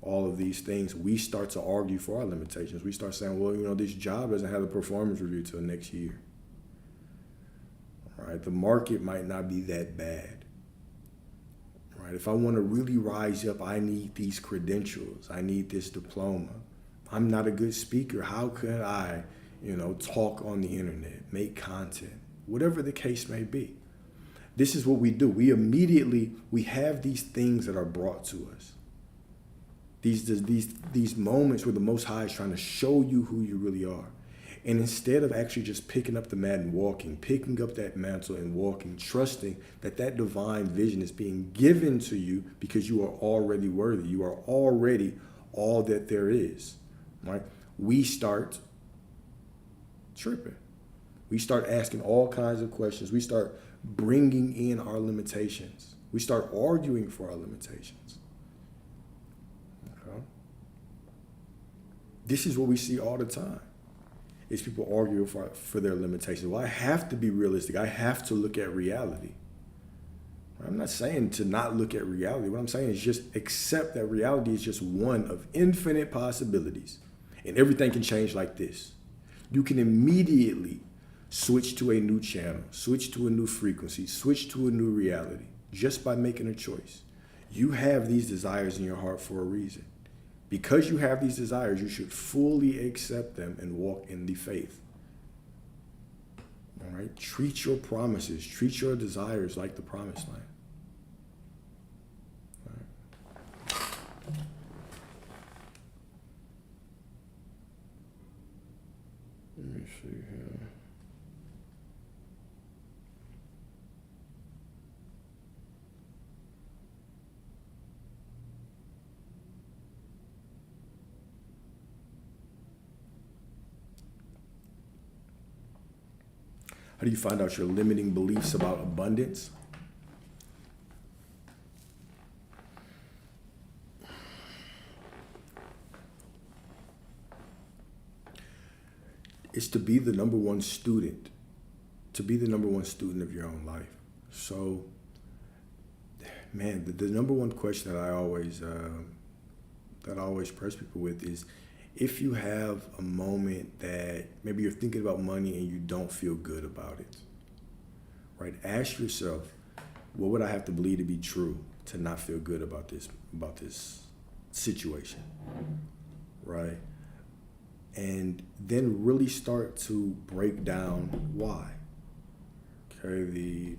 all of these things, we start to argue for our limitations. We start saying, well, this job doesn't have a performance review till next year. Right? The market might not be that bad. Right? If I want to really rise up, I need these credentials. I need this diploma. I'm not a good speaker. How could I, talk on the internet, make content, whatever the case may be? This is what we do. We have these things that are brought to us. These moments where the Most High is trying to show you who you really are. And instead of actually just picking up the mat and walking, picking up that mantle and walking, trusting that divine vision is being given to you because you are already worthy. You are already all that there is, right? We start tripping. We start asking all kinds of questions. We start bringing in our limitations. We start arguing for our limitations. Okay? This is what we see all the time. Is people argue for their limitations. Well, I have to be realistic. I have to look at reality. I'm not saying to not look at reality. What I'm saying is just accept that reality is just one of infinite possibilities. And everything can change like this. You can immediately switch to a new channel, switch to a new frequency, switch to a new reality just by making a choice. You have these desires in your heart for a reason. Because you have these desires, you should fully accept them and walk in the faith. All right? Treat your promises, treat your desires like the promised land. All right? Let me see here. How do you find out your limiting beliefs about abundance? It's to be the number one student, of your own life. So, man, the number one question that I always press people with is, if you have a moment that maybe you're thinking about money and you don't feel good about it, right? Ask yourself, what would I have to believe to be true to not feel good about this situation, right? And then really start to break down why. Okay,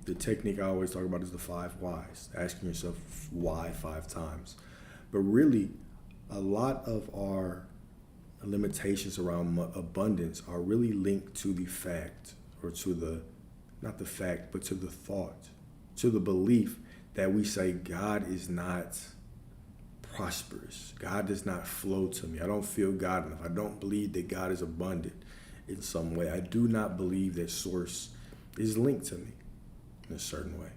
the technique I always talk about is the 5 whys, asking yourself why 5 times. But really, a lot of our limitations around abundance are really linked to the fact, or to not the fact, but to the thought, to the belief that we say God is not prosperous. God does not flow to me. I don't feel God enough. I don't believe that God is abundant. in some way. I do not believe that source is linked to me in a certain way.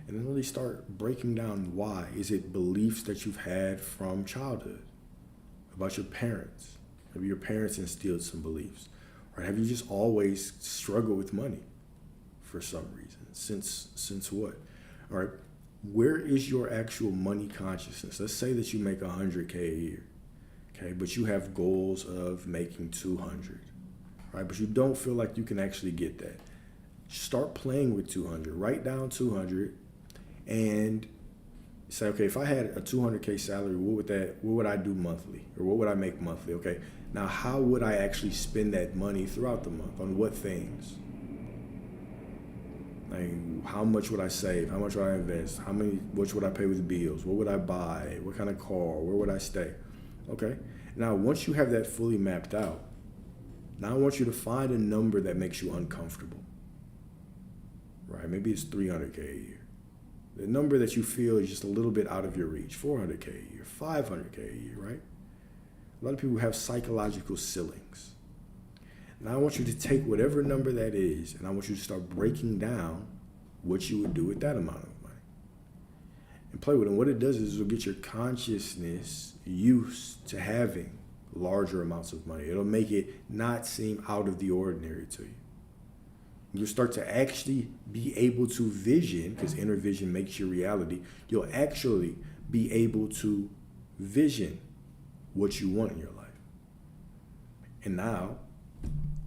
And then really start breaking down why. Is it beliefs that you've had from childhood about your parents? Maybe your parents instilled some beliefs. Or have you just always struggled with money for some reason? Since what? All right. Where is your actual money consciousness? Let's say that you make 100K a year, okay, but you have goals of making 200, right? But you don't feel like you can actually get that. Start playing with 200. Write down 200 and say, okay, if I had a 200K salary, what would I do monthly? Or what would I make monthly? Okay, now how would I actually spend that money throughout the month? On what things? Like, how much would I save? How much would I invest? What would I pay with bills? What would I buy? What kind of car? Where would I stay? Okay. Now, once you have that fully mapped out, now I want you to find a number that makes you uncomfortable. Right? Maybe it's 300K a year. The number that you feel is just a little bit out of your reach. 400K a year, 500K a year, right? A lot of people have psychological ceilings. Now I want you to take whatever number that is, and I want you to start breaking down what you would do with that amount of money. And play with it. And what it does is it'll get your consciousness used to having larger amounts of money. It'll make it not seem out of the ordinary to you. You'll start to actually be able to vision, because inner vision makes your reality. You'll actually be able to vision what you want in your life. And now,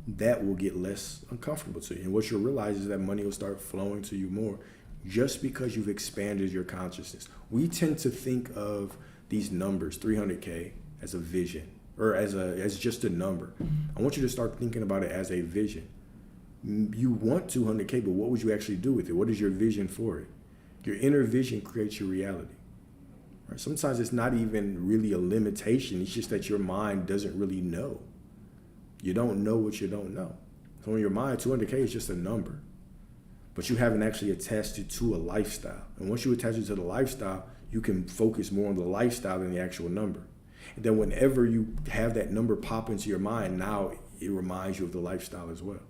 that will get less uncomfortable to you. And what you'll realize is that money will start flowing to you more just because you've expanded your consciousness. We tend to think of these numbers, 300K, as a vision or as just a number. I want you to start thinking about it as a vision. You want 200K, but what would you actually do with it? What is your vision for it? Your inner vision creates your reality. Right? Sometimes it's not even really a limitation. It's just that your mind doesn't really know. You don't know what you don't know. So in your mind, 200K is just a number, but you haven't actually attached it to a lifestyle. And once you attach it to the lifestyle, you can focus more on the lifestyle than the actual number. And then whenever you have that number pop into your mind, now it reminds you of the lifestyle as well.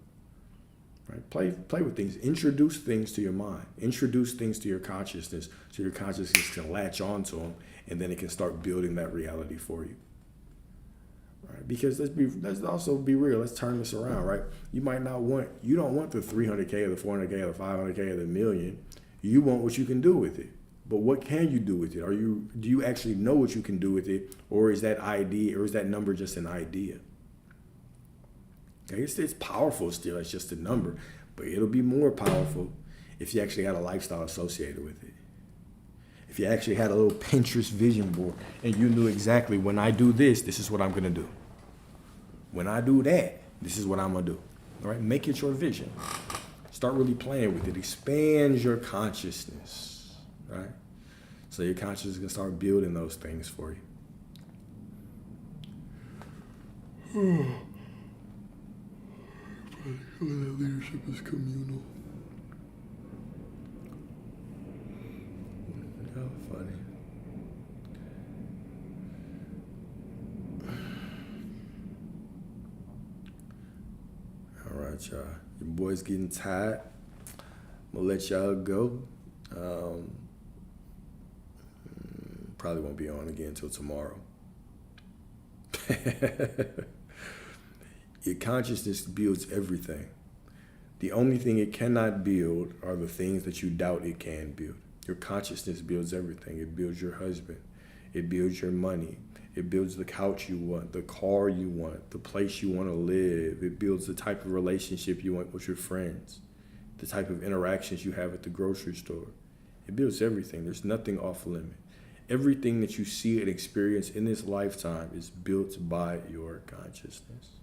Right? Play with things. Introduce things to your mind. Introduce things to your consciousness so your consciousness can latch onto them, and then it can start building that reality for you. Right? Because let's also be real. Let's turn this around, right? You don't want the 300K or the 400K or the 500K or the million. You want what you can do with it. But what can you do with it? Do you actually know what you can do with it, or is that idea, or is that number just an idea? Okay, it's powerful still. It's just a number, but it'll be more powerful if you actually had a lifestyle associated with it. If you actually had a little Pinterest vision board and you knew exactly, when I do this, this is what I'm going to do. When I do that, this is what I'm going to do. All right? Make it your vision. Start really playing with it. Expand your consciousness, right? So your consciousness can start building those things for you. Leadership is communal. How funny. All right, y'all. Your boy's getting tired. I'm gonna let y'all go. Probably won't be on again until tomorrow. Your consciousness builds everything. The only thing it cannot build are the things that you doubt it can build. Your consciousness builds everything. It builds your husband. It builds your money. It builds the couch you want, the car you want, the place you want to live. It builds the type of relationship you want with your friends, the type of interactions you have at the grocery store. It builds everything. There's nothing off limit. Everything that you see and experience in this lifetime is built by your consciousness.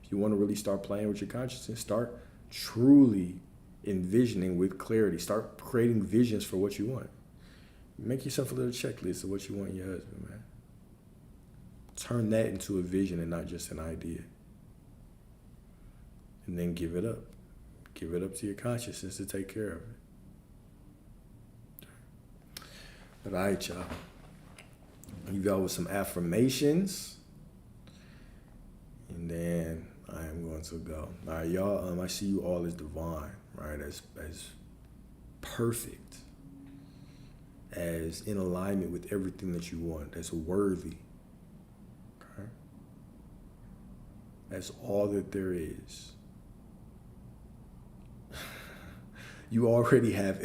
If you want to really start playing with your consciousness, start truly envisioning with clarity. Start creating visions for what you want. Make yourself a little checklist of what you want in your husband, man. Turn that into a vision and not just an idea. And then give it up. Give it up to your consciousness to take care of it. But all right, y'all. Leave y'all with some affirmations. And then I am going to go. All right, y'all. I see you all as divine, right? As perfect, as in alignment with everything that you want, as worthy. Okay. That's all that there is. You already have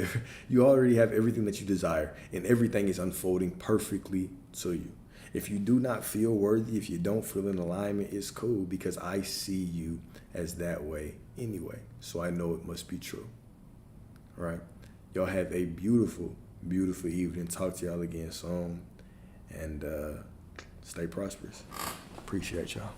everything that you desire, and everything is unfolding perfectly to you. If you do not feel worthy, if you don't feel in alignment, it's cool because I see you as that way anyway. So I know it must be true. All right. Y'all have a beautiful, beautiful evening. Talk to y'all again soon. And stay prosperous. Appreciate y'all.